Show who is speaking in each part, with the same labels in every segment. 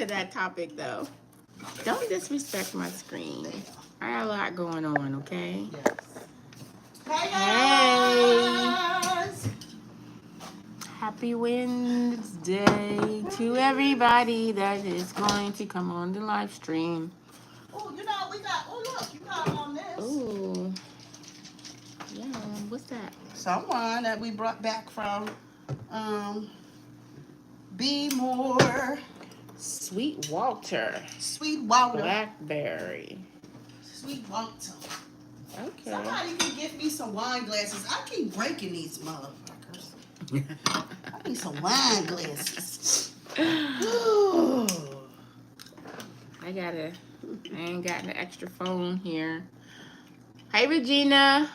Speaker 1: to that topic though. Don't disrespect my screen. I got a lot going on, okay?
Speaker 2: Yes.
Speaker 1: Hey! Happy Wednesday to everybody that is going to come on the live stream.
Speaker 2: Oh, you know, we got, oh, look, you got on this.
Speaker 1: Ooh. Yeah, what's that?
Speaker 2: Someone that we brought back from Be More.
Speaker 1: Sweet Walter.
Speaker 2: Sweet Walter.
Speaker 1: Blackberry.
Speaker 2: Sweet Walter.
Speaker 1: Okay.
Speaker 2: Somebody can give me some wine glasses. I keep breaking these motherfuckers. I need some wine glasses.
Speaker 1: I ain't got an extra phone here. Hey, Regina.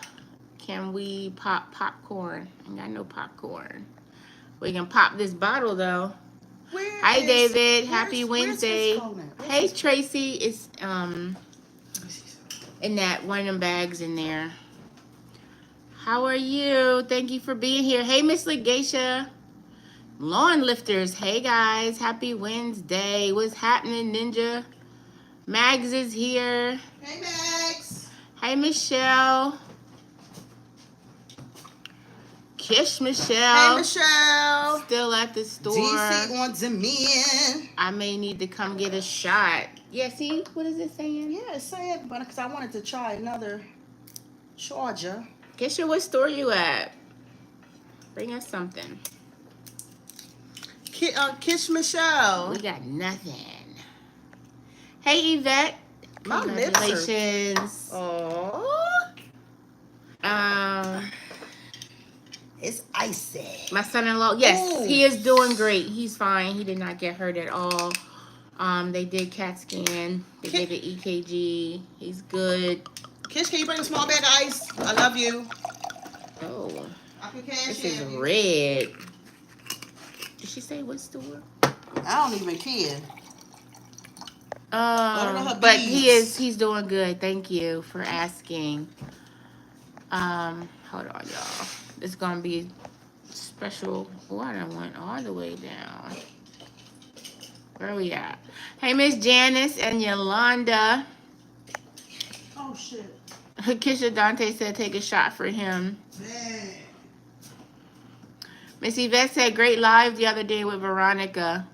Speaker 1: Can we pop popcorn? I ain't got no popcorn. We can pop this bottle, though. Hi, David. Happy Wednesday. Hey, Tracy. It's, in that one of them bags in there. How are you? Thank you for being here. Hey, Miss Legacia. Lawn lifters. Hey, guys. Happy Wednesday. What's happening, Ninja? Mags is here.
Speaker 2: Hey, Mags.
Speaker 1: Hey, Michelle. Kish Michelle.
Speaker 2: Hey, Michelle.
Speaker 1: Still at the store.
Speaker 2: DC on demand.
Speaker 1: I may need to come get a shot. Yeah, see? What is it saying?
Speaker 2: Yeah, it's saying, but because I wanted to try another charger.
Speaker 1: Kisha, what store you at? Bring us something.
Speaker 2: Kish Michelle.
Speaker 1: We got nothing. Hey, Yvette.
Speaker 2: My lips are...
Speaker 1: Congratulations.
Speaker 2: Oh. It's icy.
Speaker 1: My son-in-law, yes,
Speaker 2: Ooh.
Speaker 1: he is doing great. He's fine. He did not get hurt at all. They did CAT scan. They did the EKG. He's good.
Speaker 2: Kish, can you bring a small bag of ice? I love you.
Speaker 1: Oh,
Speaker 2: I can cash
Speaker 1: this is
Speaker 2: you.
Speaker 1: red. Did she say what store?
Speaker 2: I don't even care.
Speaker 1: But he's doing good. Thank you for asking. Hold on, y'all. It's gonna be special. Oh, I done went all the way down. Where we at? Hey, Miss Janice and Yolanda.
Speaker 2: Oh shit.
Speaker 1: Kisha Dante said take a shot for him.
Speaker 2: Man.
Speaker 1: Miss Yvette said great live the other day with Veronica.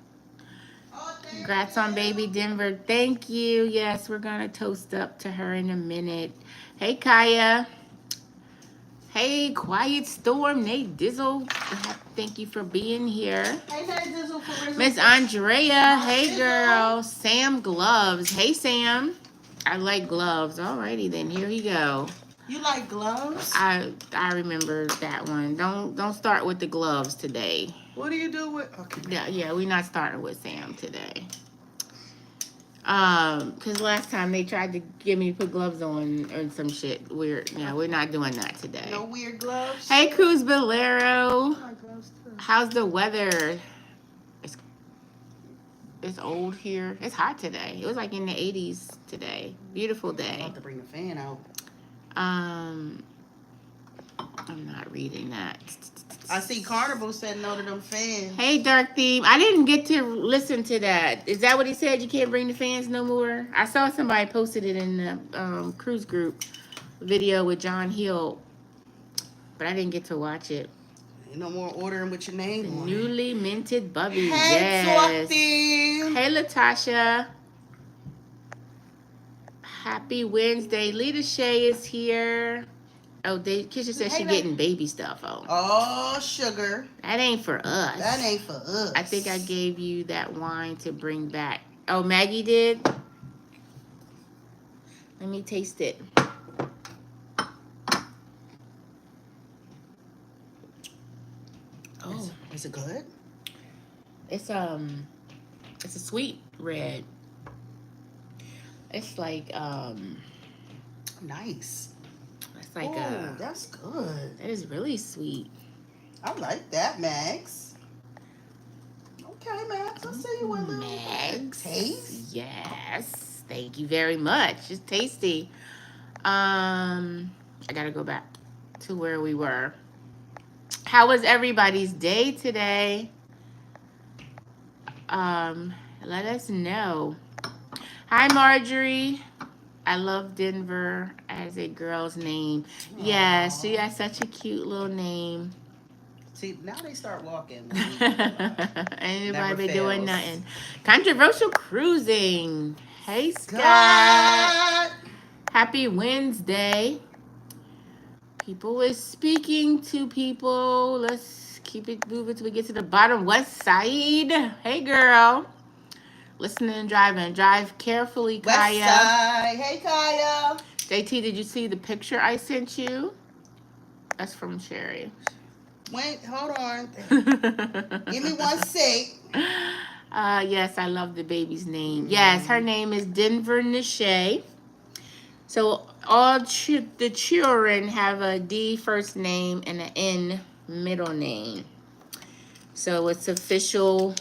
Speaker 2: Oh,
Speaker 1: Congrats on baby Denver. Thank you. Yes, we're gonna toast up to her in a minute. Hey, Kaya. Hey, Quiet Storm, Nate Dizzle. Thank you for being here.
Speaker 2: Hey, Nate Dizzle for
Speaker 1: Miss Andrea. Hey, girl. Sam Gloves. Hey, Sam. I like gloves. Alrighty then. Here we go.
Speaker 2: You like gloves?
Speaker 1: I remember that one. Don't start with the gloves today.
Speaker 2: What do you do with? Okay.
Speaker 1: Yeah, we're not starting with Sam today. Because last time they tried to get me to put gloves on or some shit weird. Yeah, we're not doing that today.
Speaker 2: No weird gloves?
Speaker 1: Hey, Cruz Bolero.
Speaker 2: I like gloves too.
Speaker 1: How's the weather? It's old here. It's hot today. It was like in the 80s today. Beautiful day.
Speaker 2: I'll have to bring the fan out.
Speaker 1: I'm not reading that.
Speaker 2: I see Carnival said no to them fans.
Speaker 1: Hey, Dark Theme. I didn't get to listen to that. Is that what he said? You can't bring the fans no more? I saw somebody posted it in the cruise group video with John Hill, but I didn't get to watch it.
Speaker 2: Ain't no more ordering with your name on it.
Speaker 1: Newly minted Bubby.
Speaker 2: Hey,
Speaker 1: Yes.
Speaker 2: Swati.
Speaker 1: Hey, Latasha. Happy Wednesday. Lita Shay is here. Oh, Kisha said she getting baby stuff.
Speaker 2: Oh, sugar.
Speaker 1: That ain't for us.
Speaker 2: That ain't for us.
Speaker 1: I think I gave you that wine to bring back. Oh, Maggie did? Let me taste it. Oh.
Speaker 2: Is it good?
Speaker 1: It's a sweet red. It's like
Speaker 2: nice.
Speaker 1: It's like
Speaker 2: that's good.
Speaker 1: That is really sweet.
Speaker 2: I like that, Max. Okay, Max. I'll see you in a little
Speaker 1: Max.
Speaker 2: taste.
Speaker 1: Yes. Thank you very much. It's tasty. I gotta go back to where we were. How was everybody's day today? Let us know. Hi, Marjorie. I love Denver as a girl's name. Yeah, she has such a cute little name.
Speaker 2: See, now they start walking.
Speaker 1: Anybody be doing nothing. Controversial cruising. Hey, Scott.
Speaker 2: God.
Speaker 1: Happy Wednesday. People is speaking to people. Let's keep it moving till we get to the bottom. West Side. Hey, girl. Listening and driving. Drive carefully, Kaya.
Speaker 2: West Side. Hey, Kaya.
Speaker 1: JT, did you see the picture I sent you? That's from Sherry.
Speaker 2: Wait, hold on. Give me 1 sec.
Speaker 1: Yes, I love the baby's name. Yes, her name is Denver Nishay. So all the children have a D first name and an N middle name. So it's official.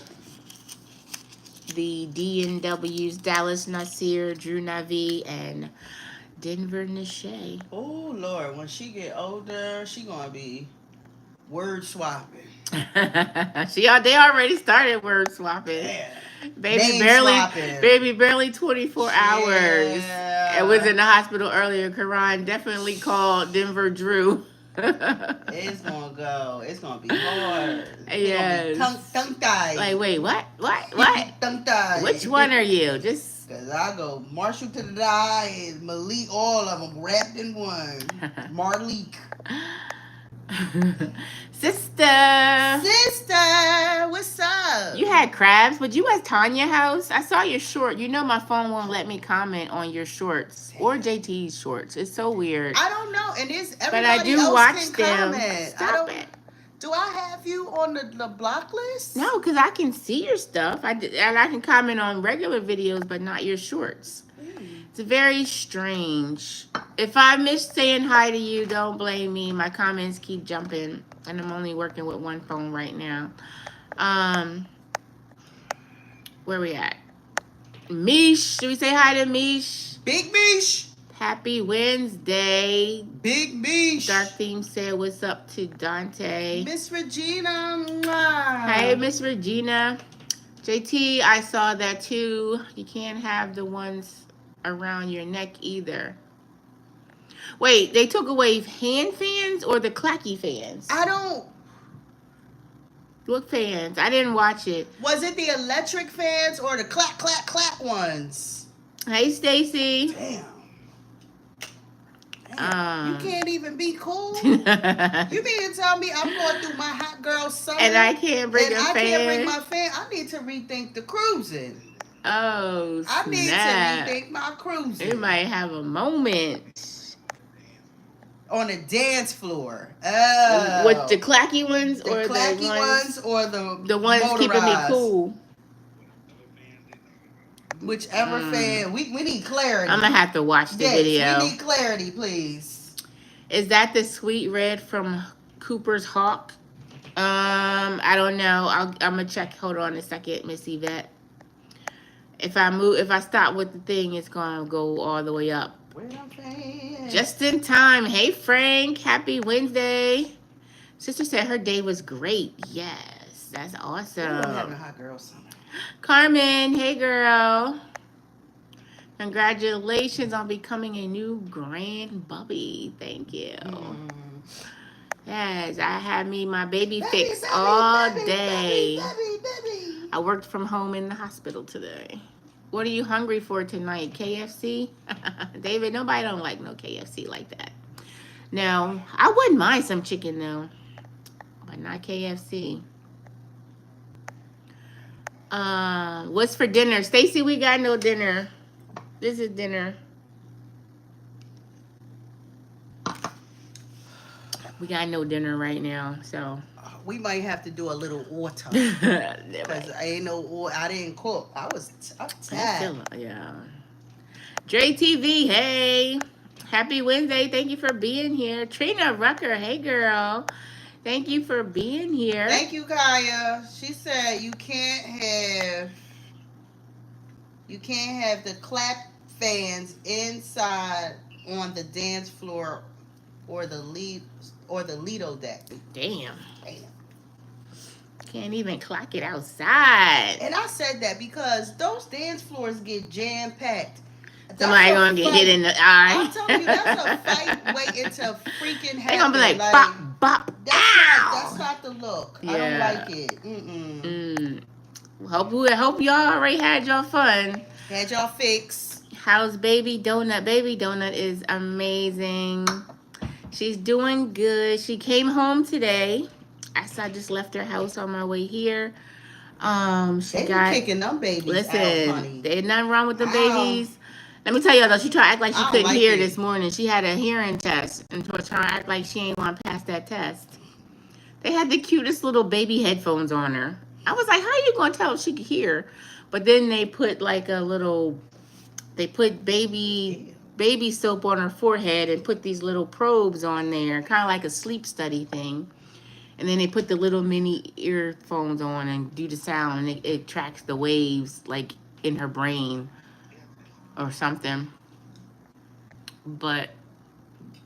Speaker 1: The D&W's Dallas Nasir, Drew Navi, and Denver Nishay.
Speaker 2: Oh, Lord. When she get older, she going to be word swapping.
Speaker 1: They already started word swapping.
Speaker 2: Yeah.
Speaker 1: Baby barely 24 hours. It was in the hospital earlier. Karan definitely called Denver Drew.
Speaker 2: It's gonna go. It's gonna be hard.
Speaker 1: Yes.
Speaker 2: Tongue-tied.
Speaker 1: Like, wait, what?
Speaker 2: Tongue-tied.
Speaker 1: Which one are you? Just
Speaker 2: because I go Marshall to the die and Malik, all of them wrapped in one. Marleek.
Speaker 1: Sister,
Speaker 2: what's up?
Speaker 1: you had crabs, but you at Tanya's house? I saw your short. You know my phone won't let me comment on your shorts or JT's shorts. It's so weird.
Speaker 2: I don't know, and it's everybody
Speaker 1: but I do
Speaker 2: else
Speaker 1: watch
Speaker 2: can
Speaker 1: them.
Speaker 2: Comment.
Speaker 1: Stop it.
Speaker 2: Do I have you on the block list?
Speaker 1: No, because I can see your stuff. And I can comment on regular videos, but not your shorts. It's very strange. If I miss saying hi to you, don't blame me. My comments keep jumping, and I'm only working with one phone right now. Where we at? Mish. Should we say hi to Mish?
Speaker 2: Big Mish.
Speaker 1: Happy Wednesday.
Speaker 2: Big Mish.
Speaker 1: Dark Theme said, what's up to Dante?
Speaker 2: Miss Regina.
Speaker 1: Hey, Miss Regina. JT, I saw that too. You can't have the ones around your neck either. Wait, they took away hand fans or the clacky fans?
Speaker 2: I don't.
Speaker 1: What fans? I didn't watch it.
Speaker 2: Was it the electric fans or the clap, clap, clap ones?
Speaker 1: Hey, Stacy.
Speaker 2: Damn. You can't even be cool. You mean to tell me I'm going through my hot girl summer
Speaker 1: and I can't bring a fan?
Speaker 2: I can't bring my fan. I need to rethink the cruising.
Speaker 1: Oh, snap.
Speaker 2: I need to rethink my cruising.
Speaker 1: You might have a moment.
Speaker 2: On the dance floor. Oh.
Speaker 1: With the clacky ones
Speaker 2: or the ones or the
Speaker 1: ones
Speaker 2: motorized.
Speaker 1: Keeping me cool.
Speaker 2: Whichever fan. We need clarity.
Speaker 1: I'm going to have to watch the video.
Speaker 2: We need clarity, please.
Speaker 1: Is that the sweet red from Cooper's Hawk? I don't know. I'm going to check. Hold on a second, Miss Yvette. If I stop with the thing, it's going to go all the way up. Just in time. Hey, Frank. Happy Wednesday. Sister said her day was great. Yes, that's awesome.
Speaker 2: I'm having a hot girl summer.
Speaker 1: Carmen, hey girl. Congratulations on becoming a new grandbubby. Thank you. Yes, I had my baby fix all day. Baby. I worked from home in the hospital today. What are you hungry for tonight? KFC? David, nobody don't like no KFC like that. No, I wouldn't mind some chicken though, but not KFC. What's for dinner? Stacy, we got no dinner. This is dinner. We got no dinner right now, so
Speaker 2: we might have to do a little order because I didn't cook. I'm tired.
Speaker 1: Yeah. Dre TV, hey. Happy Wednesday. Thank you for being here. Trina Rucker, hey girl. Thank you for being here.
Speaker 2: Thank you, Kaya. She said you can't have the clap fans inside on the dance floor or the Lido deck.
Speaker 1: Damn. Can't even clock it outside.
Speaker 2: And I said that because those dance floors get jam packed.
Speaker 1: Somebody gonna get hit in the eye.
Speaker 2: I'm telling you, that's a fight waiting to freaking happen.
Speaker 1: They gonna be like, bop, bop,
Speaker 2: that's not the look.
Speaker 1: Yeah.
Speaker 2: I don't like it. Mm-mm.
Speaker 1: Hope y'all already had your fun.
Speaker 2: Had y'all fix.
Speaker 1: How's Baby Donut? Baby Donut is amazing. She's doing good. She came home today. I just left her house on my way here. She
Speaker 2: They
Speaker 1: got
Speaker 2: be kicking them babies
Speaker 1: listen.
Speaker 2: out, honey.
Speaker 1: There's nothing wrong with the babies. Let me tell y'all though, she tried to act like she couldn't
Speaker 2: like
Speaker 1: hear
Speaker 2: it.
Speaker 1: this morning. She had a hearing test and was trying to act like she ain't want to pass that test. They had the cutest little baby headphones on her. I was like, how are you gonna tell if she could hear? But then they put like baby soap on her forehead and put these little probes on there, kind of like a sleep study thing. And then they put the little mini earphones on and do the sound, and it tracks the waves like in her brain or something. But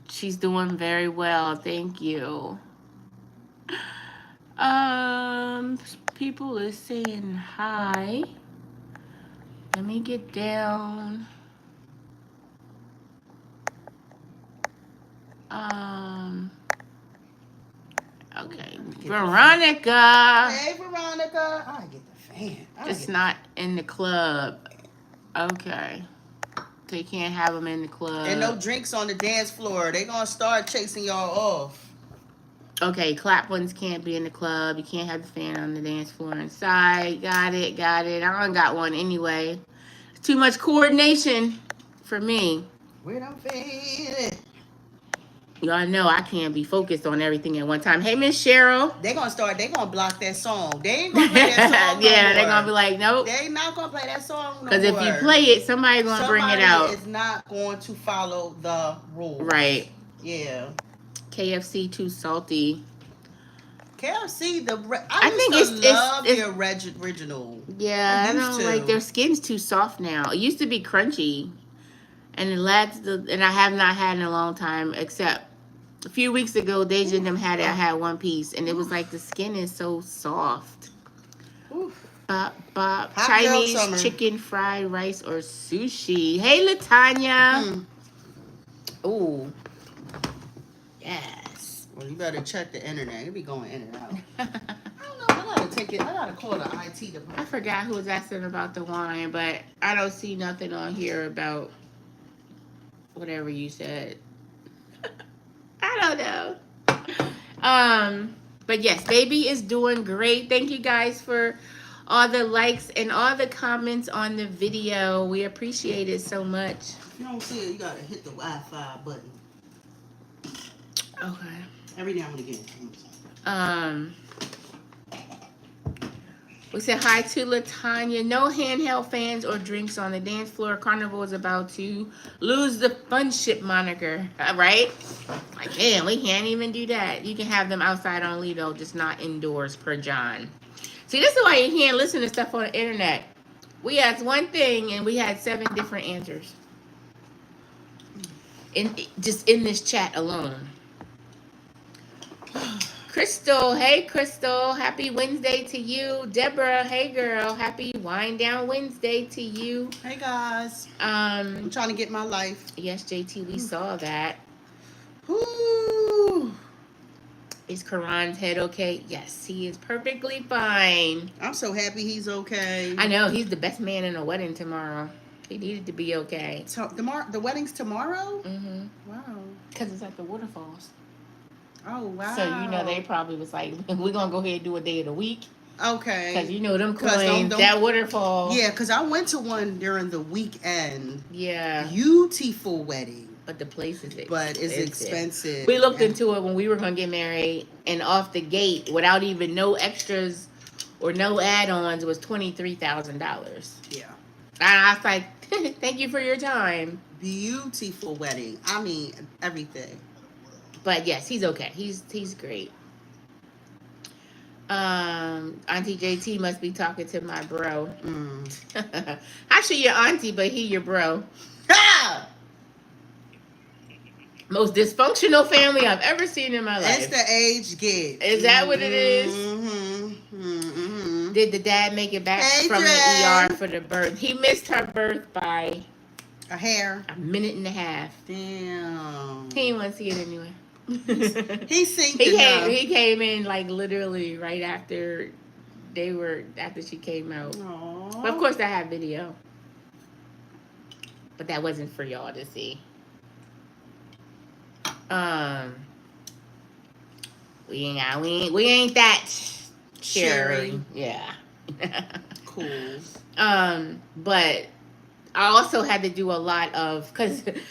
Speaker 1: she's doing very well, thank you. People are saying hi. Let me get down. Okay, Veronica.
Speaker 2: Hey, Veronica. I get the fan.
Speaker 1: Just not in the club. Okay. They can't have them in the club.
Speaker 2: And no drinks on the dance floor. They gonna start chasing y'all off.
Speaker 1: Okay, clap ones can't be in the club. You can't have the fan on the dance floor inside. Got it. I don't got one anyway. It's too much coordination for me.
Speaker 2: Where them fans?
Speaker 1: Y'all know I can't be focused on everything at one time. Hey, Miss Cheryl.
Speaker 2: They gonna block that song. They ain't gonna play that song.
Speaker 1: Yeah, they're gonna be like, nope.
Speaker 2: They not gonna play that song no more.
Speaker 1: Because if you play it, somebody's gonna bring it out.
Speaker 2: Somebody is not going to follow the rules.
Speaker 1: Right.
Speaker 2: Yeah.
Speaker 1: KFC too salty.
Speaker 2: KFC,
Speaker 1: I think it's
Speaker 2: the original.
Speaker 1: Yeah, I don't like their skin's too soft now. It used to be crunchy, and and I have not had in a long time. Except a few weeks ago, Deja and them had it. I had one piece, and it was like the skin is so soft. Bop bop. Chinese chicken, fried rice, or sushi. Hey, Latanya. Ooh. Yes.
Speaker 2: Well, you better check the internet. It be going in and out. I don't know. I gotta take it. I gotta call the IT department.
Speaker 1: I forgot who was asking about the wine, but I don't see nothing on here about whatever you said. I don't know. But yes, baby is doing great. Thank you guys for all the likes and all the comments on the video. We appreciate it so much.
Speaker 2: If you don't see it, you gotta hit the Wi-Fi button.
Speaker 1: Okay.
Speaker 2: Every now and again.
Speaker 1: We said hi to Latanya. No handheld fans or drinks on the dance floor. Carnival is about to lose the fun ship moniker, right? Like, damn, we can't even do that. You can have them outside on Lido, just not indoors, per John. See, this is why you can't listen to stuff on the internet. We asked one thing and we had 7 different answers. Just in this chat alone. Crystal, hey Crystal, happy Wednesday to you. Deborah, hey girl, happy Wind Down Wednesday to you.
Speaker 2: Hey guys. I'm trying to get my life.
Speaker 1: Yes, JT, we saw that.
Speaker 2: Ooh.
Speaker 1: Is Karan's head okay? Yes, he is perfectly fine.
Speaker 2: I'm so happy he's okay.
Speaker 1: I know, he's the best man in a wedding tomorrow. He needed to be okay.
Speaker 2: So the wedding's tomorrow?
Speaker 1: Mm-hmm.
Speaker 2: Wow.
Speaker 1: Because it's at the waterfalls.
Speaker 2: Oh, wow.
Speaker 1: So, you know, they probably was like, we're going to go ahead and do a day of the week.
Speaker 2: Okay.
Speaker 1: Because, you know, them coins, that waterfall.
Speaker 2: Yeah, because I went to one during the weekend.
Speaker 1: Yeah.
Speaker 2: Beautiful wedding.
Speaker 1: But the place is expensive.
Speaker 2: But it's expensive.
Speaker 1: We looked into it when we were going to get married, and off the gate, without even no extras or no add-ons, was $23,000.
Speaker 2: Yeah.
Speaker 1: And I was like, thank you for your time.
Speaker 2: Beautiful wedding. I mean, everything.
Speaker 1: But yes, he's okay. He's great. Auntie JT must be talking to my bro. How she your auntie, but he your bro? Ah! Most dysfunctional family I've ever seen in my life.
Speaker 2: It's the age gap.
Speaker 1: Is that what it is?
Speaker 2: Mm-hmm.
Speaker 1: Did the dad make it back
Speaker 2: Hey,
Speaker 1: from
Speaker 2: Dre.
Speaker 1: the ER for the birth? He missed her birth by
Speaker 2: A hair.
Speaker 1: a minute and a half.
Speaker 2: Damn.
Speaker 1: He didn't want to see it anyway.
Speaker 2: He synced enough.
Speaker 1: He came in like literally right after after she came out.
Speaker 2: Aww.
Speaker 1: But of course I have video. But that wasn't for y'all to see. We ain't that sharing. Yeah.
Speaker 2: Cool.
Speaker 1: But I also had to do a lot of, because the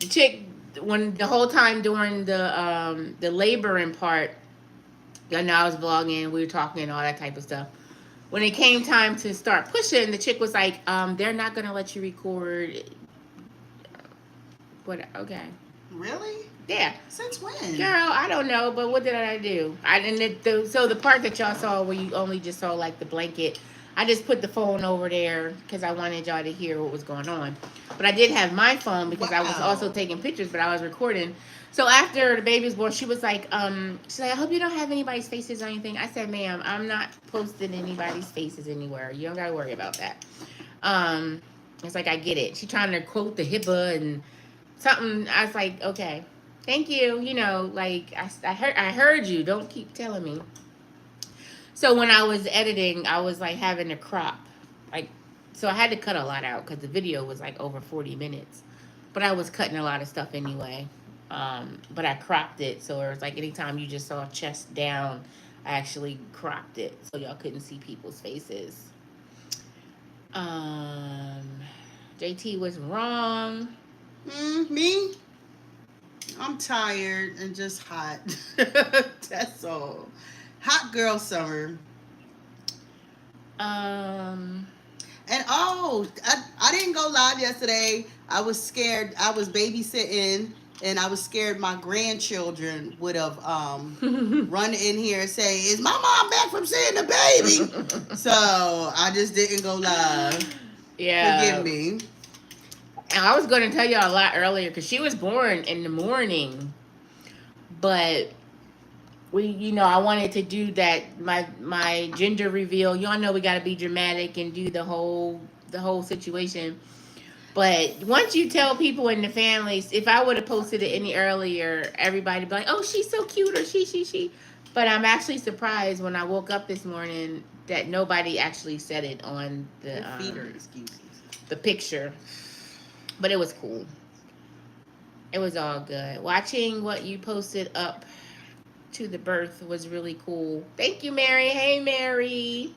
Speaker 1: chick, when the whole time during the laboring part, I know I was vlogging, we were talking and all that type of stuff. When it came time to start pushing, the chick was like, they're not gonna let you record. What? Okay.
Speaker 2: Really?
Speaker 1: Yeah.
Speaker 2: Since when?
Speaker 1: Girl, I don't know, but what did I do? So the part that y'all saw where you only just saw like the blanket, I just put the phone over there because I wanted y'all to hear what was going on. But I did have my phone because I was also taking pictures, but I was recording. So after the baby was born, she was like, she's like, I hope you don't have anybody's faces or anything. I said, ma'am, I'm not posting anybody's faces anywhere. You don't gotta worry about that. It's like, I get it. She trying to quote the HIPAA and something. I was like, okay, thank you. You know, like I heard you. Don't keep telling me. So when I was editing, I was like having to crop, like, so I had to cut a lot out because the video was like over 40 minutes, but I was cutting a lot of stuff anyway. But I cropped it, so it was like anytime you just saw chest down, I actually cropped it so y'all couldn't see people's faces. JT was wrong.
Speaker 2: Me? I'm tired and just hot. That's all. Hot girl summer. And I didn't go live yesterday. I was scared. I was babysitting, and I was scared my grandchildren would have run in here and say, "Is my mom back from seeing the baby?" So I just didn't go live.
Speaker 1: Yeah.
Speaker 2: Forgive me.
Speaker 1: And I was going to tell y'all a lot earlier because she was born in the morning, but I wanted to do that my gender reveal. Y'all know we got to be dramatic and do the whole situation. But once you tell people in the families, if I would have posted it any earlier, everybody be like, "Oh, she's so cute," or she. But I'm actually surprised when I woke up this morning that nobody actually said it on the
Speaker 2: excuses.
Speaker 1: The picture. But it was cool. It was all good. Watching what you posted up to the birth was really cool. Thank you, Mary. Hey, Mary.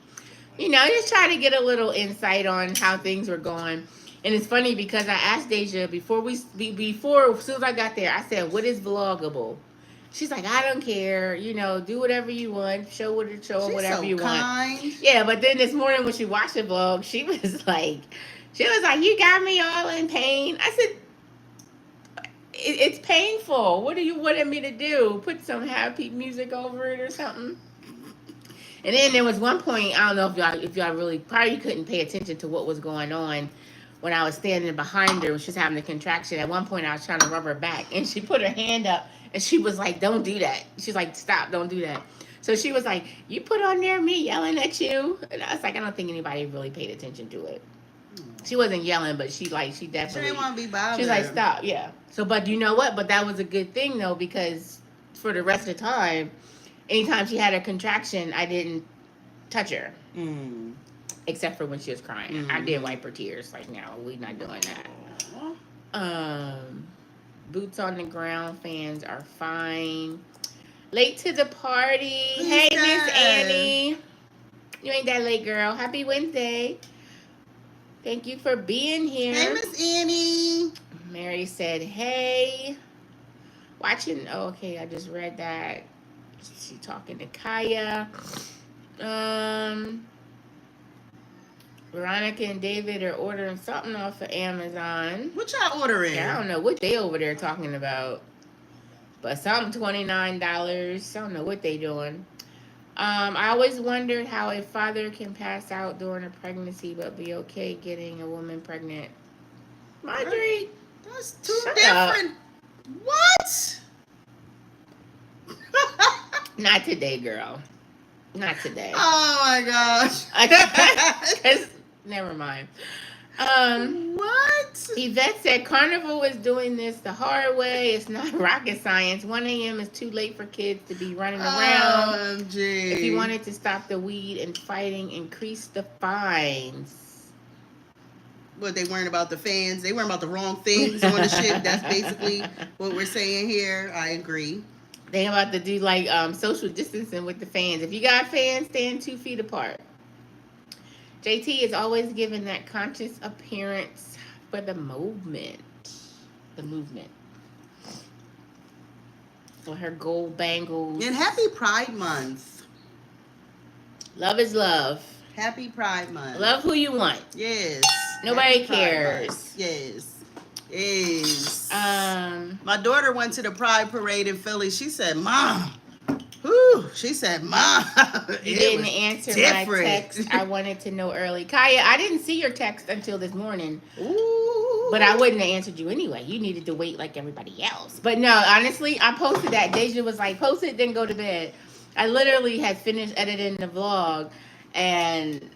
Speaker 1: Just try to get a little insight on how things were going. And it's funny because I asked Deja before as soon as I got there, I said, "What is vloggable?" She's like, "I don't care. Do whatever you want. Show whatever you want." Yeah, but then this morning when she watched the vlog, she was like, "You got me all in pain." I said, it's painful. What do you wanted me to do? Put some happy music over it or something? And then there was one point, I don't know if y'all really probably couldn't pay attention to what was going on when I was standing behind her when she was having a contraction. At one point I was trying to rub her back and she put her hand up and she was like, "Don't do that." She's like, "Stop, don't do that." So she was like, "You put on there me yelling at you?" And I was like, I don't think anybody really paid attention to it. She wasn't yelling, but she definitely. She
Speaker 2: didn't want to be bothered.
Speaker 1: She's like, "Stop," yeah. So, but you know what? But that was a good thing though, because for the rest of the time, anytime she had a contraction, I didn't touch her, except for when she was crying. I did wipe her tears. Like, no, we're not doing that. Boots on the ground fans are fine. Late to the party. Hey, Miss Annie. You ain't that late, girl. Happy Wednesday. Thank you for being here.
Speaker 2: Hey, Miss Annie.
Speaker 1: Mary said, "Hey." Watching. Oh, okay, I just read that. She talking to Kaya. Veronica and David are ordering something off of Amazon.
Speaker 2: What y'all ordering?
Speaker 1: Yeah, I don't know what they over there talking about. But something $29. I don't know what they doing. I always wondered how a father can pass out during a pregnancy but be okay getting a woman pregnant. Marjorie,
Speaker 2: that's too different. What?
Speaker 1: Not today, girl. Not today.
Speaker 2: Oh my gosh.
Speaker 1: Never mind.
Speaker 2: What?
Speaker 1: Yvette said Carnival is doing this the hard way. It's not rocket science. 1 a.m. is too late for kids to be running around.
Speaker 2: OMG.
Speaker 1: If you wanted to stop the weed and fighting, increase the fines.
Speaker 2: What, they weren't about the fans? They weren't about the wrong things on the ship. That's basically what we're saying here. I agree.
Speaker 1: They about to do like social distancing with the fans. If you got fans, stand 2 feet apart. JT is always given that conscious appearance for the movement. The movement. With her gold bangles.
Speaker 2: And happy Pride Month.
Speaker 1: Love is love.
Speaker 2: Happy Pride Month.
Speaker 1: Love who you want.
Speaker 2: Yes.
Speaker 1: Nobody cares.
Speaker 2: Yes. Yes.
Speaker 1: My
Speaker 2: daughter went to the Pride Parade in Philly. She said, Mom. Whew. She said, Mom.
Speaker 1: You didn't answer my text. I wanted to know early. Kaya, I didn't see your text until this morning.
Speaker 2: Ooh.
Speaker 1: But I wouldn't have answered you anyway. You needed to wait like everybody else. But no, honestly, I posted that. Deja was like, post it, then go to bed. I literally had finished editing the vlog, and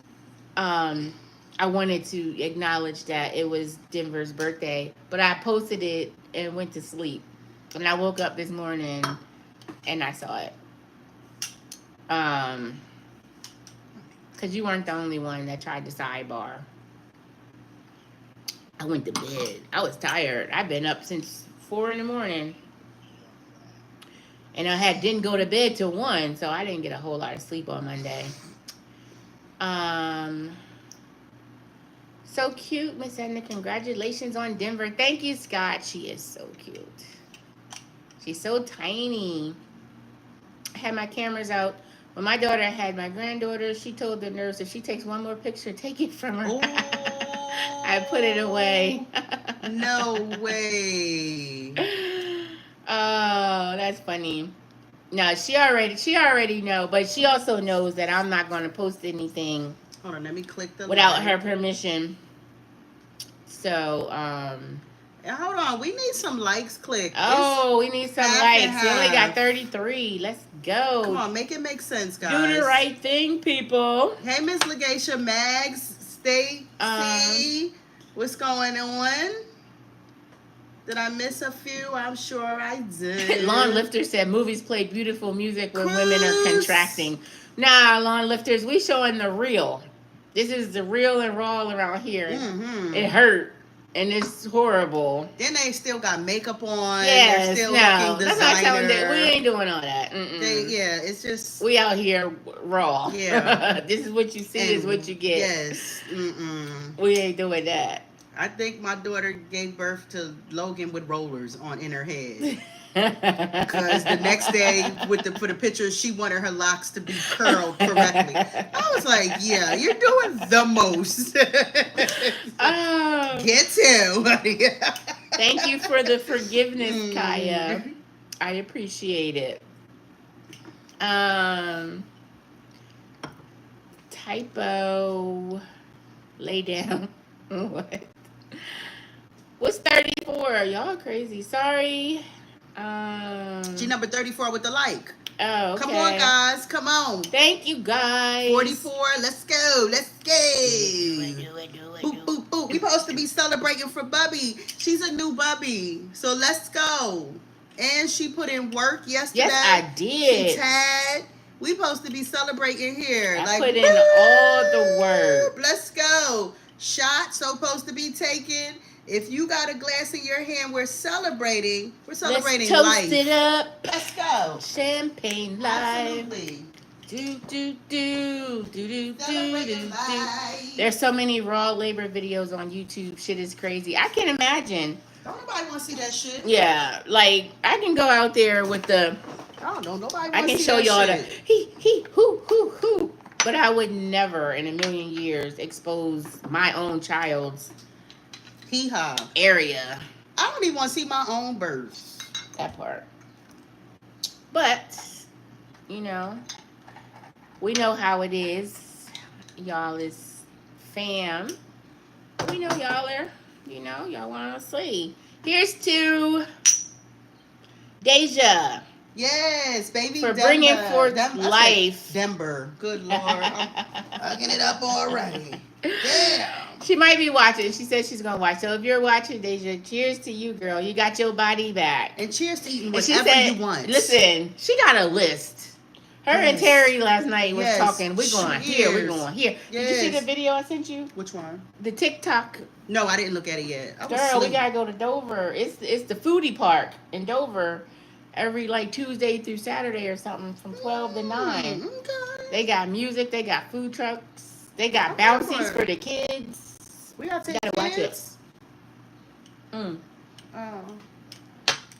Speaker 1: I wanted to acknowledge that it was Denver's birthday. But I posted it and went to sleep. And I woke up this morning and I saw it. Because you weren't the only one that tried to sidebar. I went to bed. I was tired. I've been up since 4 in the morning. And I didn't go to bed till 1, so I didn't get a whole lot of sleep on Monday. So cute, Miss Edna. Congratulations on Denver. Thank you, Scott. She is so cute. She's so tiny. I had my cameras out. When my daughter had my granddaughter, she told the nurse if she takes one more picture, take it from her. I put it away.
Speaker 2: No way.
Speaker 1: Oh, that's funny. No, she already know, but she also knows that I'm not going to post anything.
Speaker 2: Hold on, let me click the
Speaker 1: without her permission. So,
Speaker 2: hold on, we need some likes clicked.
Speaker 1: Oh, we need some likes. We only got 33. Let's go.
Speaker 2: Come on, make it make sense, guys.
Speaker 1: Do the right thing, people.
Speaker 2: Hey, Miss Legacia, Mags, State, what's going on? Did I miss a few? I'm sure I did.
Speaker 1: Lawn Lifter said movies play beautiful music when women are contracting. Nah, Lawn Lifters, we showing the real. This is the real and raw around here. Mm-hmm. It hurt. And it's horrible.
Speaker 2: Then they still got makeup on.
Speaker 1: Yes,
Speaker 2: they're still
Speaker 1: no.
Speaker 2: looking
Speaker 1: That's
Speaker 2: designer.
Speaker 1: not telling that. We ain't doing all that.
Speaker 2: It's just...
Speaker 1: We out here raw.
Speaker 2: Yeah.
Speaker 1: This is what you see is what you get.
Speaker 2: Yes.
Speaker 1: We ain't doing that.
Speaker 2: I think my daughter gave birth to Logan with rollers in her head. Because the next day, for the picture, she wanted her locks to be curled correctly. I was like, yeah, you're doing the most. Get to.
Speaker 1: Thank you for the forgiveness, Kaya. I appreciate it. Typo. Lay down. What? What's 34? Y'all crazy. Sorry.
Speaker 2: She number 34 with the like.
Speaker 1: Oh, okay.
Speaker 2: Come on, guys. Come on.
Speaker 1: Thank you, guys.
Speaker 2: 44. Let's go. Let's go.
Speaker 1: Do it.
Speaker 2: Boop, boop, boop. We supposed to be celebrating for Bubby. She's a new Bubby. So let's go. And she put in work yesterday.
Speaker 1: Yes, I did.
Speaker 2: She tagged. We supposed to be celebrating here.
Speaker 1: I put in all the work.
Speaker 2: Let's go. Shots supposed to be taken. If you got a glass in your hand, we're celebrating. We're celebrating
Speaker 1: Let's
Speaker 2: life.
Speaker 1: toast it up.
Speaker 2: Let's go.
Speaker 1: Champagne life.
Speaker 2: Absolutely.
Speaker 1: Do.
Speaker 2: Celebrating life.
Speaker 1: There's so many raw labor videos on YouTube. Shit is crazy. I can't imagine.
Speaker 2: Don't nobody want to see that shit.
Speaker 1: Yeah, like I can go out there with the.
Speaker 2: I don't know. Nobody.
Speaker 1: I can show y'all the he who. But I would never in a million years expose my own child's
Speaker 2: hee-haw
Speaker 1: area.
Speaker 2: I don't even want to see my own birds.
Speaker 1: That part. But, you know, we know how it is. Y'all is fam. We know y'all are, y'all want to see. Here's to Deja.
Speaker 2: Yes, baby
Speaker 1: for
Speaker 2: Denver.
Speaker 1: bringing forth
Speaker 2: I said
Speaker 1: life.
Speaker 2: Denver. Good Lord. I'm hugging it up already. Damn.
Speaker 1: She might be watching. She said she's gonna watch. So if you're watching, Deja, cheers to you, girl. You got your body back.
Speaker 2: And cheers to eating
Speaker 1: And she
Speaker 2: whatever
Speaker 1: said,
Speaker 2: you want.
Speaker 1: listen, she got a list. Her and
Speaker 2: Yes.
Speaker 1: Terry last night was
Speaker 2: Yes.
Speaker 1: talking. We're going here. We're
Speaker 2: Cheers.
Speaker 1: going here. Did you see
Speaker 2: Yes.
Speaker 1: the video I sent you?
Speaker 2: Which one?
Speaker 1: The TikTok.
Speaker 2: No, I didn't look at it yet. I was
Speaker 1: Girl, we
Speaker 2: asleep.
Speaker 1: gotta go to Dover. It's the foodie park in Dover. Every like Tuesday through Saturday or something from 12 to 9.
Speaker 2: Okay.
Speaker 1: They got music. They got food trucks. They got
Speaker 2: Okay.
Speaker 1: bouncies for the kids.
Speaker 2: We gotta take
Speaker 1: Gotta watch it.
Speaker 2: kids?
Speaker 1: Mm.
Speaker 2: Oh.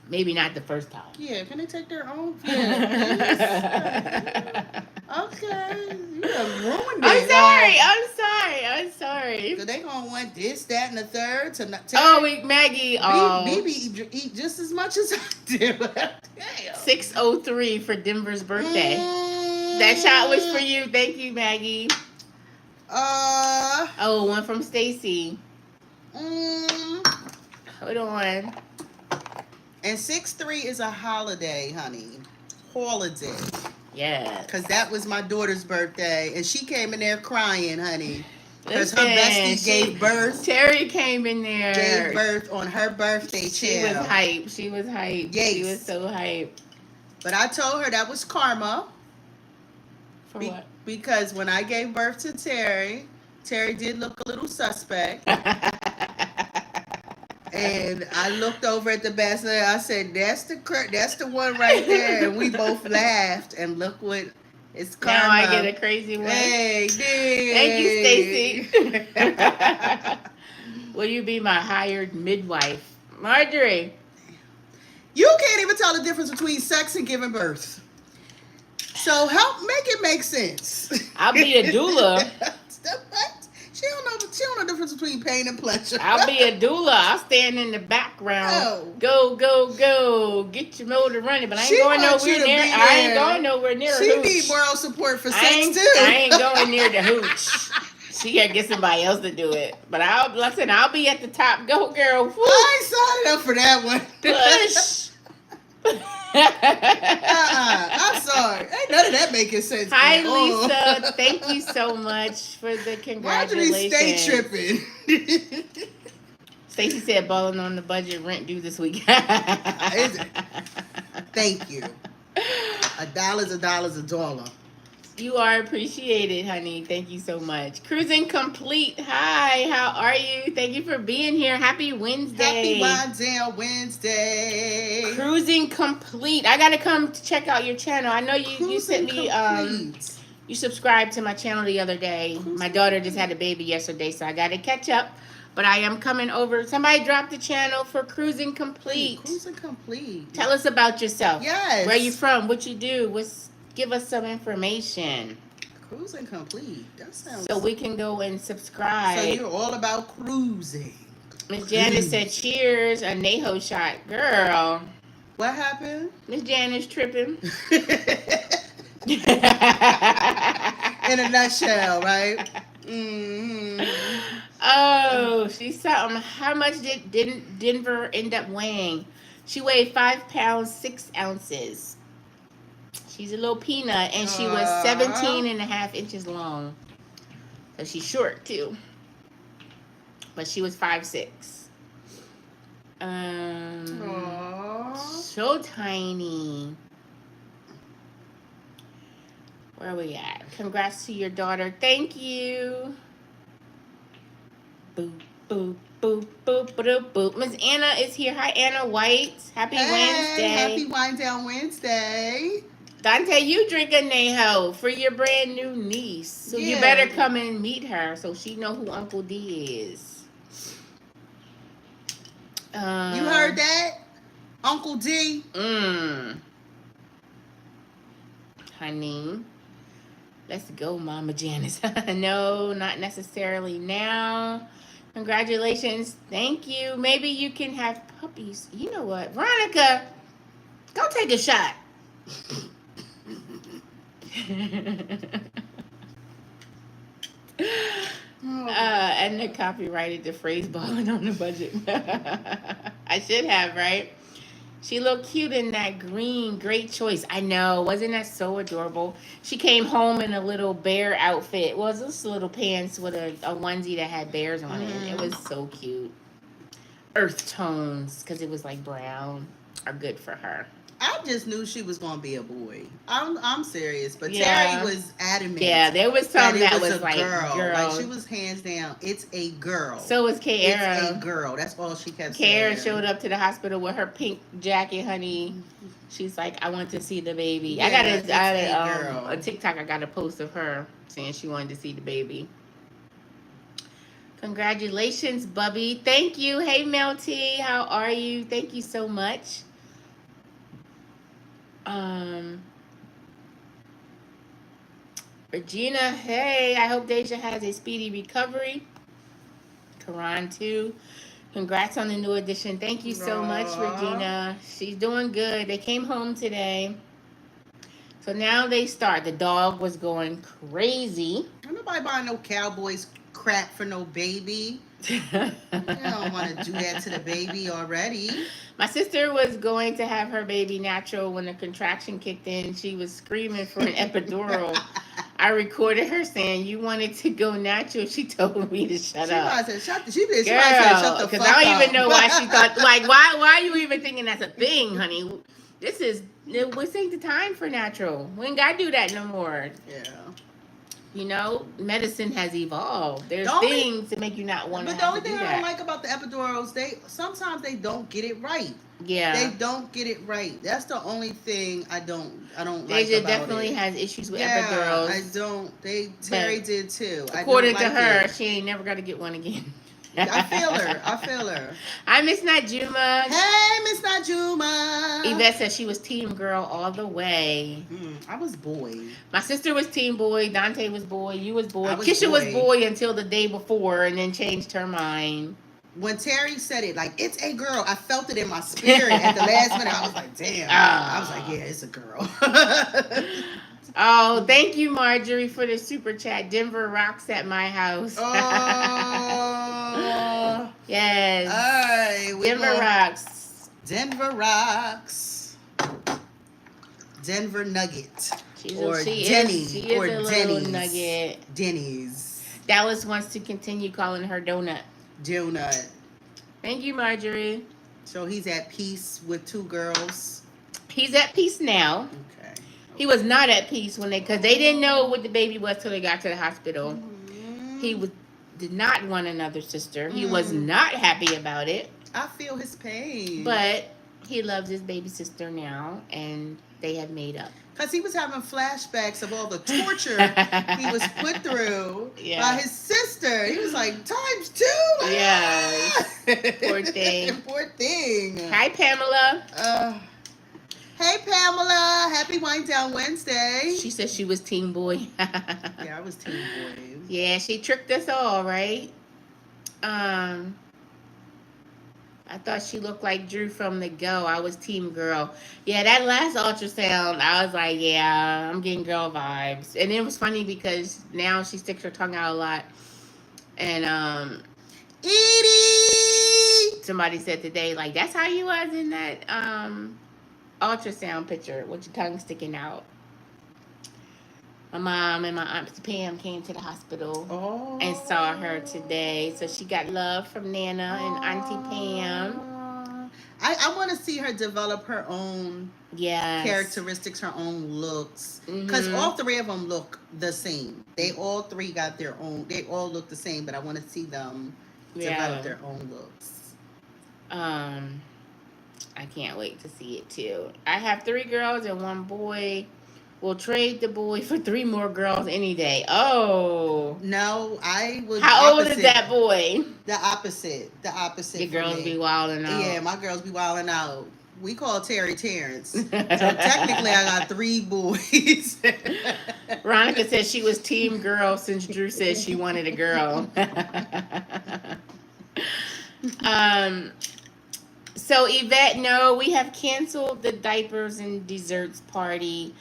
Speaker 1: Maybe not the first time.
Speaker 2: Yeah, can they take their own? Yeah. Okay. You done ruined it.
Speaker 1: I'm sorry.
Speaker 2: So they gonna want this, that, and the third to not
Speaker 1: Oh, Maggie. Oh,
Speaker 2: BB eat just as much as I do. Damn.
Speaker 1: 6:03 for Denver's birthday. That shot was for you. Thank you, Maggie. Oh, one from Stacy. Hold on.
Speaker 2: And 6/3 is a holiday, honey. Holiday.
Speaker 1: Yeah.
Speaker 2: Because that was my daughter's birthday. And she came in there crying, honey. Because her bestie gave birth.
Speaker 1: Terry came in there.
Speaker 2: Gave birth on her birthday,
Speaker 1: She was hype. She was hype.
Speaker 2: Yes.
Speaker 1: She was so hype.
Speaker 2: But I told her that was karma.
Speaker 1: For what?
Speaker 2: Because when I gave birth to Terry, Terry did look a little suspect. And I looked over at the bastard. I said, "That's the one right there." And we both laughed. And look what it's karma.
Speaker 1: Now I get a crazy one.
Speaker 2: Hey,
Speaker 1: Thank you, Stacy. Will you be my hired midwife, Marjorie?
Speaker 2: You can't even tell the difference between sex and giving birth. So make it make sense.
Speaker 1: I'll be a doula.
Speaker 2: She don't know the difference between pain and pleasure.
Speaker 1: I'll be a doula. I'll stand in the background.
Speaker 2: Oh.
Speaker 1: Go, go, go. Get your motor running. But I ain't going nowhere near. I ain't going nowhere near
Speaker 2: She
Speaker 1: hooch.
Speaker 2: need moral support for sex too.
Speaker 1: I ain't going near the hooch. She gotta get somebody else to do it. But I'll be at the top. Go, girl. Woo.
Speaker 2: I ain't signed up for that one.
Speaker 1: Push.
Speaker 2: I'm sorry. Ain't none of that making sense.
Speaker 1: Hi,
Speaker 2: man.
Speaker 1: Lisa. Thank you so much for the
Speaker 2: Marjorie,
Speaker 1: congratulations.
Speaker 2: stay tripping.
Speaker 1: Stacy said balling on the budget, rent due this week.
Speaker 2: Is it? Thank you. $1's $1.
Speaker 1: You are appreciated, honey. Thank you so much. Cruising complete. Hi, how are you? Thank you for being here. Happy Wednesday.
Speaker 2: Happy Wind Wednesday.
Speaker 1: Cruising complete. I gotta come to check out your channel. I know you sent me you subscribed to my channel the other day. My daughter just had a baby yesterday, so I gotta catch up. But I am coming over. Somebody dropped the channel for Cruising Complete.
Speaker 2: Cruising Complete.
Speaker 1: Tell us about yourself.
Speaker 2: Yes.
Speaker 1: Where you from? What you do? Give us some information.
Speaker 2: Cruising Complete. That sounds.
Speaker 1: So we can go and subscribe.
Speaker 2: So you're all about cruising.
Speaker 1: Miss Janice said, cheers, a Neho shot. Girl.
Speaker 2: What happened?
Speaker 1: Miss Janice tripping.
Speaker 2: In a nutshell, right? Mm-hmm.
Speaker 1: Oh, she's something. How much did Denver end up weighing? She weighed 5 pounds, 6 ounces. She's a little peanut, and she was 17 and a half inches long. So she's short, too. But she was 5'6". So tiny. Where are we at? Congrats to your daughter. Thank you. Boop, boop, boop, boop, boop, boop. Miss Anna is here. Hi, Anna White. Happy Wednesday.
Speaker 2: Happy Wind Down Wednesday.
Speaker 1: Dante, you drink a Neho for your brand new niece. So you better come and meet her so she know who Uncle D is.
Speaker 2: You heard that? Uncle D?
Speaker 1: Honey. Let's go, Mama Janice. No, not necessarily now. Congratulations. Thank you. Maybe you can have puppies. You know what? Veronica, go take a shot. And the copyrighted the phrase balling on the budget. I should have, right? She looked cute in that green. Great choice. I know. Wasn't that so adorable? She came home in a little bear outfit. Well, it was just little pants with a onesie that had bears on it. It was so cute. Earth tones, because it was like brown, are good for her.
Speaker 2: I just knew she was gonna be a boy. I'm serious, but
Speaker 1: Yeah.
Speaker 2: Terry was adamant.
Speaker 1: Yeah, there was some
Speaker 2: that
Speaker 1: that was
Speaker 2: a
Speaker 1: like
Speaker 2: girl.
Speaker 1: girl.
Speaker 2: Like she was hands down. It's a girl.
Speaker 1: So was Kiara.
Speaker 2: It's a girl. That's all she kept
Speaker 1: Kiara
Speaker 2: saying.
Speaker 1: showed up to the hospital with her pink jacket, honey. She's like, I want to see the baby.
Speaker 2: Yeah,
Speaker 1: I got
Speaker 2: a
Speaker 1: a TikTok. I got a post of her saying she wanted to see the baby. Congratulations, Bubby. Thank you. Hey, Melty. How are you? Thank you so much. Regina, hey. I hope Deja has a speedy recovery. Karan, too. Congrats on the new edition. Thank you so much, Regina. She's doing good. They came home today. So now they start. The dog was going crazy.
Speaker 2: Ain't nobody buying no Cowboys crap for no baby. You don't want to do that to the baby already.
Speaker 1: My sister was going to have her baby natural when the contraction kicked in. She was screaming for an epidural. I recorded her saying, "You wanted to go natural." She told me to shut up.
Speaker 2: She shut the
Speaker 1: Girl,
Speaker 2: fuck up.
Speaker 1: because I don't even know why she thought, like, why are you even thinking that's a thing, honey? This ain't the time for natural. We ain't got to do that no more.
Speaker 2: Yeah.
Speaker 1: You know, medicine has evolved. There's things to make you not want to
Speaker 2: But
Speaker 1: have to
Speaker 2: the
Speaker 1: do
Speaker 2: only thing
Speaker 1: that.
Speaker 2: I don't like about the epidurals, sometimes they don't get it right.
Speaker 1: Yeah.
Speaker 2: They don't get it right. That's the only thing I don't like
Speaker 1: Deja
Speaker 2: about
Speaker 1: definitely
Speaker 2: it.
Speaker 1: has issues with epidurals.
Speaker 2: I don't. Terry did too.
Speaker 1: According to her,
Speaker 2: it.
Speaker 1: she ain't never got to get one again.
Speaker 2: I feel her.
Speaker 1: Hi, Miss Najuma.
Speaker 2: Hey, Miss Najuma.
Speaker 1: Yvette said she was team girl all the way.
Speaker 2: I was boy.
Speaker 1: My sister was team boy. Dante was boy. You was boy.
Speaker 2: Was
Speaker 1: was boy until the day before and then changed her mind.
Speaker 2: When Terry said it, like, it's a girl, I felt it in my spirit. At the last minute, I was like, damn. I was like, yeah, it's a girl.
Speaker 1: Oh, thank you, Marjorie, for the super chat. Denver rocks at my house.
Speaker 2: Oh.
Speaker 1: Yes.
Speaker 2: All right.
Speaker 1: Denver rocks.
Speaker 2: Denver rocks. Denver Nugget.
Speaker 1: She is
Speaker 2: Denny's.
Speaker 1: a little nugget.
Speaker 2: Denny's.
Speaker 1: Dallas wants to continue calling her Donut.
Speaker 2: Donut.
Speaker 1: Thank you, Marjorie.
Speaker 2: So he's at peace with two girls.
Speaker 1: He's at peace now.
Speaker 2: Okay.
Speaker 1: He was not at peace because they didn't know what the baby was till they got to the hospital. He did not want another sister. He was not happy about it.
Speaker 2: I feel his pain.
Speaker 1: But he loves his baby sister now, and they have made up.
Speaker 2: Because he was having flashbacks of all the torture he was put through by his sister. He was like, times two.
Speaker 1: Yeah. Poor thing.
Speaker 2: Poor thing.
Speaker 1: Hi, Pamela.
Speaker 2: Hey, Pamela. Happy Wind Down Wednesday.
Speaker 1: She said she was team boy.
Speaker 2: Yeah, I was team boy.
Speaker 1: Yeah, she tricked us all, right? I thought she looked like Drew from the go. I was team girl. Yeah, that last ultrasound, I was like, yeah, I'm getting girl vibes. And it was funny because now she sticks her tongue out a lot. And
Speaker 2: Edie!
Speaker 1: Somebody said today, like, that's how you was in that ultrasound picture with your tongue sticking out. My mom and my Aunt Pam came to the hospital and saw her today. So she got love from Nana and Auntie Pam.
Speaker 2: I want to see her develop her own characteristics, her own looks. Because all three of them look the same. They all three got their own. They all look the same, but I want to see them develop their own looks.
Speaker 1: I can't wait to see it too. I have 3 girls and 1 boy. We'll trade the boy for 3 more girls any day. Oh.
Speaker 2: No, I would.
Speaker 1: How old is that boy?
Speaker 2: The opposite. The opposite.
Speaker 1: Your girls be wilding out.
Speaker 2: Yeah, my girls be wilding out. We call Terry Terrence. So technically, I got 3 boys.
Speaker 1: Veronica said she was team girl since Drew said she wanted a girl. So Yvette, no, we have canceled the diapers and desserts party.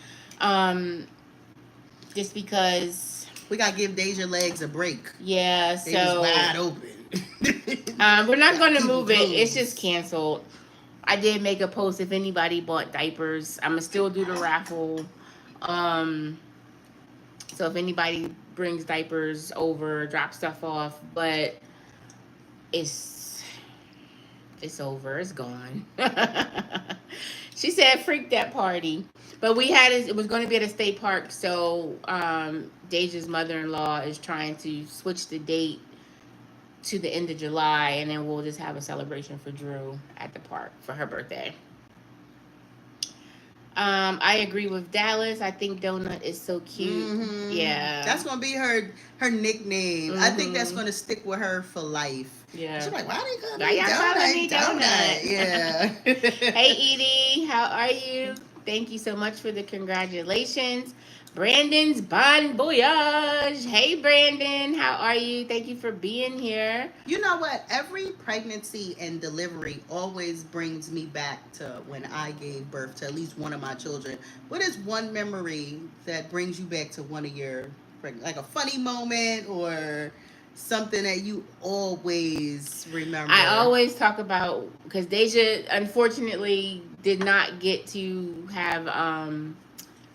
Speaker 1: Just because
Speaker 2: we gotta give Deja legs a break.
Speaker 1: Yeah,
Speaker 2: they was wide open.
Speaker 1: We're not going to move it. It's just canceled. I did make a post if anybody bought diapers. I'm gonna still do the raffle. Um, so if anybody brings diapers over, drop stuff off, but it's it's over. It's gone. She said, "Freak that party." But we had it was going to be at a state park, so Deja's mother-in-law is trying to switch the date to the end of July, and then we'll just have a celebration for Drew at the park for her birthday. I agree with Dallas. I think Donut is so cute.
Speaker 2: Mm-hmm.
Speaker 1: Yeah.
Speaker 2: That's gonna be her nickname. I think that's gonna stick with her for life.
Speaker 1: Yeah.
Speaker 2: She's like, why they call
Speaker 1: Why
Speaker 2: me
Speaker 1: y'all calling me
Speaker 2: Donut?
Speaker 1: Donut?
Speaker 2: Yeah.
Speaker 1: Hey Edie, how are you? Thank you so much for the congratulations. Brandon's Bon Voyage. Hey Brandon, how are you? Thank you for being here.
Speaker 2: You know what? Every pregnancy and delivery always brings me back to when I gave birth to at least one of my children. What is one memory that brings you back to one of your, like a funny moment or something that you always remember?
Speaker 1: I always talk about, because Deja unfortunately did not get to have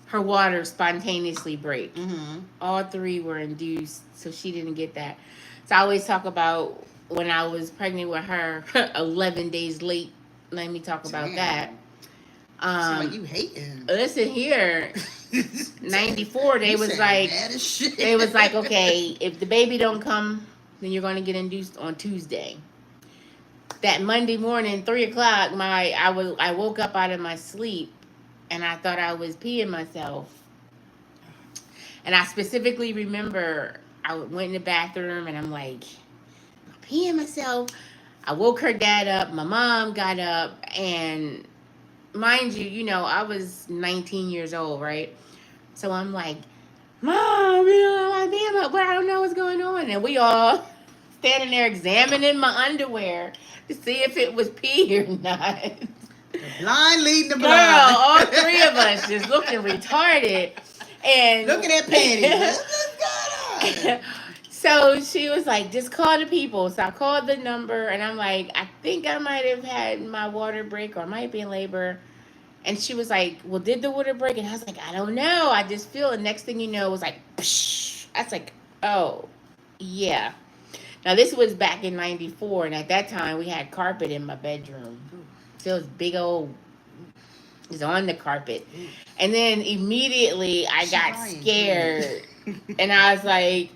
Speaker 1: her water spontaneously break.
Speaker 2: Mm-hmm.
Speaker 1: All three were induced, so she didn't get that. So I always talk about when I was pregnant with her, 11 days late. Let me talk about that.
Speaker 2: Like you hating.
Speaker 1: Listen here, 94. They was like, okay, if the baby don't come, then you're going to get induced on Tuesday. That Monday morning, 3:00, I woke up out of my sleep, and I thought I was peeing myself. And I specifically remember I went in the bathroom, and I'm like, I'm peeing myself. I woke her dad up. My mom got up, and mind you, I was 19 years old, right? So I'm like, Mom, I'm peeing up, but I don't know what's going on. And we all standing there examining my underwear to see if it was pee or not.
Speaker 2: The blind leading the
Speaker 1: Girl,
Speaker 2: blind.
Speaker 1: all three of us just looking retarded. And
Speaker 2: look at that panties. What's going on?
Speaker 1: So she was like, just call the people. So I called the number, and I'm like, I think I might have had my water break, or I might be in labor. And she was like, well, did the water break? And I was like, I don't know. I just feel it. Next thing you know, it was like, psh. I was like, oh, yeah. Now, this was back in 94, and at that time, we had carpet in my bedroom. So it was big old, it was on the carpet. And then immediately, I got scared. And I was like,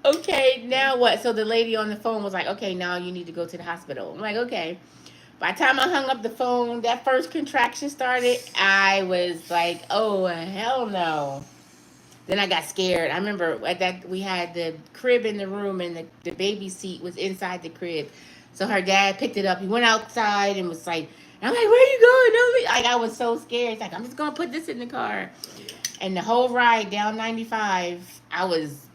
Speaker 1: okay, now what? So the lady on the phone was like, okay, now you need to go to the hospital. I'm like, okay. By the time I hung up the phone, that first contraction started. I was like, oh, hell no. Then I got scared. I remember at that we had the crib in the room, and the baby seat was inside the crib. So her dad picked it up. He went outside and was like, I'm like, where are you going? Like, I was so scared. It's like, I'm just going to put this in the car. And the whole ride down 95, I was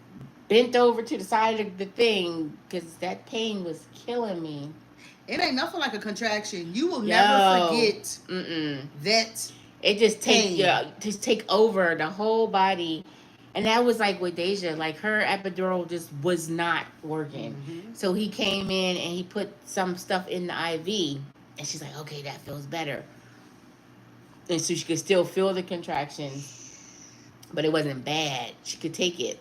Speaker 1: bent over to the side of the thing because that pain was killing me.
Speaker 2: It ain't nothing like a contraction. You will never forget that.
Speaker 1: It just take over the whole body. And that was like with Deja, like her epidural just was not working. Mm-hmm. So he came in and he put some stuff in the IV, and she's like, okay, that feels better. And so she could still feel the contractions, but it wasn't bad. She could take it.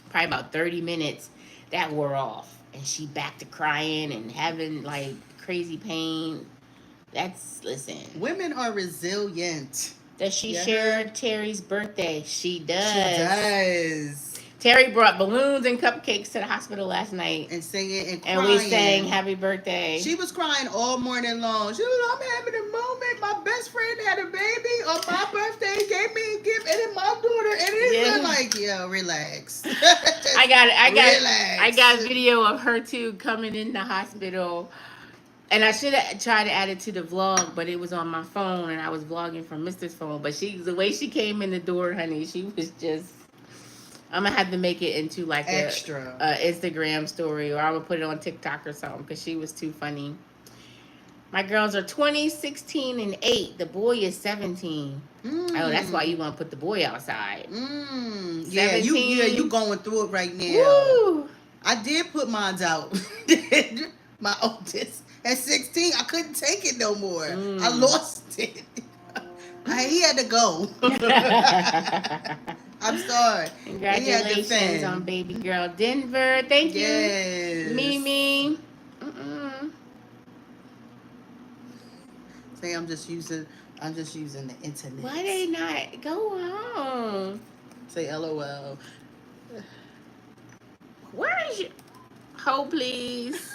Speaker 1: Probably about 30 minutes, that wore off. And she back to crying and having like crazy pain. Listen.
Speaker 2: Women are resilient.
Speaker 1: Does she share Terry's birthday? She does.
Speaker 2: She does.
Speaker 1: Terry brought balloons and cupcakes to the hospital last night.
Speaker 2: And singing and crying.
Speaker 1: And we sang happy birthday.
Speaker 2: She was crying all morning long. She was, I'm having a moment. My best friend had a baby on my birthday, gave me a gift, and then my daughter. And it's like, yo, relax.
Speaker 1: I got video of her too coming in the hospital. And I should have tried to add it to the vlog, but it was on my phone, and I was vlogging from Mr.'s phone. But the way she came in the door, honey, she was just. I'm gonna have to make it into like
Speaker 2: extra
Speaker 1: a Instagram story, or I would put it on TikTok or something because she was too funny. My girls are 20, 16, and 8. The boy is 17. Oh, that's why you want to put the boy outside.
Speaker 2: Yeah, you going through it right now.
Speaker 1: Woo!
Speaker 2: I did put mine out. My oldest. At 16, I couldn't take it no more.
Speaker 1: Mm.
Speaker 2: I lost it. He had to go. I'm sorry. He had to
Speaker 1: Congratulations
Speaker 2: fend.
Speaker 1: on baby girl Denver. Thank
Speaker 2: Yes.
Speaker 1: you, Mimi. Mm-mm.
Speaker 2: Say I'm just using the internet.
Speaker 1: Why they not go home?
Speaker 2: Say LOL.
Speaker 1: Where is your hold, please?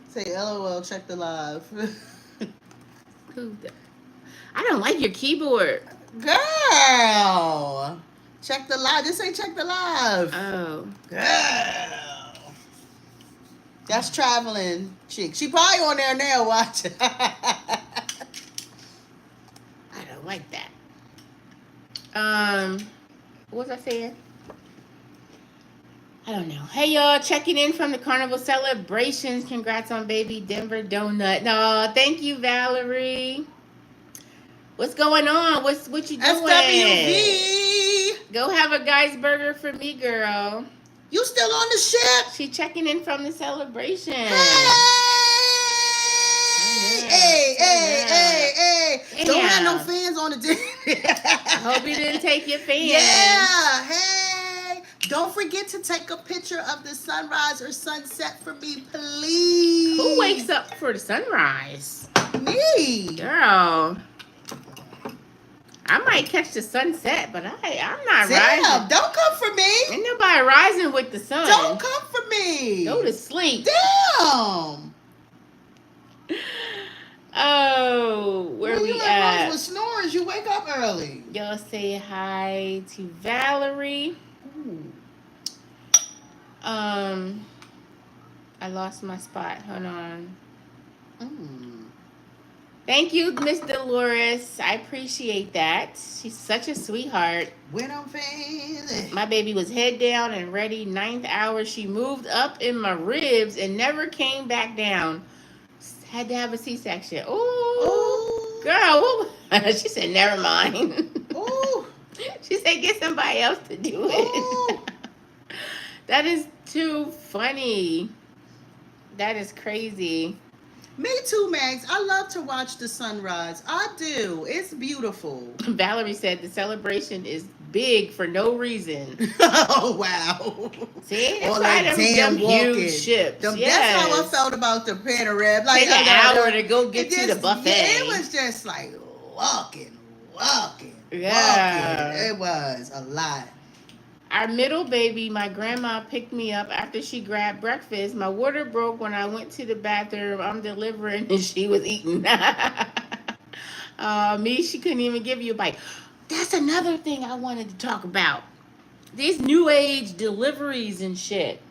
Speaker 2: Say LOL. Check the live.
Speaker 1: Who the- I don't like your keyboard.
Speaker 2: Girl, check the live. Just say check the live.
Speaker 1: Oh.
Speaker 2: Girl, that's traveling chick. She probably on there now watching.
Speaker 1: I don't like that. What was I saying? I don't know. Hey y'all, checking in from the carnival celebrations. Congrats on baby Denver donut. No, thank you, Valerie. What's going on? What you doing?
Speaker 2: SWV.
Speaker 1: Go have a guy's burger for me, girl.
Speaker 2: You still on the ship?
Speaker 1: She checking in from the celebration.
Speaker 2: Hey.
Speaker 1: Yeah.
Speaker 2: Don't have no fans on the day.
Speaker 1: I hope you didn't take your fans.
Speaker 2: Yeah. Hey. Don't forget to take a picture of the sunrise or sunset for me, please.
Speaker 1: Who wakes up for the sunrise?
Speaker 2: Me.
Speaker 1: Girl. I might catch the sunset, but I'm not
Speaker 2: Damn,
Speaker 1: rising.
Speaker 2: don't come for me.
Speaker 1: Ain't nobody rising with the sun.
Speaker 2: Don't come for me.
Speaker 1: Go to sleep.
Speaker 2: Damn.
Speaker 1: Oh, where
Speaker 2: When
Speaker 1: we
Speaker 2: you
Speaker 1: at?
Speaker 2: with snores, you wake up early.
Speaker 1: Y'all say hi to Valerie.
Speaker 2: Ooh.
Speaker 1: I lost my spot. Hold on.
Speaker 2: Mm.
Speaker 1: Thank you, Miss Dolores. I appreciate that. She's such a sweetheart.
Speaker 2: When I'm feeling.
Speaker 1: My baby was head down and ready. 9th hour. She moved up in my ribs and never came back down. Had to have a C-section. Ooh. Girl. She said, never mind.
Speaker 2: Ooh.
Speaker 1: She said, get somebody else to do it. That is too funny. That is crazy.
Speaker 2: Me too, Max. I love to watch the sunrise. I do. It's beautiful.
Speaker 1: Valerie said the celebration is big for no reason.
Speaker 2: Oh, wow.
Speaker 1: See? That's
Speaker 2: All
Speaker 1: why
Speaker 2: that
Speaker 1: them
Speaker 2: damn walking.
Speaker 1: huge ships.
Speaker 2: That's
Speaker 1: yes.
Speaker 2: how I felt about the Panorama. Like,
Speaker 1: Take an hour to go get to the buffet.
Speaker 2: Yeah, it was just like walking.
Speaker 1: Yeah.
Speaker 2: Walking. It was a lot.
Speaker 1: Our middle baby, my grandma picked me up after she grabbed breakfast. My water broke when I went to the bathroom. I'm delivering and she was eating. She couldn't even give you a bite. That's another thing I wanted to talk about. These new age deliveries and shit.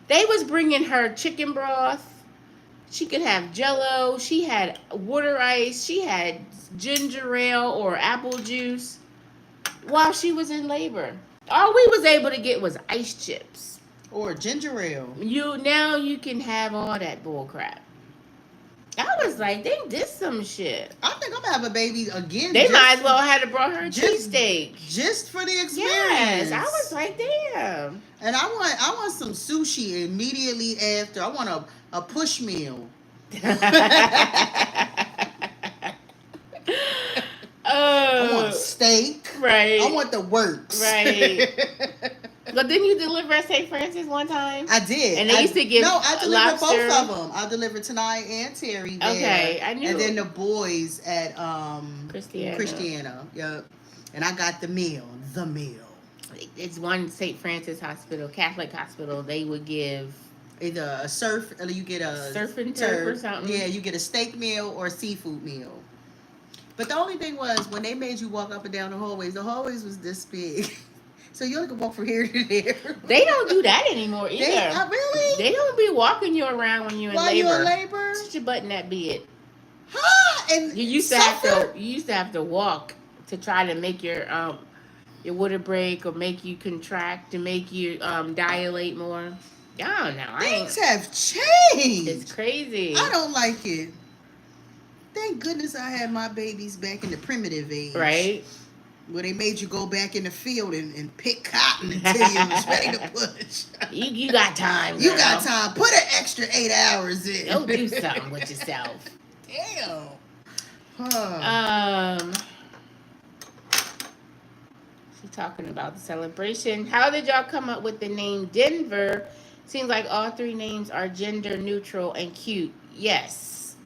Speaker 1: They was bringing her chicken broth. She could have Jello. She had water ice. She had ginger ale or apple juice while she was in labor. All we was able to get was ice chips.
Speaker 2: Or ginger ale.
Speaker 1: Now you can have all that bull crap. I was like, they did some shit.
Speaker 2: I think I'm gonna have a baby again.
Speaker 1: They might as well have brought her a
Speaker 2: just-
Speaker 1: cheesesteak.
Speaker 2: Just for the experience.
Speaker 1: Yes, I was like, damn.
Speaker 2: And I want some sushi immediately after. I want a push meal. I want a steak.
Speaker 1: Right.
Speaker 2: I want the works.
Speaker 1: Right. But didn't you deliver at St. Francis one time?
Speaker 2: I did.
Speaker 1: And they used to give
Speaker 2: I delivered
Speaker 1: lobster.
Speaker 2: both of them. I delivered Tanai and Terry there.
Speaker 1: Okay, I knew.
Speaker 2: And then the boys at
Speaker 1: Christiana.
Speaker 2: Yep. And I got the meal.
Speaker 1: It's one St. Francis hospital, Catholic hospital. They would give
Speaker 2: either a surf, or you get a
Speaker 1: surf and turf or something.
Speaker 2: Yeah, you get a steak meal or a seafood meal. But the only thing was, when they made you walk up and down the hallways was this big. So you only could walk from here to there.
Speaker 1: They don't do that anymore either.
Speaker 2: Really?
Speaker 1: They don't be walking you around when you're in labor.
Speaker 2: While you're in labor?
Speaker 1: Push your button that bed.
Speaker 2: Huh? And
Speaker 1: You used to have to walk to try to make your water break or make you contract to make you dilate more. I don't know.
Speaker 2: Things have changed.
Speaker 1: It's crazy.
Speaker 2: I don't like it. Thank goodness I had my babies back in the primitive age.
Speaker 1: Right?
Speaker 2: Where they made you go back in the field and pick cotton until you was ready to push.
Speaker 1: You got time, girl.
Speaker 2: You got time. Put an extra 8 hours in.
Speaker 1: Go do something with yourself.
Speaker 2: Damn. Huh.
Speaker 1: She's talking about the celebration. How did y'all come up with the name Denver? Seems like all three names are gender neutral and cute. Yes.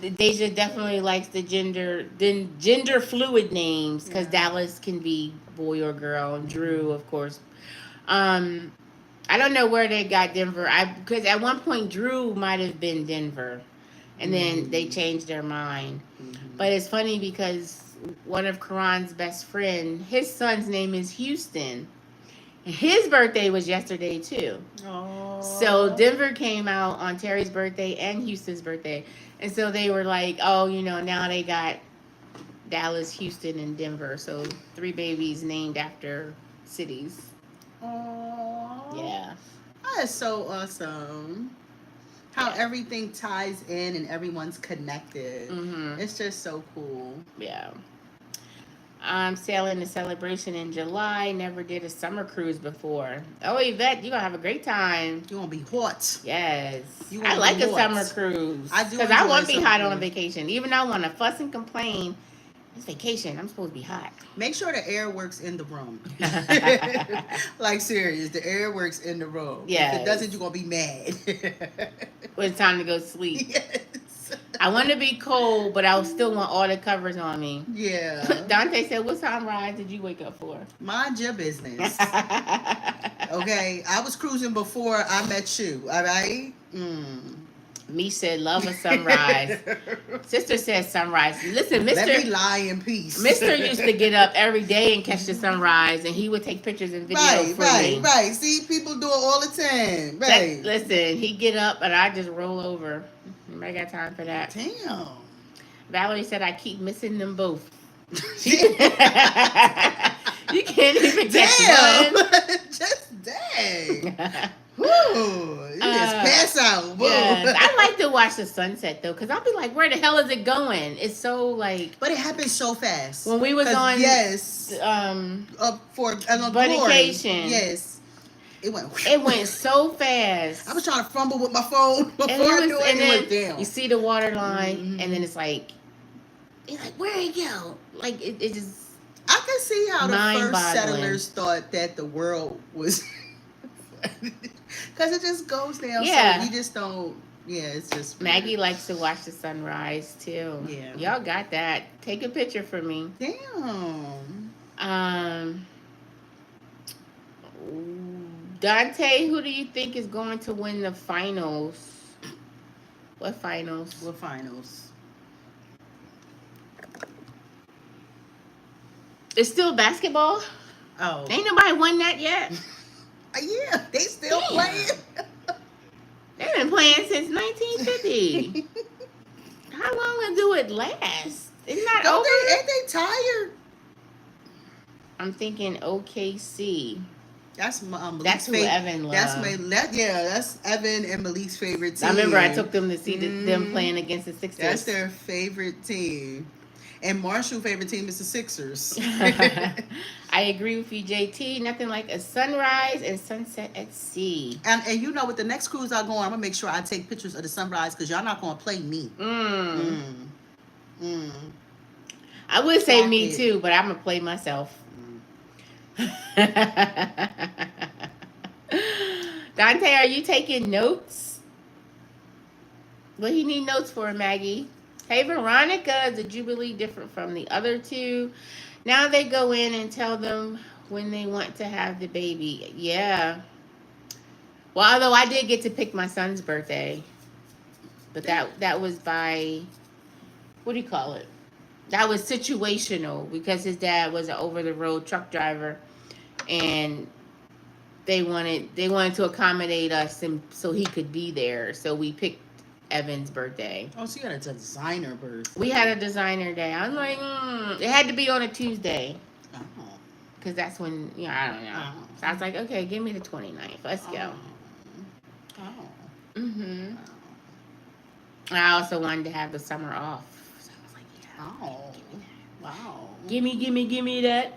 Speaker 1: Deja definitely likes the gender fluid names because Dallas can be boy or girl, and Drew, of course. I don't know where they got Denver. Because at one point Drew might have been Denver, and then they changed their mind. But it's funny because one of Karan's best friend, his son's name is Houston. His birthday was yesterday too.
Speaker 2: Aww.
Speaker 1: So Denver came out on Terry's birthday and Houston's birthday. And so they were like, oh, now they got Dallas, Houston, and Denver. So 3 babies named after cities.
Speaker 2: Aww.
Speaker 1: Yeah.
Speaker 2: That is so awesome. How everything ties in and everyone's connected.
Speaker 1: Mm-hmm.
Speaker 2: It's just so cool.
Speaker 1: Yeah. I'm sailing the celebration in July. Never did a summer cruise before. Oh, Yvette, you're going to have a great time.
Speaker 2: You're going to be hot.
Speaker 1: Yes.
Speaker 2: You
Speaker 1: I
Speaker 2: gonna
Speaker 1: like
Speaker 2: be
Speaker 1: a
Speaker 2: hot.
Speaker 1: summer cruise.
Speaker 2: I do.
Speaker 1: Because I
Speaker 2: enjoy
Speaker 1: want to be
Speaker 2: summer
Speaker 1: hot on a
Speaker 2: cruise.
Speaker 1: vacation. Even though I want to fuss and complain, it's vacation. I'm supposed to be hot.
Speaker 2: Make sure the air works in the room. Like serious, the air works in the room.
Speaker 1: Yes.
Speaker 2: If it doesn't, you're gonna be mad.
Speaker 1: When it's time to go sleep.
Speaker 2: Yes.
Speaker 1: I want to be cold, but I still want all the covers on me.
Speaker 2: Yeah.
Speaker 1: Dante said, what sunrise did you wake up for?
Speaker 2: Mind your business. Okay, I was cruising before I met you. All right.
Speaker 1: Me said, love a sunrise. Sister said sunrise. Listen,
Speaker 2: Let me
Speaker 1: Mr.
Speaker 2: lie in peace.
Speaker 1: Mr. used to get up every day and catch the sunrise, and he would take pictures and videos for me.
Speaker 2: Right. See, people do it all the time. Right.
Speaker 1: Listen, he'd get up, and I just roll over. I got time for that.
Speaker 2: Damn.
Speaker 1: Valerie said, I keep missing them both. You can't even catch one.
Speaker 2: Just dang. Woo. You just pass out. Woo.
Speaker 1: Yes. I like to watch the sunset though, because I'll be like, where the hell is it going? It's so like.
Speaker 2: But it happens so fast.
Speaker 1: When we was on
Speaker 2: for
Speaker 1: vacation.
Speaker 2: Yes. It
Speaker 1: went so fast.
Speaker 2: I was trying to fumble with my phone before
Speaker 1: and
Speaker 2: I knew it went down.
Speaker 1: You see the water line, and then it's like where it go? Like it just.
Speaker 2: I can see how the first
Speaker 1: mind-boggling.
Speaker 2: settlers thought that the world was, because it just goes down.
Speaker 1: Yeah.
Speaker 2: So you just don't. Yeah, it's just. Weird.
Speaker 1: Maggie likes to watch the sunrise too.
Speaker 2: Yeah.
Speaker 1: Y'all got that. Take a picture for me.
Speaker 2: Damn.
Speaker 1: Dante, who do you think is going to win the finals? What finals?
Speaker 2: What finals?
Speaker 1: It's still basketball?
Speaker 2: Oh.
Speaker 1: Ain't nobody won that yet.
Speaker 2: Yeah, they still playing.
Speaker 1: They've been playing since 1950. How long do it last? Isn't that over?
Speaker 2: Ain't they tired?
Speaker 1: I'm thinking OKC.
Speaker 2: That's Malik's
Speaker 1: That's who Evan loves.
Speaker 2: That's Evan and Malik's favorite team.
Speaker 1: I remember I took them to see them playing against the Sixers.
Speaker 2: That's their favorite team. And Marshall's favorite team is the Sixers.
Speaker 1: I agree with you, JT. Nothing like a sunrise and sunset at sea.
Speaker 2: And you know, with the next cruise I go on, I'm going to make sure I take pictures of the sunrise because y'all not going to play me.
Speaker 1: I would say me too, but I'm going to play myself. Dante, are you taking notes? What do you need notes for, Maggie? Hey, Veronica, is the Jubilee different from the other two? Now they go in and tell them when they want to have the baby. Yeah. Well, although I did get to pick my son's birthday. But that was by, what do you call it? That was situational because his dad was an over-the-road truck driver. And they wanted to accommodate us and so he could be there. So we picked Evan's birthday.
Speaker 2: Oh, so you had a designer birthday.
Speaker 1: We had a designer day. I was like, it had to be on a Tuesday. Because that's when, I don't know. So I was like, okay, give me the 29th. Let's go. I also wanted to have the summer off. So I was like,
Speaker 2: Wow.
Speaker 1: Gimme that.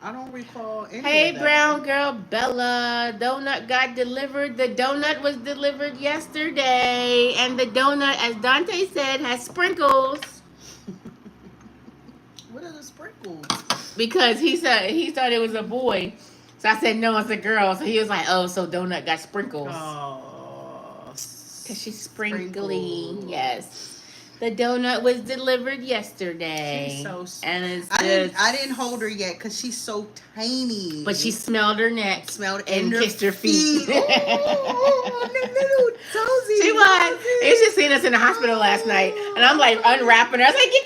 Speaker 2: I don't recall any
Speaker 1: Hey,
Speaker 2: of that.
Speaker 1: brown girl Bella. Donut got delivered. The donut was delivered yesterday. And the donut, as Dante said, has sprinkles.
Speaker 2: What are the sprinkles?
Speaker 1: Because he thought it was a boy. So I said, no, it's a girl. So he was like, oh, so donut got sprinkles.
Speaker 2: Oh.
Speaker 1: Because she's sprinkly.
Speaker 2: Sprinkles.
Speaker 1: Yes. The donut was delivered yesterday.
Speaker 2: She's so sweet.
Speaker 1: And it's
Speaker 2: I didn't hold her yet because she's so tiny.
Speaker 1: But she smelled her neck.
Speaker 2: Smelled
Speaker 1: and
Speaker 2: her
Speaker 1: kissed her feet.
Speaker 2: Oh, little toesy.
Speaker 1: She was. They just seen us in the hospital last night. And I'm like unwrapping her. I was like, get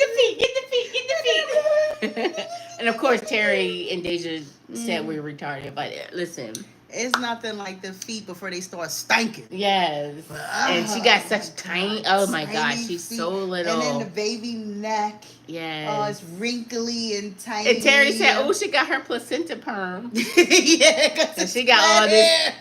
Speaker 1: the feet. And of course, Terry and Deja said we were retarded. But listen.
Speaker 2: It's nothing like the feet before they start stinking.
Speaker 1: Yes. And she got such tiny, oh my gosh, she's
Speaker 2: feet.
Speaker 1: so little.
Speaker 2: And then the baby neck.
Speaker 1: Yes.
Speaker 2: Oh, it's wrinkly and tiny.
Speaker 1: And Terry said, oh, she got her placenta perm.
Speaker 2: Yeah.
Speaker 1: And she got all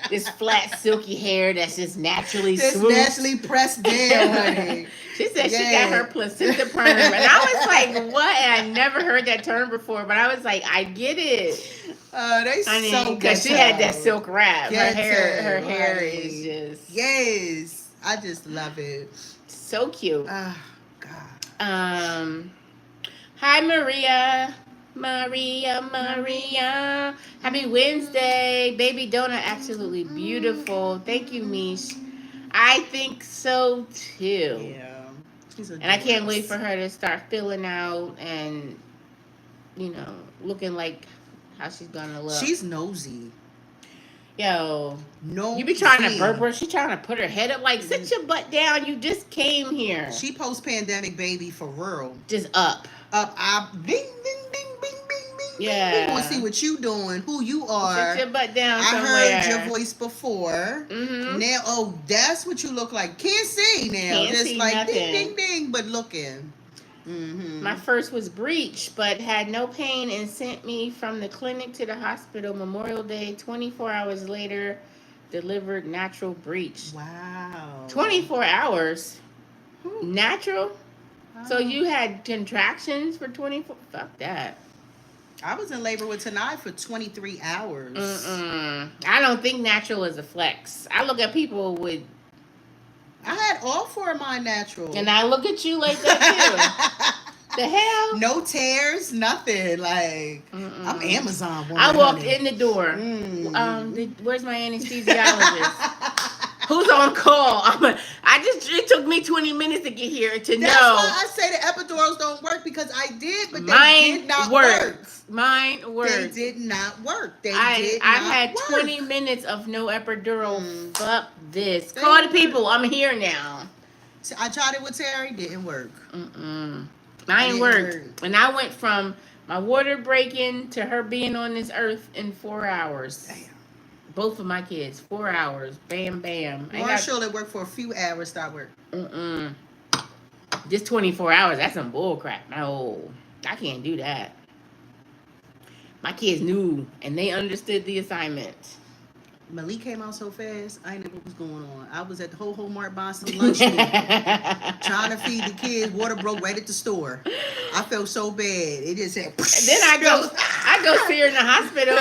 Speaker 1: this flat, silky hair that's just naturally swooped.
Speaker 2: Naturally pressed down, honey.
Speaker 1: She said she got her placenta perm. And I was like, what? And I never heard that term before. But I was like, I get it.
Speaker 2: They so
Speaker 1: because she had that silk wrap. Her hair
Speaker 2: honey.
Speaker 1: is just
Speaker 2: yes. I just love it.
Speaker 1: So cute.
Speaker 2: Oh God.
Speaker 1: Hi Maria. Happy Wednesday. Baby donut, absolutely beautiful. Thank you, Mish. I think so too.
Speaker 2: Yeah.
Speaker 1: And I can't wait for her to start filling out and looking like how she's gonna look.
Speaker 2: She's nosy.
Speaker 1: Yo,
Speaker 2: no,
Speaker 1: you be trying to burp her. She trying to put her head up. Like, sit your butt down. You just came here.
Speaker 2: She post-pandemic baby for real.
Speaker 1: Just up.
Speaker 2: I bing, bing, bing, bing, bing, bing.
Speaker 1: Yeah.
Speaker 2: We want to see what you doing, who you are.
Speaker 1: Sit your butt down somewhere.
Speaker 2: I heard your voice before.
Speaker 1: Mm-hmm.
Speaker 2: Now, oh, that's what you look like. Can't see now.
Speaker 1: Can't
Speaker 2: just
Speaker 1: see
Speaker 2: like
Speaker 1: nothing.
Speaker 2: ding, ding, ding, but looking. Mm-hmm.
Speaker 1: My first was breech, but had no pain and sent me from the clinic to the hospital Memorial Day. 24 hours later, delivered natural breech.
Speaker 2: Wow.
Speaker 1: 24 hours? Natural?
Speaker 2: Wow.
Speaker 1: So you had contractions for 24? Fuck that.
Speaker 2: I was in labor with Tanai for 23 hours.
Speaker 1: I don't think natural is a flex. I look at people with...
Speaker 2: I had all four of mine natural.
Speaker 1: And I look at you like that too. The hell?
Speaker 2: No tears, nothing. Like, I'm Amazon woman.
Speaker 1: I walked in the door. Where's my anesthesiologist? Who's on call? It took me 20 minutes to get here to know.
Speaker 2: That's why I say the epidurals don't work because I did, but they did not work.
Speaker 1: Mine worked.
Speaker 2: They did not work.
Speaker 1: I had 20 minutes of no epidural. Fuck this. Call the people. I'm here now.
Speaker 2: I tried it with Terry. Didn't work.
Speaker 1: Mine worked. And I went from my water breaking to her being on this earth in 4 hours.
Speaker 2: Damn.
Speaker 1: Both of my kids, 4 hours. Bam, bam.
Speaker 2: Marshall, it worked for a few hours, stop work.
Speaker 1: Just 24 hours, that's some bull crap. No, I can't do that. My kids knew, and they understood the assignment.
Speaker 2: Malik came out so fast, I didn't know what was going on. I was at the Ho Mart buying some lunch meat, trying to feed the kids. Water broke right at the store. I felt so bad. It just said...
Speaker 1: Then I go see her in the hospital.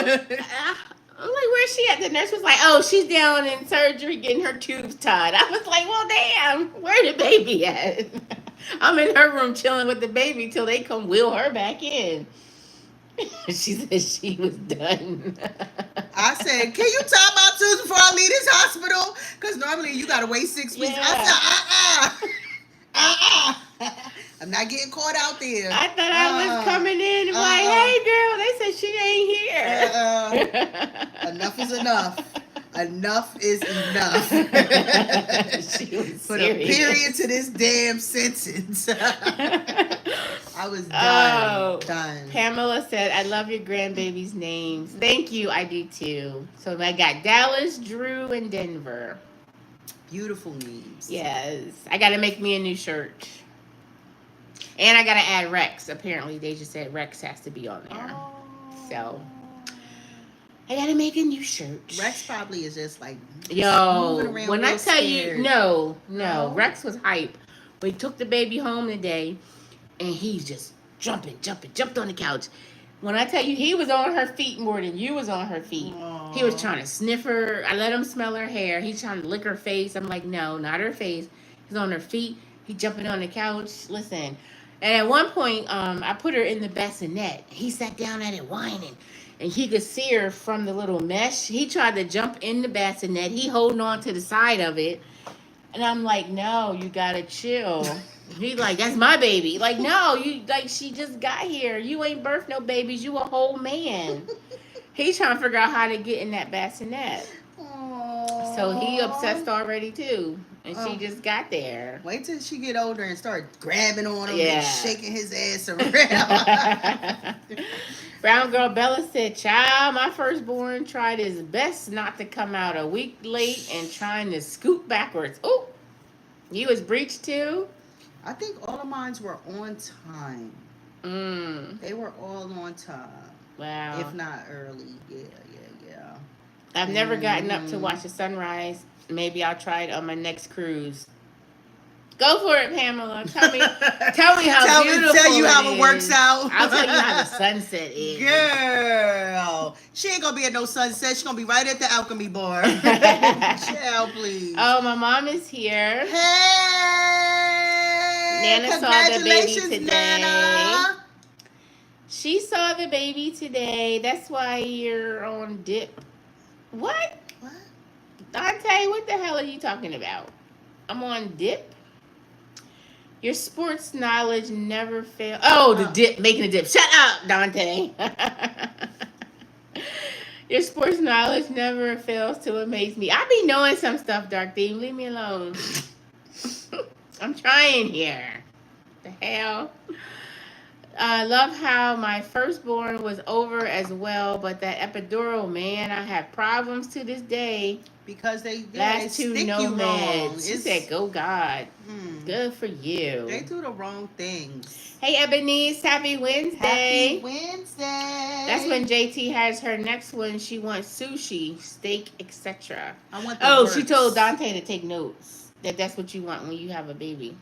Speaker 1: I'm like, where's she at? The nurse was like, oh, she's down in surgery getting her tubes tied. I was like, well, damn, where the baby at? I'm in her room chilling with the baby till they come wheel her back in. She said she was done.
Speaker 2: I said, can you tie my tubes before I leave this hospital? Because normally you got to wait 6 weeks.
Speaker 1: Yeah.
Speaker 2: I said, I'm not getting caught out there.
Speaker 1: I thought I was coming in and like, hey, girl, they said she ain't here.
Speaker 2: Enough is enough. Enough is enough.
Speaker 1: She was
Speaker 2: Put
Speaker 1: serious.
Speaker 2: a period to this damn sentence. I was done. Done.
Speaker 1: Pamela said, I love your grandbabies' names. Thank you. I do too. So I got Dallas, Drew, and Denver.
Speaker 2: Beautiful names.
Speaker 1: Yes. I got to make me a new shirt. And I got to add Rex. Apparently, they just said Rex has to be on there.
Speaker 2: Oh.
Speaker 1: So I got to make a new shirt.
Speaker 2: Rex probably is just like,
Speaker 1: yo, when I tell
Speaker 2: scared.
Speaker 1: you, no, Rex was hype. We took the baby home today, and he's just jumped on the couch. When I tell you, he was on her feet more than you was on her feet.
Speaker 2: Aww.
Speaker 1: He was trying to sniff her. I let him smell her hair. He's trying to lick her face. I'm like, no, not her face. He's on her feet. He jumping on the couch. Listen. And at one point, I put her in the bassinet. He sat down at it whining. And he could see her from the little mesh. He tried to jump in the bassinet. He holding on to the side of it. And I'm like, no, you gotta chill. He's like, that's my baby. Like, no, you like she just got here. You ain't birthed no babies. You a whole man. He's trying to figure out how to get in that bassinet.
Speaker 2: Aww.
Speaker 1: So he obsessed already too. And she just got there.
Speaker 2: Wait till she get older and start grabbing on him
Speaker 1: Yeah.
Speaker 2: and shaking his ass around.
Speaker 1: Brown girl Bella said, child, my firstborn tried his best not to come out a week late and trying to scoot backwards. Oh, you was breached too?
Speaker 2: I think all of mine were on time. They were all on time.
Speaker 1: Wow.
Speaker 2: If not early. Yeah.
Speaker 1: I've never gotten up to watch the sunrise. Maybe I'll try it on my next cruise. Go for it, Pamela. Tell me how beautiful
Speaker 2: Tell you how it
Speaker 1: is.
Speaker 2: works out.
Speaker 1: I'll tell you how the sunset is.
Speaker 2: Girl, she ain't gonna be at no sunset. She's gonna be right at the alchemy bar. Chill, please.
Speaker 1: Oh, my mom is here.
Speaker 2: Hey,
Speaker 1: Nana saw the baby
Speaker 2: congratulations,
Speaker 1: today.
Speaker 2: Nana.
Speaker 1: She saw the baby today. That's why you're on dip. What?
Speaker 2: What?
Speaker 1: Dante, what the hell are you talking about? I'm on dip. Your sports knowledge never fails. Oh, the dip, making a dip. Shut up, Dante. Your sports knowledge never fails to amaze me. I be knowing some stuff, Dark Theme. Leave me alone. I'm trying here. The hell? I love how my firstborn was over as well, but that epidural, man, I have problems to this day.
Speaker 2: Because they
Speaker 1: Last two
Speaker 2: stick
Speaker 1: no
Speaker 2: you wrong.
Speaker 1: meds. She said, go God. Good for you.
Speaker 2: They do the wrong things.
Speaker 1: Hey, Ebony, happy Wednesday.
Speaker 2: Happy Wednesday.
Speaker 1: That's when JT has her next one. She wants sushi, steak, etc.
Speaker 2: I want the
Speaker 1: Oh, she
Speaker 2: works.
Speaker 1: told Dante to take notes. That's what you want when you have a baby.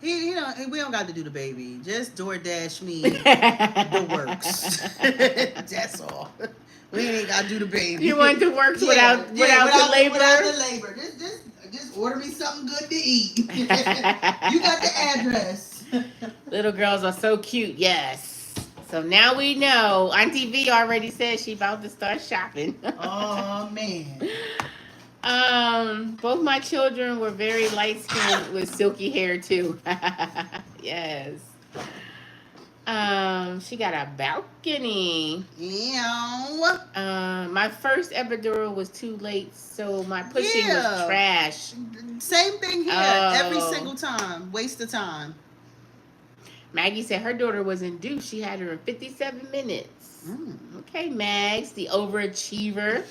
Speaker 2: We don't got to do the baby. Just DoorDash me the works. That's all. We ain't got to do the baby.
Speaker 1: You want the works without the labor?
Speaker 2: Without the labor. Just order me something good to eat. You got the address.
Speaker 1: Little girls are so cute, yes. So now we know. Auntie V already said she about to start shopping.
Speaker 2: Oh, man.
Speaker 1: Both my children were very light skinned with silky hair too. Yes. She got a balcony.
Speaker 2: Yeah.
Speaker 1: My first epidural was too late, so my pushing was trash.
Speaker 2: Same thing here. Every single time. Waste of time.
Speaker 1: Maggie said her daughter was induced. She had her in 57 minutes. Okay, Mags, the overachiever.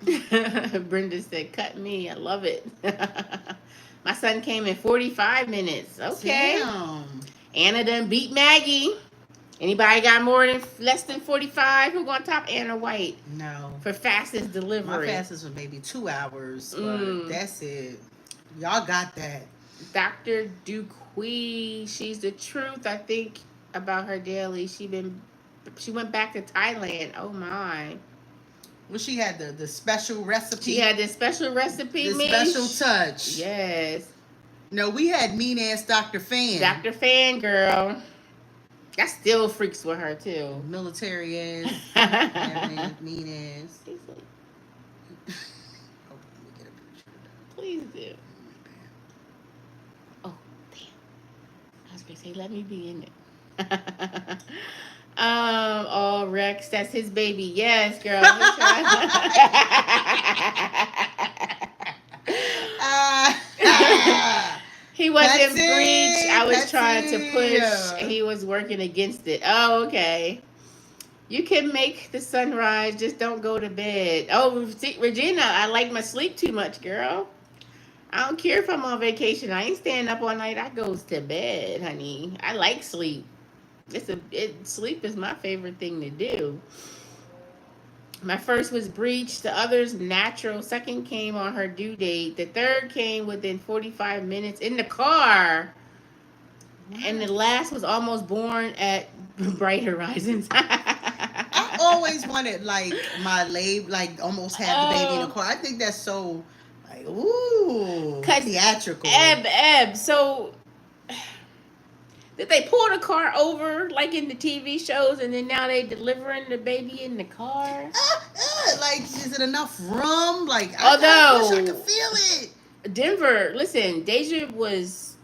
Speaker 1: Brenda said, cut me. I love it. My son came in 45 minutes. Okay.
Speaker 2: Damn.
Speaker 1: Anna done beat Maggie. Anybody got less than 45? Who gonna top Anna White?
Speaker 2: No.
Speaker 1: For fastest delivery.
Speaker 2: My fastest was maybe 2 hours, but that's it. Y'all got that.
Speaker 1: Dr. Duquee, she's the truth. I think about her daily. She went back to Thailand. Oh my.
Speaker 2: Well, she had the special recipe.
Speaker 1: She had the special recipe.
Speaker 2: The special touch.
Speaker 1: Yes.
Speaker 2: No, we had mean ass Dr. Fan.
Speaker 1: Dr. Fan girl. That still freaks with her too.
Speaker 2: Military ass. Mean ass.
Speaker 1: She's like,
Speaker 2: Oh, let me get a picture of that.
Speaker 1: please do. Oh, damn. I was going to say, let me be in it. Oh, Rex, that's his baby. Yes, girl. He wasn't breached. I was trying to push. He was working against it. Oh, okay. You can make the sunrise. Just don't go to bed. Oh, see, Regina, I like my sleep too much, girl. I don't care if I'm on vacation. I ain't staying up all night. I goes to bed, honey. I like sleep. Sleep is my favorite thing to do. My first was breached. The other's natural. Second came on her due date. The third came within 45 minutes in the car. And the last was almost born at Bright Horizons.
Speaker 2: I always wanted like my like almost have the baby in the car. I think that's so like ooh theatrical.
Speaker 1: Eb. So did they pull the car over like in the TV shows, and then now they delivering the baby in the car?
Speaker 2: Like, is it enough room? Like,
Speaker 1: Although
Speaker 2: I wish I could feel it.
Speaker 1: Denver, listen, Deja was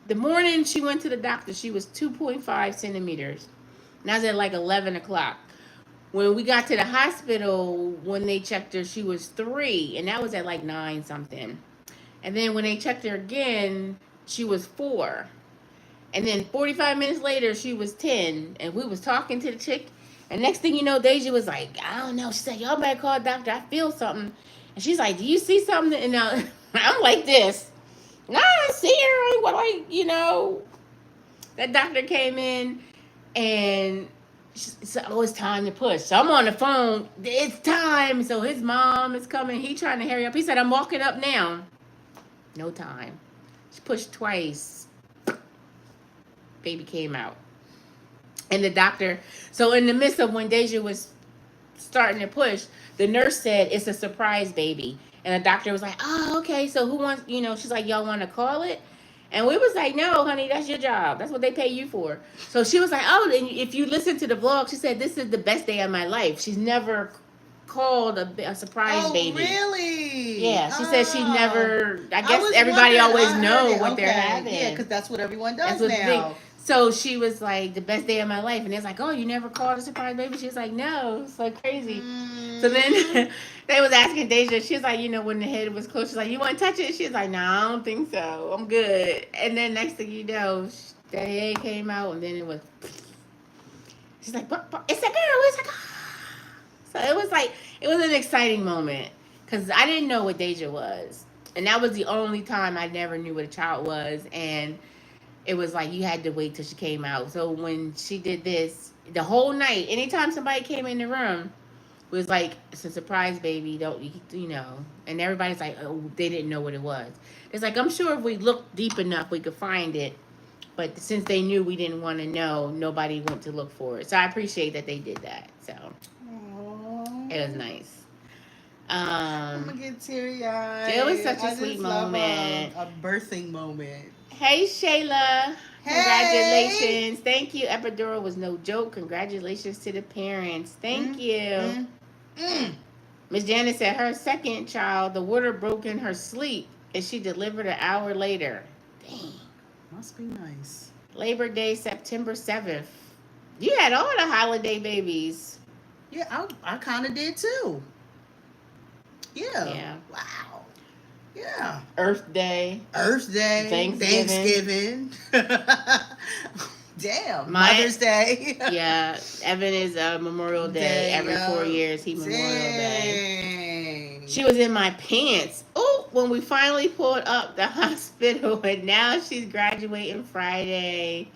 Speaker 1: the morning she went to the doctor. She was 2.5 centimeters. And that was at like 11 o'clock. When we got to the hospital, when they checked her, she was 3, and that was at like 9 something. And then when they checked her again, she was 4. And then 45 minutes later, she was 10. And we was talking to the chick. And next thing you know, Deja was like, I don't know. She said, y'all better call the doctor. I feel something. And she's like, do you see something? And I'm like this. No, I see her. What, like, you know. That doctor came in and she said, oh, it's time to push. So I'm on the phone. It's time. So his mom is coming. He trying to hurry up. He said, I'm walking up now. No time. She pushed twice. Baby came out. And the doctor, so in the midst of when Deja was starting to push, the nurse said, it's a surprise baby. And the doctor was like, oh, okay, so who wants, you know, she's like, y'all want to call it? And we was like, no, honey, that's your job. That's what they pay you for. So she was like, oh, and if you listen to the vlog, she said, this is the best day of my life. She's never called a surprise baby.
Speaker 2: Really?
Speaker 1: Yeah, she said she never, I guess everybody always know what they're having.
Speaker 2: Yeah, because that's what everyone does
Speaker 1: that's
Speaker 2: now.
Speaker 1: So she was like, the best day of my life. And it's like, oh, you never called a surprise baby? She was like, no. It's like crazy. So then they was asking Deja. She was like, you know, when the head was close, she's like, you want to touch it? She was like, no, I don't think so. I'm good. And then next thing you know, that head came out, and then it was, she's like, it's a girl. It's a girl. So it was an exciting moment. Because I didn't know what Deja was. And that was the only time I never knew what a child was. And it was like you had to wait till she came out. So when she did this, the whole night, anytime somebody came in the room, it was like, it's a surprise baby, don't you know? And everybody's like, oh, they didn't know what it was. It's like, I'm sure if we looked deep enough, we could find it. But since they knew we didn't want to know, nobody went to look for it. So I appreciate that they did that. So
Speaker 2: Aww.
Speaker 1: It was nice.
Speaker 2: I'm gonna get teary-eyed.
Speaker 1: It was such a sweet moment.
Speaker 2: A birthing moment.
Speaker 1: Hey, Shayla.
Speaker 2: Hey.
Speaker 1: Congratulations. Thank you. Epidural was no joke. Congratulations to the parents. Thank you. Miss Janet said her second child, the water broke in her sleep, and she delivered an hour later. Dang.
Speaker 2: Must be nice.
Speaker 1: Labor Day, September 7th. You had all the holiday babies.
Speaker 2: Yeah, I kind of did too.
Speaker 1: Yeah.
Speaker 2: Wow. Yeah.
Speaker 1: Earth Day.
Speaker 2: Thanksgiving. Damn. Mother's Day.
Speaker 1: Yeah. Evan is Memorial Day. Every 4 years, he Memorial Day. She was in my pants. Oh, when we finally pulled up the hospital, and now she's graduating Friday.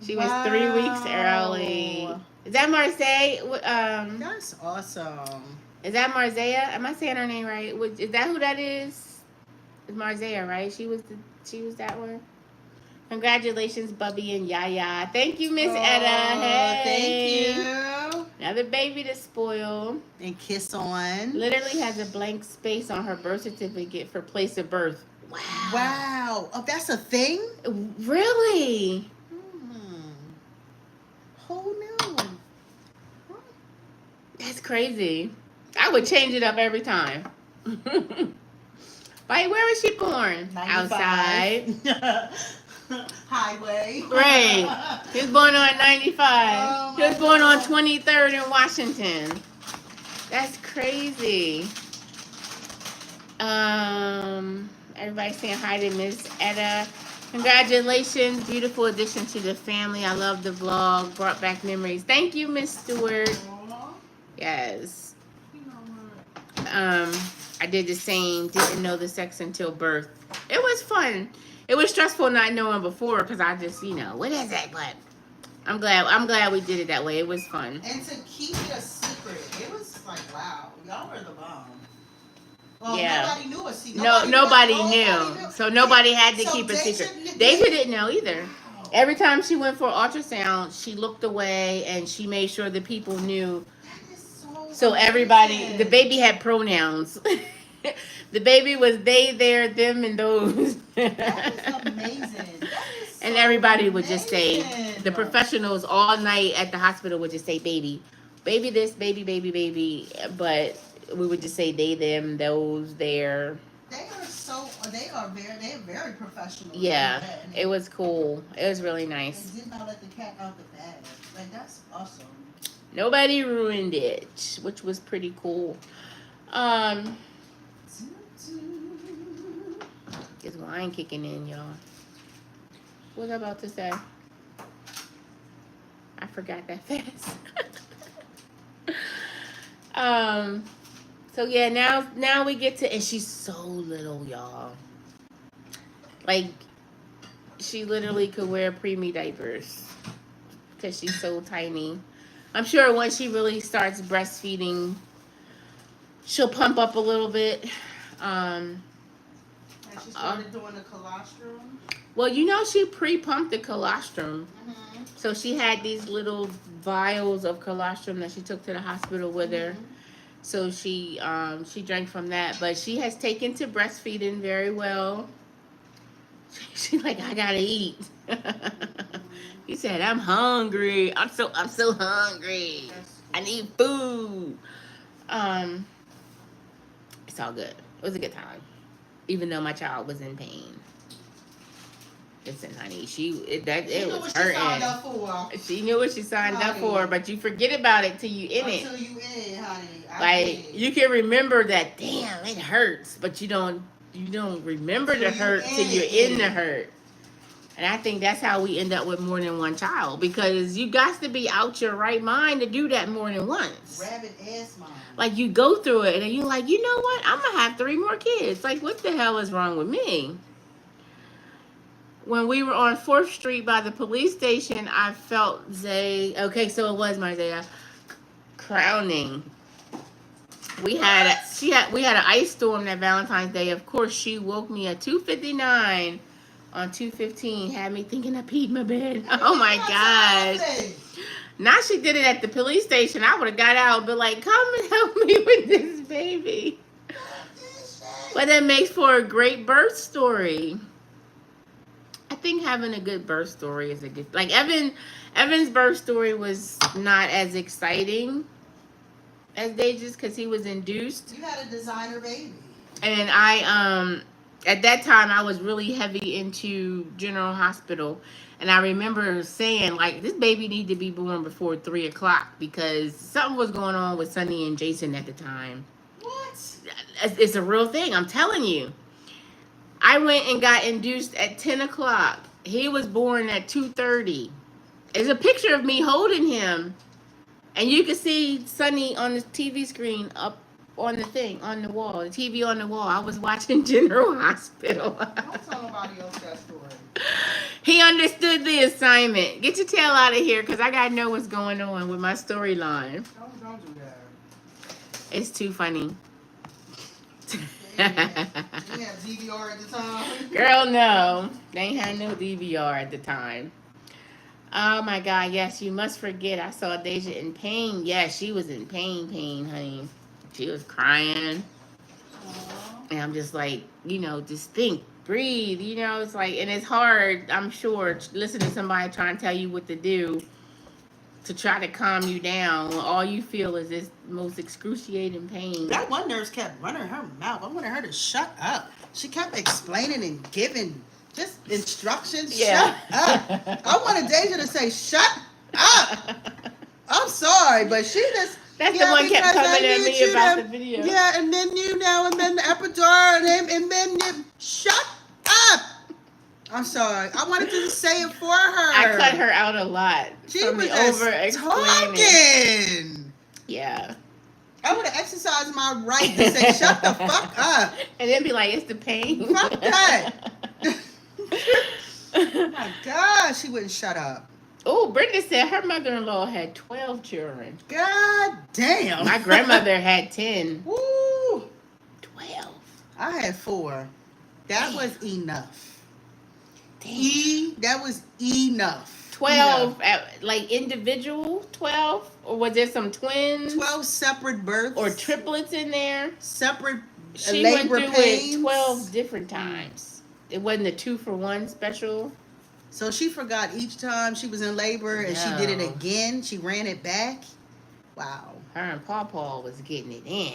Speaker 1: She was 3 weeks early. Is that Marseille?
Speaker 2: That's awesome.
Speaker 1: Is that Marzea? Am I saying her name right? Is that who that is? It's Marzea, right? She was that one. Congratulations, Bubby and Yaya. Thank you, Miss Edna. Hey.
Speaker 2: Thank you.
Speaker 1: Another baby to spoil.
Speaker 2: And kiss on.
Speaker 1: Literally has a blank space on her birth certificate for place of birth. Wow.
Speaker 2: Wow. Oh, that's a thing?
Speaker 1: Really?
Speaker 2: Who knew?
Speaker 1: That's crazy. I would change it up every time. Wait, where was she born?
Speaker 2: 95.
Speaker 1: Outside.
Speaker 2: Highway.
Speaker 1: Right. He was born on 95.
Speaker 2: Oh,
Speaker 1: He was born on 23rd in Washington. That's crazy. Everybody saying hi to Miss Etta. Congratulations. Beautiful addition to the family. I love the vlog. Brought back memories. Thank you, Miss Stewart. Yes. I did the same. Didn't know the sex until birth. It was fun. It was stressful not knowing before because I just, what is it? But I'm glad we did it that way. It was fun.
Speaker 2: And to keep it a secret, it was like, wow, y'all were the bomb. Well,
Speaker 1: yeah.
Speaker 2: Nobody knew a secret.
Speaker 1: Nobody knew. So nobody had to keep a secret. Deja didn't know either.
Speaker 2: Wow.
Speaker 1: Every time she went for ultrasound, she looked away and she made sure the people knew.
Speaker 2: That is
Speaker 1: So everybody, the baby had pronouns. The baby was they, their, them, and those.
Speaker 2: That is amazing. That is so
Speaker 1: And everybody would just say,
Speaker 2: amazing.
Speaker 1: the professionals all night at the hospital would just say, baby, baby this, baby, baby, baby. But we would just say they, them, those, their.
Speaker 2: They're very professional.
Speaker 1: Yeah, it was cool. It was really nice.
Speaker 2: They did not let the cat out the bag. Like, that's awesome.
Speaker 1: Nobody ruined it, which was pretty cool. This wine kicking in, y'all. What was I about to say? I forgot that fast. So yeah, now we get to, and she's so little, y'all. Like, she literally could wear preemie diapers because she's so tiny. I'm sure once she really starts breastfeeding, she'll pump up a little bit.
Speaker 2: And she started doing the colostrum.
Speaker 1: Well, you know, she pre-pumped the colostrum.
Speaker 2: Mm-hmm.
Speaker 1: So she had these little vials of colostrum that she took to the hospital with her. So she drank from that, but she has taken to breastfeeding very well. She's like, I gotta eat. He said, I'm hungry. I'm so hungry. I need food. It's all good. It was a good time, even though my child was in pain. Listen, honey, it was hurting. She knew what she signed up for, but you forget about it till you in it.
Speaker 2: Until you in, honey.
Speaker 1: Like, you can remember that, damn, it hurts, but you don't remember the hurt till you're in the hurt. And I think that's how we end up with more than one child, because you got to be out your right mind to do that more than once.
Speaker 2: Rabbit ass mind.
Speaker 1: Like, you go through it and you're like, you know what? I'm gonna have 3 more kids. Like, what the hell is wrong with me? When we were on 4th Street by the police station, I felt okay, so it was Marziah crowning. We had an ice storm that Valentine's Day. Of course, she woke me at 2:59 on 2:15, had me thinking I peed my bed. Oh my gosh. Now she did it at the police station. I would have got out and been like, come and help me with this baby. But that makes for a great birth story. I think having a good birth story is a good, like Evan's birth story was not as exciting as Deja's because he was induced.
Speaker 2: You had a designer baby.
Speaker 1: And I at that time I was really heavy into General Hospital, and I remember saying, like, this baby need to be born before 3 o'clock because something was going on with Sonny and Jason at the time.
Speaker 2: What?
Speaker 1: It's a real thing, I'm telling you. I went and got induced at 10 o'clock. He was born at 2:30. There's a picture of me holding him, and you can see Sonny on the TV screen up on the thing, on the wall, the TV on the wall. I was watching General Hospital.
Speaker 2: Don't tell nobody else that story.
Speaker 1: He understood the assignment. Get your tail out of here, because I got to know what's going on with my storyline.
Speaker 2: Don't do that.
Speaker 1: It's too funny.
Speaker 2: You have DVR at the time?
Speaker 1: Girl, no. They ain't had no DVR at the time. Oh my God, yes, you must forget. I saw Deja in pain. Yeah, she was in pain, honey. She was crying.
Speaker 2: Aww.
Speaker 1: And I'm just like, just think, breathe. It's like, and it's hard, I'm sure, to listen to somebody trying to tell you what to do to try to calm you down when all you feel is this most excruciating pain.
Speaker 2: That one nurse kept running her mouth. I wanted her to shut up. She kept explaining and giving just instructions.
Speaker 1: Yeah.
Speaker 2: Shut up. I wanted Deja to say, shut up. I'm sorry, but she just...
Speaker 1: That's the one kept coming at me about the video.
Speaker 2: Yeah, and then and then the epidural, and then shut up. I'm sorry. I wanted to say it for her.
Speaker 1: I cut her out a lot.
Speaker 2: She
Speaker 1: from
Speaker 2: was
Speaker 1: the
Speaker 2: just
Speaker 1: over-explaining.
Speaker 2: talking.
Speaker 1: Yeah.
Speaker 2: I would have exercised my right to say, shut the fuck up.
Speaker 1: And then be like, it's the pain.
Speaker 2: Fuck that. Oh my God, she wouldn't shut up.
Speaker 1: Oh, Brenda said her mother-in-law had 12 children.
Speaker 2: God damn.
Speaker 1: My grandmother had 10.
Speaker 2: Woo.
Speaker 1: 12.
Speaker 2: I had 4. That was enough. That was enough.
Speaker 1: 12, like individual 12? Or was there some twins?
Speaker 2: 12 separate births.
Speaker 1: Or triplets in there?
Speaker 2: Separate
Speaker 1: She
Speaker 2: labor
Speaker 1: went through
Speaker 2: pains.
Speaker 1: it 12 different times. It wasn't a 2-for-1 special.
Speaker 2: So she forgot each time she was in labor and she did it again. She ran it back. Wow.
Speaker 1: Her and Pawpaw was getting it in.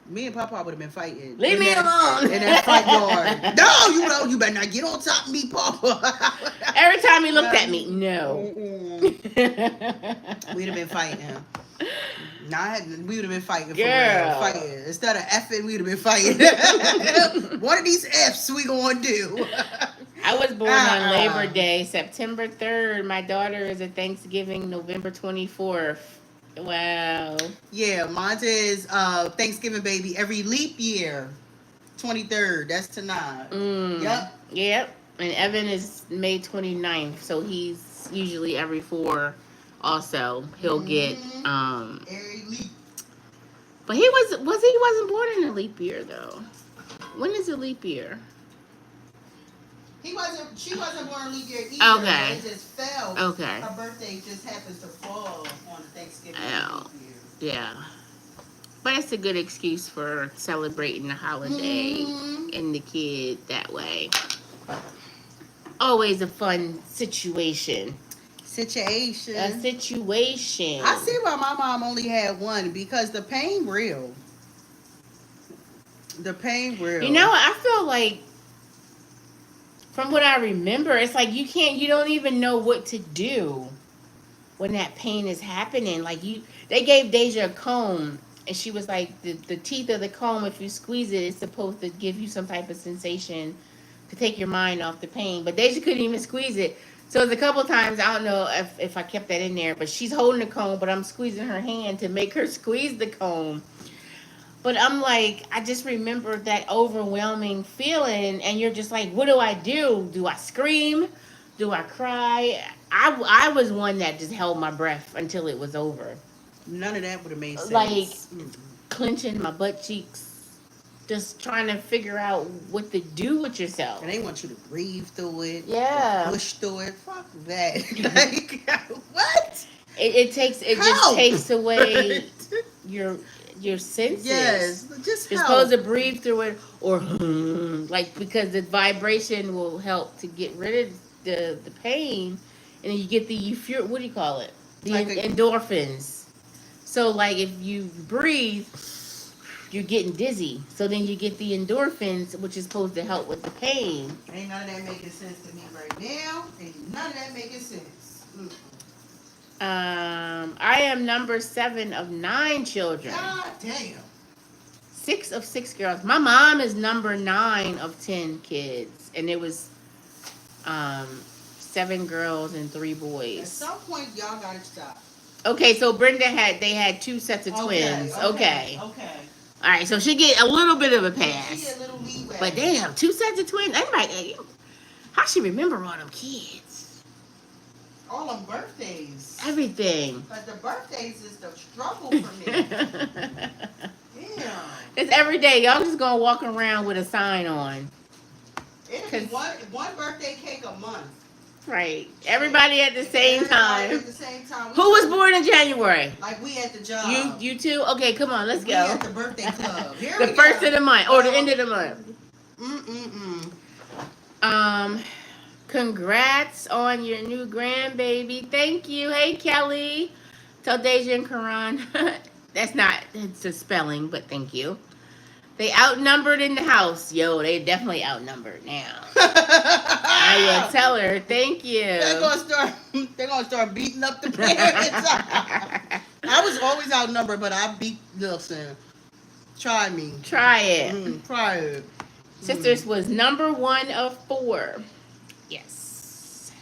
Speaker 2: Me and Pawpaw would have been fighting.
Speaker 1: Leave me alone.
Speaker 2: In that front yard. No, you better not get on top of me, Pawpaw.
Speaker 1: Every time he looked at me, no.
Speaker 2: We'd have been fighting him. We would have been fighting for
Speaker 1: Girl.
Speaker 2: real. Fighting. Instead of effing, we'd have been fighting. One of these F's we gonna do.
Speaker 1: I was born on Labor Day, September 3rd. My daughter is a Thanksgiving, November 24th. Wow.
Speaker 2: Yeah, mine is Thanksgiving baby every leap year. 23rd. That's tonight.
Speaker 1: Yep. And Evan is May 29th, so he's usually every 4 also. He'll get
Speaker 2: every leap.
Speaker 1: But he wasn't born in a leap year though. When is a leap year?
Speaker 2: She wasn't born leap year either.
Speaker 1: Okay.
Speaker 2: It just fell.
Speaker 1: Okay.
Speaker 2: Her birthday just happens to fall on Thanksgiving leap year.
Speaker 1: Yeah. But it's a good excuse for celebrating the holiday and the kid that way. Always a fun situation. A situation.
Speaker 2: I see why my mom only had one, because the pain real.
Speaker 1: You know, I feel like, from what I remember, it's like you don't even know what to do when that pain is happening. Like they gave Deja a comb, and she was like, the teeth of the comb, if you squeeze it, it's supposed to give you some type of sensation to take your mind off the pain. But Deja couldn't even squeeze it. So it's a couple times, I don't know if I kept that in there, but she's holding the comb, but I'm squeezing her hand to make her squeeze the comb. But I'm like, I just remember that overwhelming feeling, and you're just like, what do I do? Do I scream? Do I cry? I was one that just held my breath until it was over.
Speaker 2: None of that would have made sense.
Speaker 1: Like, clenching my butt cheeks, just trying to figure out what to do with yourself.
Speaker 2: And they want you to breathe through it.
Speaker 1: Yeah.
Speaker 2: Push through it. Fuck that. Like, what?
Speaker 1: It just takes away your senses.
Speaker 2: Yes, just
Speaker 1: you're supposed to breathe through it, or like, because the vibration will help to get rid of the pain, and then you get the what do you call it? The endorphins. So like if you breathe, you're getting dizzy. So then you get the endorphins, which is supposed to help with the pain.
Speaker 2: Ain't none of that making sense to me right now. Ain't none of that making sense.
Speaker 1: I am number 7 of 9 children.
Speaker 2: God damn.
Speaker 1: 6 of 6 girls. My mom is number 9 of 10 kids, and it was 7 girls and 3 boys.
Speaker 2: At some point, y'all gotta stop.
Speaker 1: Okay, so Brenda had 2 sets of twins. Okay.
Speaker 2: All
Speaker 1: right, so she get a little bit of a pass.
Speaker 2: She get a little leeway.
Speaker 1: But damn, 2 sets of twins. How she remember all them kids?
Speaker 2: All them birthdays.
Speaker 1: Everything.
Speaker 2: But the birthdays is the struggle for me. Damn.
Speaker 1: It's every day. Y'all just gonna walk around with a sign on.
Speaker 2: It'll be one birthday cake a month.
Speaker 1: Right. Everybody at the same time.
Speaker 2: At the same time.
Speaker 1: Who was born in January?
Speaker 2: Like we at the job.
Speaker 1: You too? Okay, come on, let's go.
Speaker 2: We at the birthday club. Here
Speaker 1: the first of the month or the end of the month. Congrats on your new grandbaby. Thank you. Hey, Kelly. Tell Deja and Karan. It's a spelling, but thank you. They outnumbered in the house. Yo, they definitely outnumbered now. I will tell her. Thank you.
Speaker 2: They're gonna start beating up the parents. I was always outnumbered, but I beat Wilson. Try me.
Speaker 1: Try it.
Speaker 2: Try it.
Speaker 1: Sisters was number 1 of 4. Yes.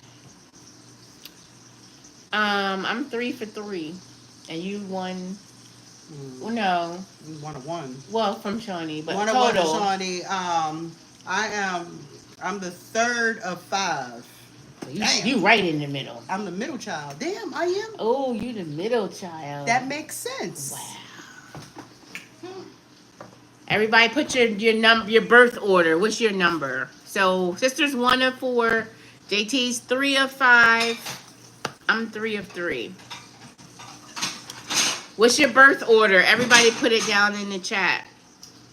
Speaker 1: I'm 3 for 3, and you won. Well, no.
Speaker 2: 1 of 1.
Speaker 1: Well, from Shawnee, but
Speaker 2: 1 of 1 of Shawnee. I'm the 3rd of 5.
Speaker 1: You right in the middle.
Speaker 2: I'm the middle child. Damn, I am.
Speaker 1: Oh, you the middle child.
Speaker 2: That makes sense.
Speaker 1: Wow. Everybody, put your birth order. What's your number? So sister's 1 of 4. JT's 3 of 5. I'm 3 of 3. What's your birth order? Everybody put it down in the chat.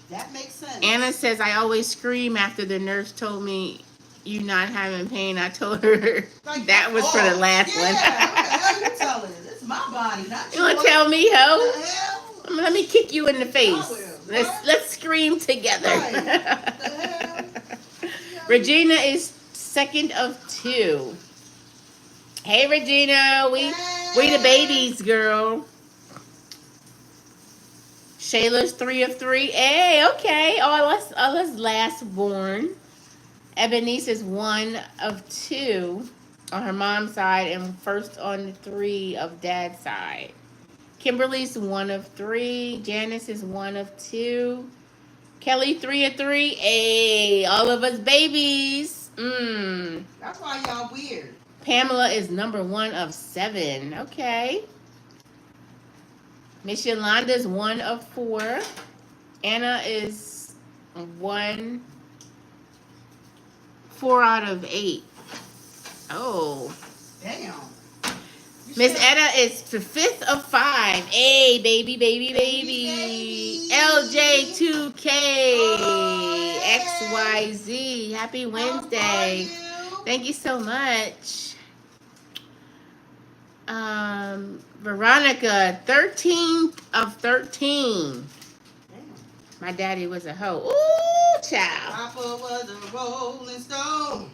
Speaker 2: That makes sense.
Speaker 1: Anna says, I always scream after the nurse told me you not having pain. I told her
Speaker 2: Like,
Speaker 1: that was for the last one.
Speaker 2: Yeah, what the hell you telling? It's my body, not
Speaker 1: You
Speaker 2: yours.
Speaker 1: want to tell me,
Speaker 2: What
Speaker 1: ho?
Speaker 2: the hell?
Speaker 1: Let me kick you in the face.
Speaker 2: I will.
Speaker 1: Let's scream together.
Speaker 2: Right. What the hell?
Speaker 1: Regina is 2nd of 2. Hey, Regina. We the babies, girl. Shayla's 3 of 3. Hey, okay. All us last born. Ebonice is 1 of 2 on her mom's side and first on the 3 of dad's side. Kimberly's 1 of 3. Janice is 1 of 2. Kelly 3 of 3. Hey, all of us babies.
Speaker 2: That's why y'all weird.
Speaker 1: Pamela is number 1 of 7. Okay. Miss Yolanda's 1 of 4. Anna is 4 out of 8. Oh.
Speaker 2: Damn.
Speaker 1: Miss Edna is 5th of 5. Hey, baby.
Speaker 2: Baby.
Speaker 1: LJ2K.
Speaker 2: Oh, hey.
Speaker 1: XYZ. Happy Wednesday. Thank you so much. Veronica, 13th of 13. My daddy was a hoe. Ooh, child.
Speaker 2: Papa was a rolling stone.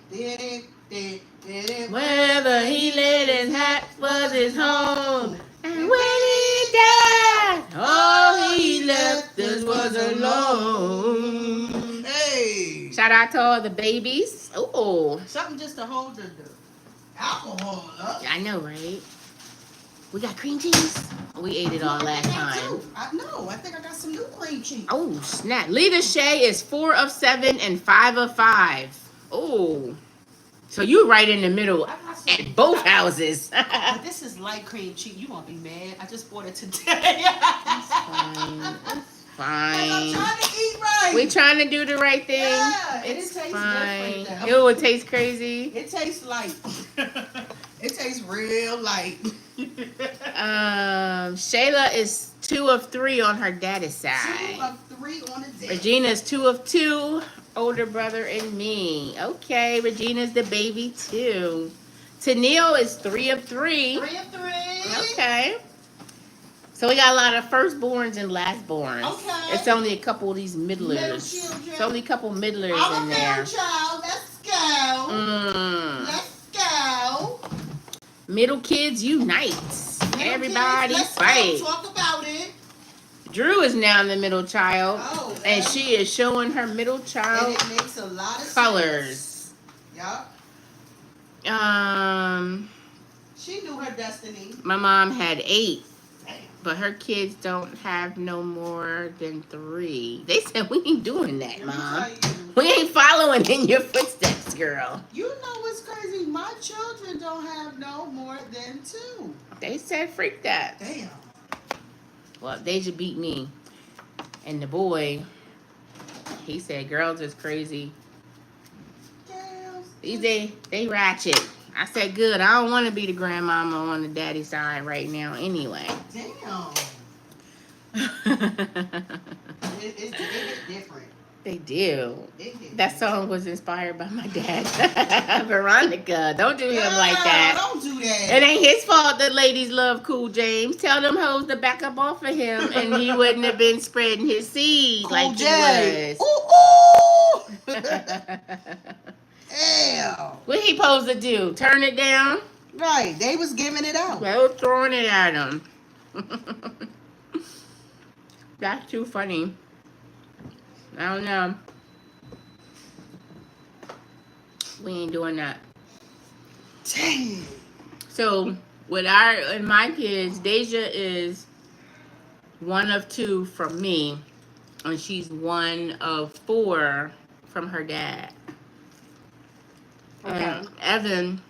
Speaker 1: Wherever he laid his hat was his home. And when he died, all he left us was alone.
Speaker 2: Hey.
Speaker 1: Shout out to all the babies. Oh,
Speaker 2: Something just to hold the alcohol up.
Speaker 1: I know, right? We got cream cheese. We ate it all last time.
Speaker 2: I know. I think I got some new cream cheese.
Speaker 1: Oh, snap. Lita Shay is 4 of 7 and 5 of 5. Oh. So you right in the middle at both houses.
Speaker 2: But this is light cream cheese. You won't be mad. I just bought it today.
Speaker 1: It's fine. It's fine.
Speaker 2: I'm trying to eat right.
Speaker 1: We trying to do the right thing.
Speaker 2: Yeah,
Speaker 1: It's
Speaker 2: it tastes
Speaker 1: fine.
Speaker 2: different.
Speaker 1: It will taste crazy.
Speaker 2: It tastes light. It tastes real light.
Speaker 1: Shayla is 2 of 3 on her daddy's
Speaker 2: 2
Speaker 1: side.
Speaker 2: of 3 on the day.
Speaker 1: Regina's 2 of 2. Older brother and me. Okay, Regina's the baby too. Tennille is 3 of 3.
Speaker 2: 3 of 3.
Speaker 1: Okay. So we got a lot of firstborns and lastborns.
Speaker 2: Okay.
Speaker 1: It's only a couple of these middlers.
Speaker 2: Middle children.
Speaker 1: It's only a couple middlers
Speaker 2: I'm
Speaker 1: in
Speaker 2: a
Speaker 1: there.
Speaker 2: middle child. Let's go. Let's go.
Speaker 1: Middle kids unite.
Speaker 2: Middle
Speaker 1: Everybody
Speaker 2: kids, let's
Speaker 1: fight.
Speaker 2: go. Talk about it.
Speaker 1: Drew is now the middle child.
Speaker 2: Oh,
Speaker 1: and she is showing her middle
Speaker 2: And
Speaker 1: child
Speaker 2: it makes a lot of
Speaker 1: colors.
Speaker 2: Yup. She knew her destiny.
Speaker 1: My mom had 8.
Speaker 2: Damn.
Speaker 1: But her kids don't have no more than 3. They said, we ain't doing that,
Speaker 2: Let me
Speaker 1: Mom.
Speaker 2: tell you.
Speaker 1: We ain't following in your footsteps, girl.
Speaker 2: You know what's crazy? My children don't have no more than 2.
Speaker 1: They said, freak that.
Speaker 2: Damn.
Speaker 1: Well, Deja beat me. And the boy, he said, girls is crazy.
Speaker 2: Girls.
Speaker 1: They ratchet. I said, good. I don't want to be the grandmama on the daddy side right now anyway.
Speaker 2: Damn. It different.
Speaker 1: They do.
Speaker 2: It hit
Speaker 1: That song was inspired by my dad. Veronica, don't do him like that.
Speaker 2: Don't do that.
Speaker 1: It ain't his fault that ladies love Cool James. Tell them hoes to back up off of him and he wouldn't have been spreading his seed
Speaker 2: Cool
Speaker 1: like
Speaker 2: J.
Speaker 1: he
Speaker 2: Ooh,
Speaker 1: was.
Speaker 2: Damn.
Speaker 1: What he supposed to do? Turn it down?
Speaker 2: Right. They was giving it out.
Speaker 1: They was throwing it at him. That's too funny. I don't know. We ain't doing that.
Speaker 2: Dang.
Speaker 1: So with my kids, Deja is 1 of 2 from me, and she's 1 of 4 from her dad.
Speaker 2: Okay.
Speaker 1: And Evan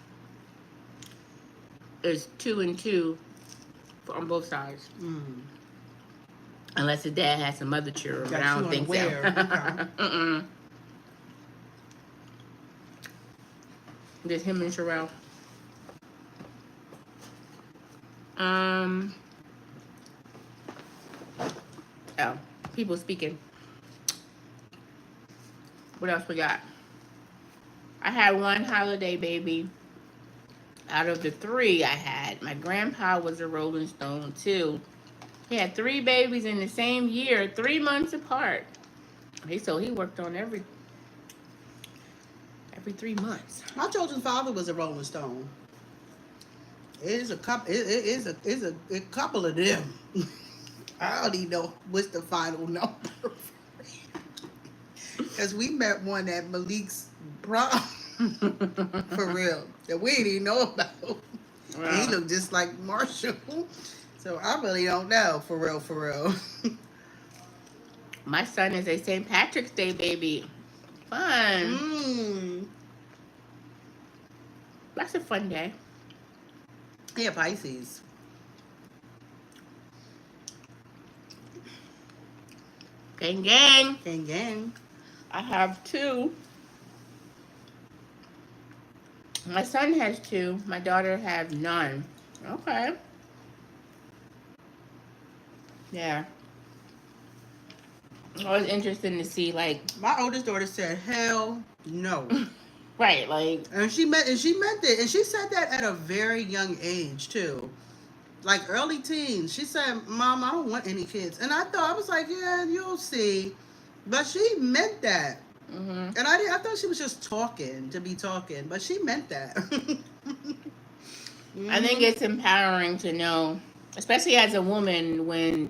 Speaker 1: is 2 and 2 on both sides. Unless his dad has some other children, but I don't think so. Just him and Sherelle. Oh, people speaking. What else we got? I had one holiday baby out of the 3 I had. My grandpa was a Rolling Stone too. He had 3 babies in the same year, 3 months apart. So he worked on every 3 months.
Speaker 2: My children's father was a Rolling Stone. It is a couple. It is a couple of them. I don't even know what's the final number. Because we met one at Malik's prom. For real. That we didn't even know about. Wow. He looked just like Marshall. So I really don't know. For real, for real.
Speaker 1: My son is a St. Patrick's Day baby. Fun. That's a fun day.
Speaker 2: Yeah, Pisces.
Speaker 1: Gang, gang.
Speaker 2: Gang, gang.
Speaker 1: I have 2. My son has 2. My daughter has none. Okay. Yeah. It was interesting to see, like,
Speaker 2: my oldest daughter said, "Hell no."
Speaker 1: Right, like,
Speaker 2: and she meant it, and she said that at a very young age too, like early teens. She said, "Mom, I don't want any kids," and I was like, "Yeah, you'll see," but she meant that. And I thought she was just talking to be talking, but she meant that.
Speaker 1: I think it's empowering to know, especially as a woman, when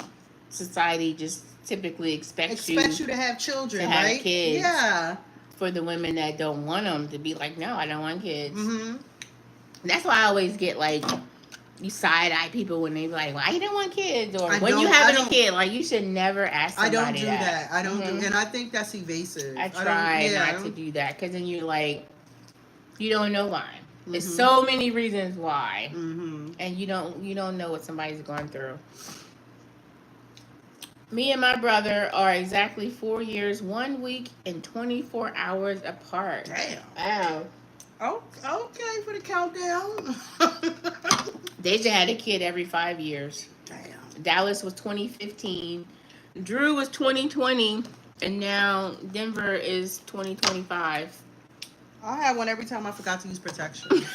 Speaker 1: society just typically expects you
Speaker 2: to have children,
Speaker 1: to have
Speaker 2: right?
Speaker 1: kids.
Speaker 2: Yeah.
Speaker 1: For the women that don't want them to be like, no, I don't want kids. That's why I always get like, you side eye people when they be like, why you don't want kids, or when you having a kid, like you should never ask somebody
Speaker 2: I don't do that. I don't do, and I think that's evasive.
Speaker 1: I try not to do that, because then you're like, you don't know why. There's so many reasons why, and you don't know what somebody's going through. Me and my brother are exactly 4 years, 1 week, and 24 hours apart.
Speaker 2: Damn.
Speaker 1: Wow.
Speaker 2: Oh, okay for the countdown.
Speaker 1: Deja had a kid every 5 years.
Speaker 2: Damn.
Speaker 1: Dallas was 2015. Drew was 2020. And now Denver is 2025.
Speaker 2: I had one every time I forgot to use protection.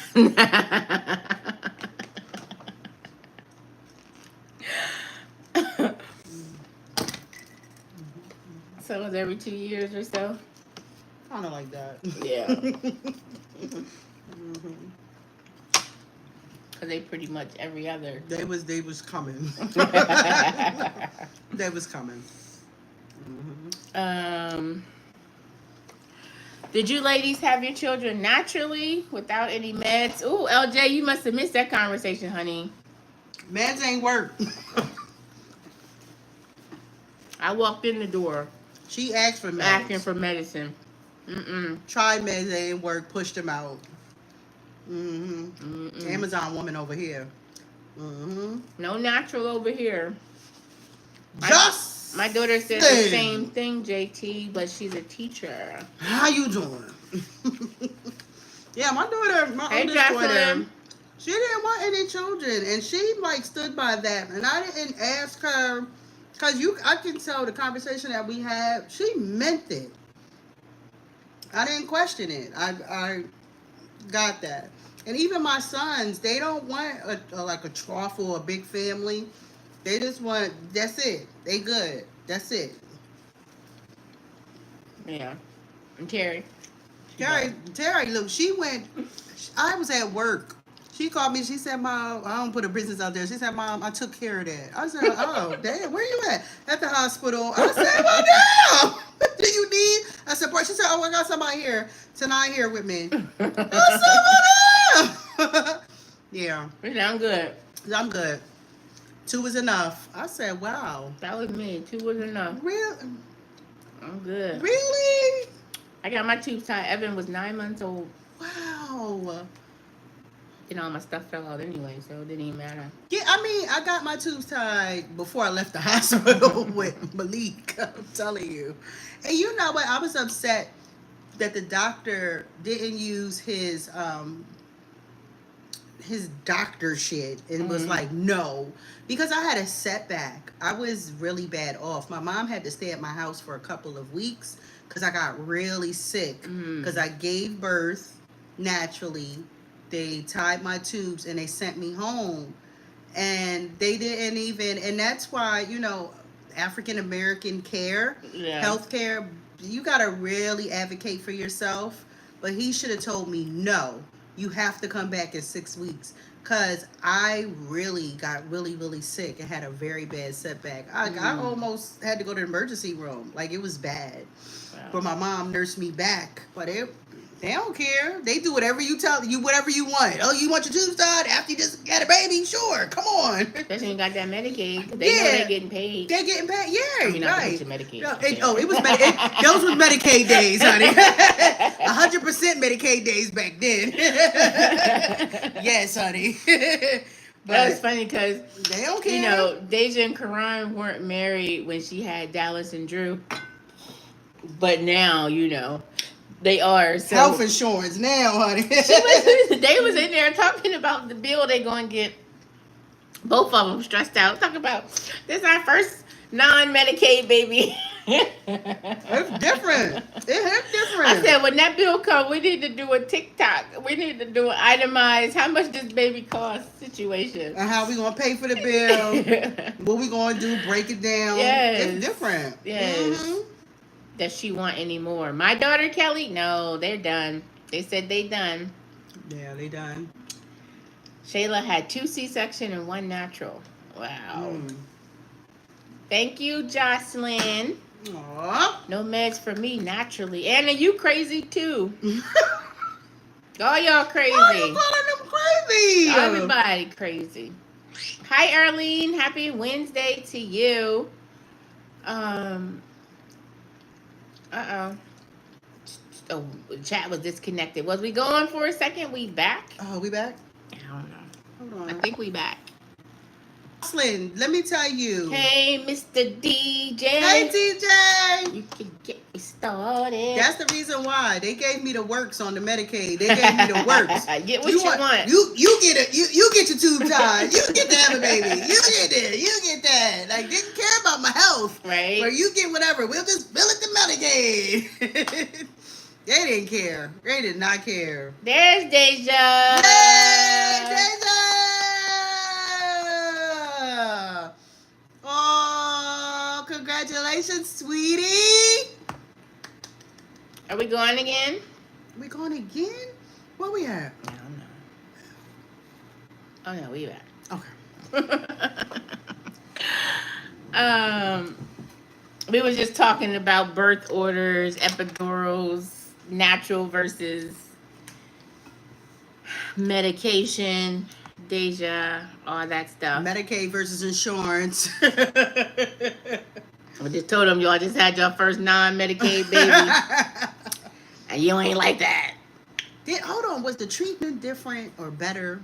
Speaker 1: So it was every 2 years or so?
Speaker 2: Kind of like that.
Speaker 1: Yeah. Because they pretty much every other.
Speaker 2: They was coming. They was coming.
Speaker 1: Did you ladies have your children naturally without any meds? Ooh, LJ, you must have missed that conversation, honey.
Speaker 2: Meds ain't work.
Speaker 1: I walked in the door.
Speaker 2: She asked for meds.
Speaker 1: Asking for medicine.
Speaker 2: Tried meds, they ain't work. Pushed them out. Amazon woman over here.
Speaker 1: No natural over here. My daughter said the same thing, JT, but she's a teacher.
Speaker 2: How you doing? Yeah, my oldest daughter, she didn't want any children, and she like stood by that. And I didn't ask her, because I can tell the conversation that we had, she meant it. I didn't question it. I got that. And even my sons, they don't want a trough or a big family. They just want, that's it. They good. That's it.
Speaker 1: Yeah. And Terry,
Speaker 2: look, she went, I was at work. She called me. She said, "Mom, I don't put a business out there." She said, "Mom, I took care of that." I said, "Oh, damn, where you at?" "At the hospital." I said, "Well, damn. What do you need?" I said, "She said, oh, I got somebody here tonight here with me." I said, "Well, damn." Yeah.
Speaker 1: I'm good.
Speaker 2: I'm good. 2 was enough. I said, "Wow."
Speaker 1: That was me. 2 was enough.
Speaker 2: Really?
Speaker 1: I'm good.
Speaker 2: Really?
Speaker 1: I got my tubes tied. Evan was 9 months old.
Speaker 2: Wow.
Speaker 1: And all my stuff fell out anyway, so it didn't even matter.
Speaker 2: Yeah, I mean, I got my tubes tied before I left the hospital with Malik. I'm telling you. And you know what? I was upset that the doctor didn't use his doctor shit and was like, no, because I had a setback. I was really bad off. My mom had to stay at my house for a couple of weeks because I got really sick because I gave birth naturally. They tied my tubes and they sent me home, and they didn't even, and that's why, African American care, health care, you got to really advocate for yourself. But he should have told me, no, you have to come back in 6 weeks. Because I really got really, really sick and had a very bad setback. I almost had to go to the emergency room. Like, it was bad. Wow. But my mom nursed me back. But they don't care. They do whatever you tell you, whatever you want. Oh, you want your tubes tied after you just had a baby? Sure, come on.
Speaker 1: Especially when you got that Medicaid. They know they're getting paid.
Speaker 2: They're getting paid. Yeah,
Speaker 1: I mean,
Speaker 2: right.
Speaker 1: Medicaid.
Speaker 2: No, it was those were Medicaid days, honey. 100% Medicaid days back then. Yes, honey. But
Speaker 1: that was funny because
Speaker 2: they don't care.
Speaker 1: Deja and Karan weren't married when she had Dallas and Drew, but now they are. So
Speaker 2: health insurance now, honey.
Speaker 1: They was in there talking about the bill they going to get. Both of them stressed out. Talking about this is our first non-Medicaid baby.
Speaker 2: It's different. It's different.
Speaker 1: I said, when that bill comes, we need to do a TikTok. We need to do an itemized how much this baby cost situation.
Speaker 2: And how we going to pay for the bill. What we going to do, break it down.
Speaker 1: Yes.
Speaker 2: It's different.
Speaker 1: Yes. Mm-hmm. Does she want any more? My daughter, Kelly, no, they're done. They said they done.
Speaker 2: Yeah, they done.
Speaker 1: Shayla had 2 C-section and 1 natural. Wow. Thank you, Jocelyn.
Speaker 2: Aww.
Speaker 1: No meds for me naturally. Anna, you crazy too. All y'all crazy.
Speaker 2: Why are you calling them crazy?
Speaker 1: Everybody crazy. Hi, Arlene. Happy Wednesday to you. Oh, the chat was disconnected. Was we going for a second? We back?
Speaker 2: Oh, we back?
Speaker 1: I don't know.
Speaker 2: Hold on.
Speaker 1: I think we back.
Speaker 2: Jocelyn, let me tell you.
Speaker 1: Hey, Mr. DJ.
Speaker 2: Hey, DJ.
Speaker 1: You can get me started.
Speaker 2: That's the reason why they gave me the works on the Medicaid. They gave me the works.
Speaker 1: Get what you want.
Speaker 2: You get it. You get your tube tied. You get to have a baby. You get it. You get that. Like, didn't care about my health.
Speaker 1: Right.
Speaker 2: Or you get whatever. We'll just bill it to Medicaid. They didn't care. They did not care.
Speaker 1: There's Deja.
Speaker 2: Hey, Deja. Oh, congratulations, sweetie.
Speaker 1: Are we going again?
Speaker 2: We going again? Where we at?
Speaker 1: I don't know. Oh no, we back.
Speaker 2: Okay.
Speaker 1: We were just talking about birth orders, epidurals, natural versus medication, Deja, all that stuff.
Speaker 2: Medicaid versus insurance.
Speaker 1: I just told them y'all just had your first non-Medicaid baby. And you ain't like that.
Speaker 2: Hold on, was the treatment different or better?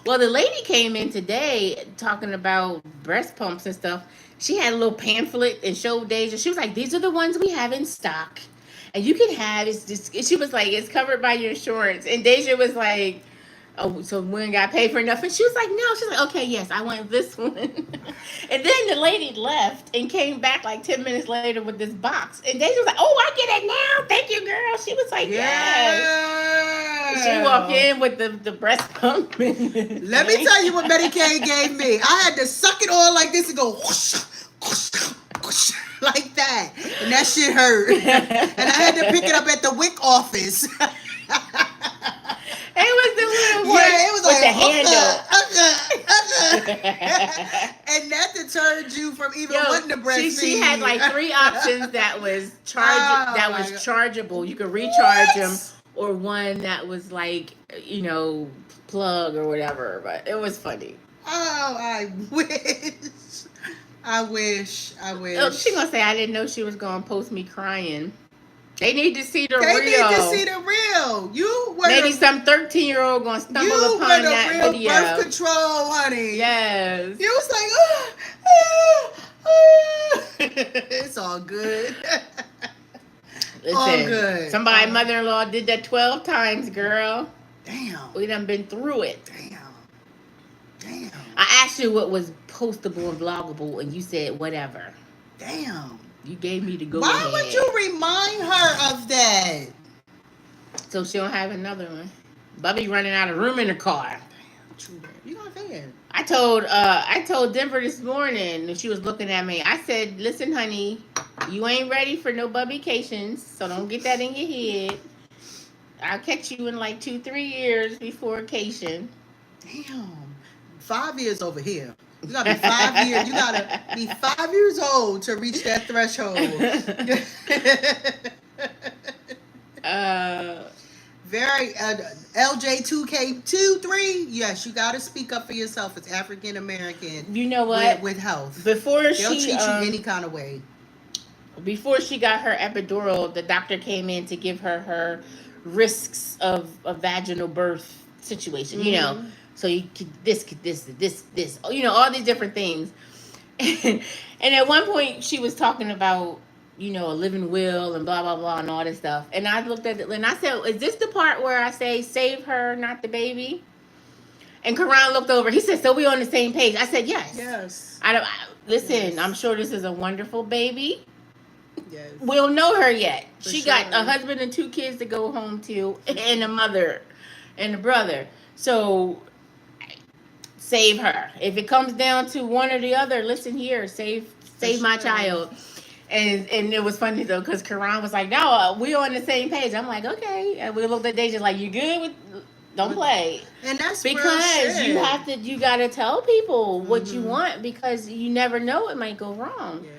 Speaker 1: Well, the lady came in today talking about breast pumps and stuff. She had a little pamphlet and showed Deja. She was like, these are the ones we have in stock. And you can have, it's just, she was like, it's covered by your insurance. And Deja was like, oh, so we ain't got to pay for enough. And she was like, no. She's like, okay, yes, I want this one. And then the lady left and came back like 10 minutes later with this box. And Deja was like, oh, I get it now. Thank you, girl. She was like, yes. She walked in with the breast pump.
Speaker 2: Let me tell you what Medicaid gave me. I had to suck it all like this and go whoosh, whoosh, whoosh, like that. And that shit hurt. And I had to pick it up at the WIC office.
Speaker 1: It was the little one with the handle.
Speaker 2: And that deterred you from even wanting to breastfeed.
Speaker 1: She had like 3 options that was chargeable. You could recharge them, or one that was like, plug or whatever. But it was funny.
Speaker 2: Oh, I wish.
Speaker 1: Oh, she gonna say I didn't know she was gonna post me crying. They need to see the real.
Speaker 2: They need to see the real. You were
Speaker 1: maybe some 13-year-old gonna stumble upon that video.
Speaker 2: You were the real birth control, honey.
Speaker 1: Yes.
Speaker 2: You was like, it's all good.
Speaker 1: Listen,
Speaker 2: good.
Speaker 1: somebody mother-in-law did that 12 times, girl.
Speaker 2: Damn.
Speaker 1: We done been through it.
Speaker 2: Damn.
Speaker 1: I asked you what was postable and vloggable, and you said whatever.
Speaker 2: Damn.
Speaker 1: You gave me the go
Speaker 2: Why
Speaker 1: ahead.
Speaker 2: would you remind her of that?
Speaker 1: So she don't have another one. Bubby running out of room in the car.
Speaker 2: Damn, true that. You got that.
Speaker 1: I told Denver this morning, and she was looking at me. I said, "Listen, honey, you ain't ready for no bubbycations, so don't get that in your head. I'll catch you in like 2-3 years before occasion."
Speaker 2: Damn. 5 years over here. You gotta be 5 years. You gotta be 5 years old to reach that threshold. Very LJ2K23. Yes, you gotta speak up for yourself as African American.
Speaker 1: You know what?
Speaker 2: With health,
Speaker 1: Before
Speaker 2: they'll
Speaker 1: she
Speaker 2: treat you any kind of way.
Speaker 1: Before she got her epidural, the doctor came in to give her risks of a vaginal birth situation. You know, so you could this, you know, all these different things. And at one point, she was talking about, you know, a living will and blah blah blah and all this stuff. And I looked at it and I said, "Is this the part where I say save her, not the baby?" And Karan looked over. He said, "So we on the same page?" I said, "Yes."
Speaker 2: Yes.
Speaker 1: Listen.
Speaker 2: Yes.
Speaker 1: I'm sure this is a wonderful baby.
Speaker 2: Yes.
Speaker 1: We'll know her yet.
Speaker 2: For
Speaker 1: she
Speaker 2: sure.
Speaker 1: got a husband and 2 kids to go home to, and a mother and a brother. So save her. If it comes down to one or the other, listen here, save my child. And it was funny though, because Karan was like, "No, we on the same page." I'm like, "Okay." And we looked at Deja like, "You good with? Don't play."
Speaker 2: And that's
Speaker 1: because you gotta tell people what you want, because you never know, it might go wrong.
Speaker 2: Yeah.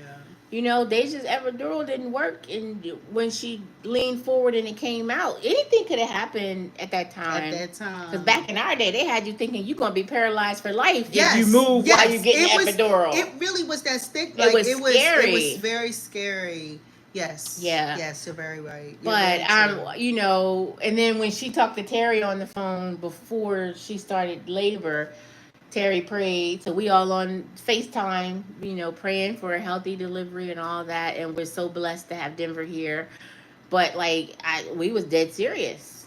Speaker 1: You know, Deja's epidural didn't work, and when she leaned forward and it came out, anything could have happened at that time. Because back in our day, they had you thinking you're gonna be paralyzed for life if you move while you're getting the epidural.
Speaker 2: It really was that stick.
Speaker 1: Like, it was scary.
Speaker 2: It was very scary. Yes.
Speaker 1: Yeah.
Speaker 2: Yes, you're very right.
Speaker 1: But you know, and then when she talked to Terry on the phone before she started labor, Terry prayed. So we all on FaceTime, you know, praying for a healthy delivery and all that. And we're so blessed to have Denver here. But like, we was dead serious.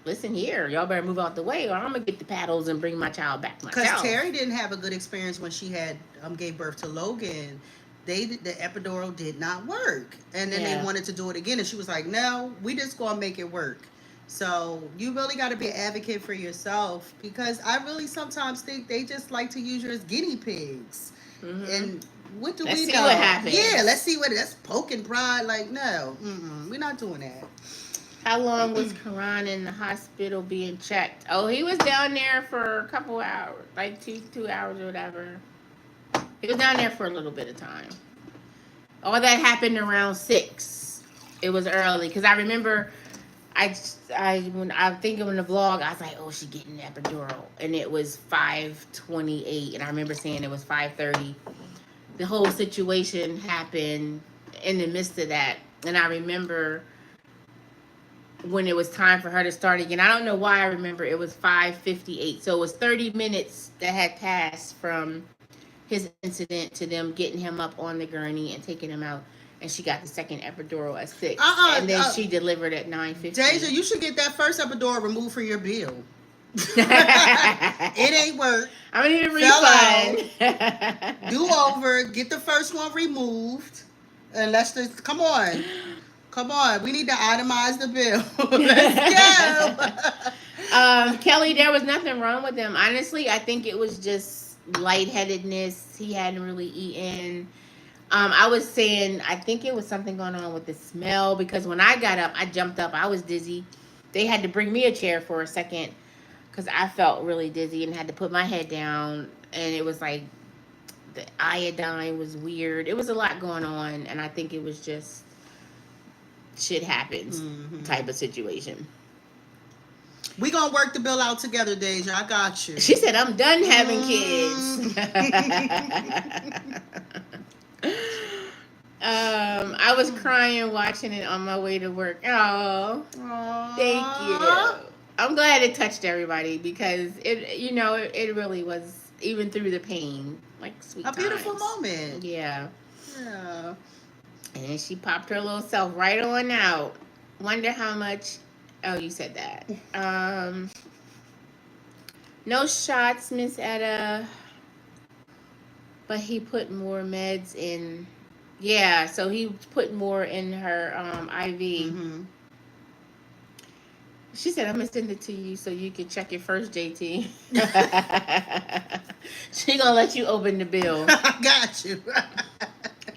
Speaker 1: Listen here, y'all better move out the way, or I'm gonna get the paddles and bring my child back myself.
Speaker 2: Because Terry didn't have a good experience when she had gave birth to Logan. The epidural did not work, and then they wanted to do it again, and she was like, "No, we just gonna make it work." So you really got to be an advocate for yourself, because I really sometimes think they just like to use you as guinea pigs. And what do we know?
Speaker 1: Let's see what happens.
Speaker 2: Yeah, let's see what that's poking pride. Like, no, we're not doing that.
Speaker 1: How long was Karan in the hospital being checked? Oh, he was down there for a couple hours, like two hours or whatever. He was down there for a little bit of time. All that happened around 6. It was early, because I remember when I think of in the vlog, I was like, "Oh, she getting the epidural," and it was 5:28, and I remember saying it was 5:30. The whole situation happened in the midst of that, and I remember when it was time for her to start again. I don't know why I remember it was 5:58, so it was 30 minutes that had passed from his incident to them getting him up on the gurney and taking him out. And she got the second epidural at 6. And then she delivered at 9:50.
Speaker 2: Deja, you should get that first epidural removed from your bill. It ain't work.
Speaker 1: I'm going to need a refund.
Speaker 2: Do over. Get the first one removed. And let's just, come on. Come on. We need to itemize the bill. Let's
Speaker 1: go. Kelly, there was nothing wrong with him. Honestly, I think it was just lightheadedness. He hadn't really eaten. I was saying, I think it was something going on with the smell, because when I got up, I jumped up. I was dizzy. They had to bring me a chair for a second because I felt really dizzy and had to put my head down. And it was like the iodine was weird. It was a lot going on. And I think it was just shit happens type of situation.
Speaker 2: We gonna work the bill out together, Deja. I got you.
Speaker 1: She said, "I'm done having kids." I was crying watching it on my way to work. Oh, thank you. I'm glad it touched everybody, because it really was, even through the pain, like sweet
Speaker 2: a beautiful
Speaker 1: times.
Speaker 2: moment.
Speaker 1: Yeah. And then she popped her little self right on out. Wonder how much. Oh, you said that. No shots, Miss Etta. But he put more meds in. Yeah, so he put more in her IV.
Speaker 2: Mm-hmm.
Speaker 1: She said, I'm going to send it to you so you can check it first, JT. She going to let you open the bill.
Speaker 2: I got you.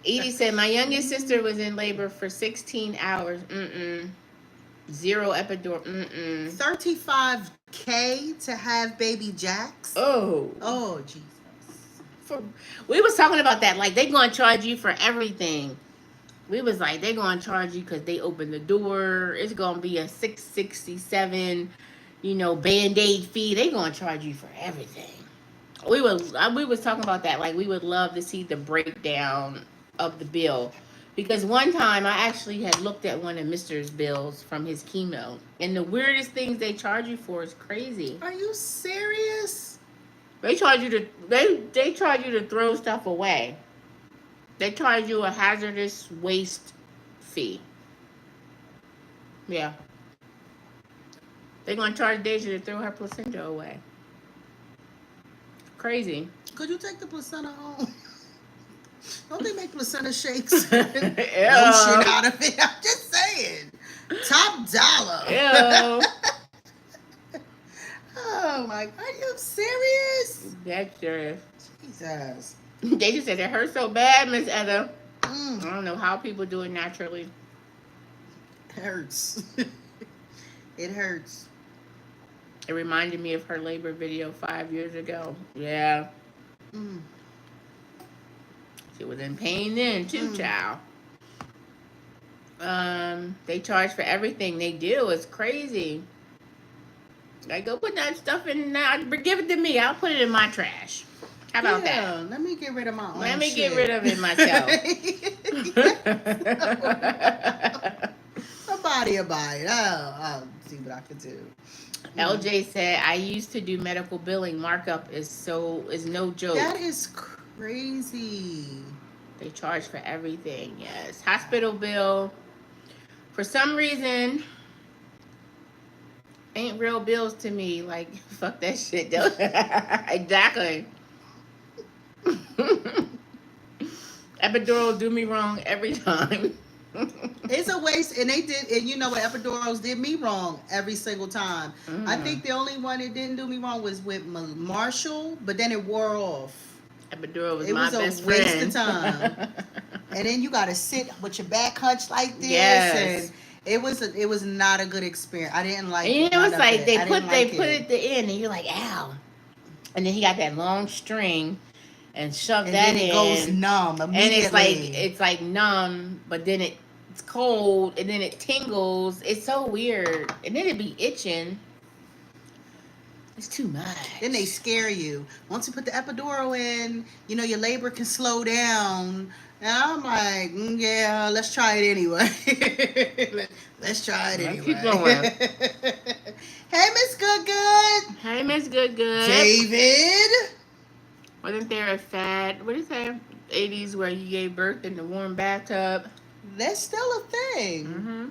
Speaker 1: Edie said, my youngest sister was in labor for 16 hours. Mm-mm. 0 epidural. Mm-mm.
Speaker 2: $35K to have baby Jacks. Oh, Jesus.
Speaker 1: We was talking about that. Like, they going to charge you for everything. We was like, they going to charge you because they opened the door. It's going to be a $667, Band-Aid fee. They going to charge you for everything. We was talking about that. Like, we would love to see the breakdown of the bill. Because one time I actually had looked at one of Mister's bills from his chemo. And the weirdest things they charge you for is crazy.
Speaker 2: Are you serious?
Speaker 1: They charge you they charge you to throw stuff away. They charge you a hazardous waste fee. Yeah. They're going to charge Deja to throw her placenta away. Crazy.
Speaker 2: Could you take the placenta home? Don't they make placenta shakes?
Speaker 1: Ew.
Speaker 2: Lotion out of it. I'm just saying. Top dollar.
Speaker 1: Ew.
Speaker 2: Oh my, are you serious?
Speaker 1: That's serious.
Speaker 2: Jesus.
Speaker 1: They just said it hurts so bad, Miss Edna. I
Speaker 2: Mm,
Speaker 1: don't know how people do it naturally.
Speaker 2: it hurts. It hurts.
Speaker 1: It reminded me of her labor video 5 years ago. Yeah.
Speaker 2: Mm.
Speaker 1: She was in pain then too, child. They charge for everything they do. It's crazy. Like, go put that stuff in now. Give it to me. I'll put it in my trash. How about that?
Speaker 2: Let me get rid of my own
Speaker 1: Let me
Speaker 2: shit.
Speaker 1: get rid of it myself.
Speaker 2: Somebody will buy it. I'll see what I can do.
Speaker 1: LJ said, I used to do medical billing. Markup is no joke.
Speaker 2: That is crazy.
Speaker 1: They charge for everything, yes. Hospital bill. For some reason, ain't real bills to me. Like, fuck that shit, though. Exactly. Epidural do me wrong every time.
Speaker 2: It's a waste, and you know what? Epidurals did me wrong every single time. I think the only one it didn't do me wrong was with Marshall, but then it wore off.
Speaker 1: Epidural was my best friend.
Speaker 2: It was a waste of time. And then you got to sit with your back hunched like this,
Speaker 1: Yes.
Speaker 2: and it was not a good experience. I didn't like
Speaker 1: And
Speaker 2: it.
Speaker 1: it was like they put it at the end, and you're like, ow. And then he got that long string and shoved that in.
Speaker 2: And it goes numb immediately.
Speaker 1: And it's like numb, but then it's cold, and then it tingles. It's so weird. And then it be itching. It's too much.
Speaker 2: Then they scare you. Once you put the epidural in, your labor can slow down. And I'm like, yeah, let's try it anyway. Let's try it anyway.
Speaker 1: Keep going.
Speaker 2: Hey, Miss Good.
Speaker 1: Hey, Miss Good.
Speaker 2: David.
Speaker 1: Wasn't there a fad, what is that, 80s where you gave birth in the warm bathtub?
Speaker 2: That's still a thing.
Speaker 1: Mm-hmm.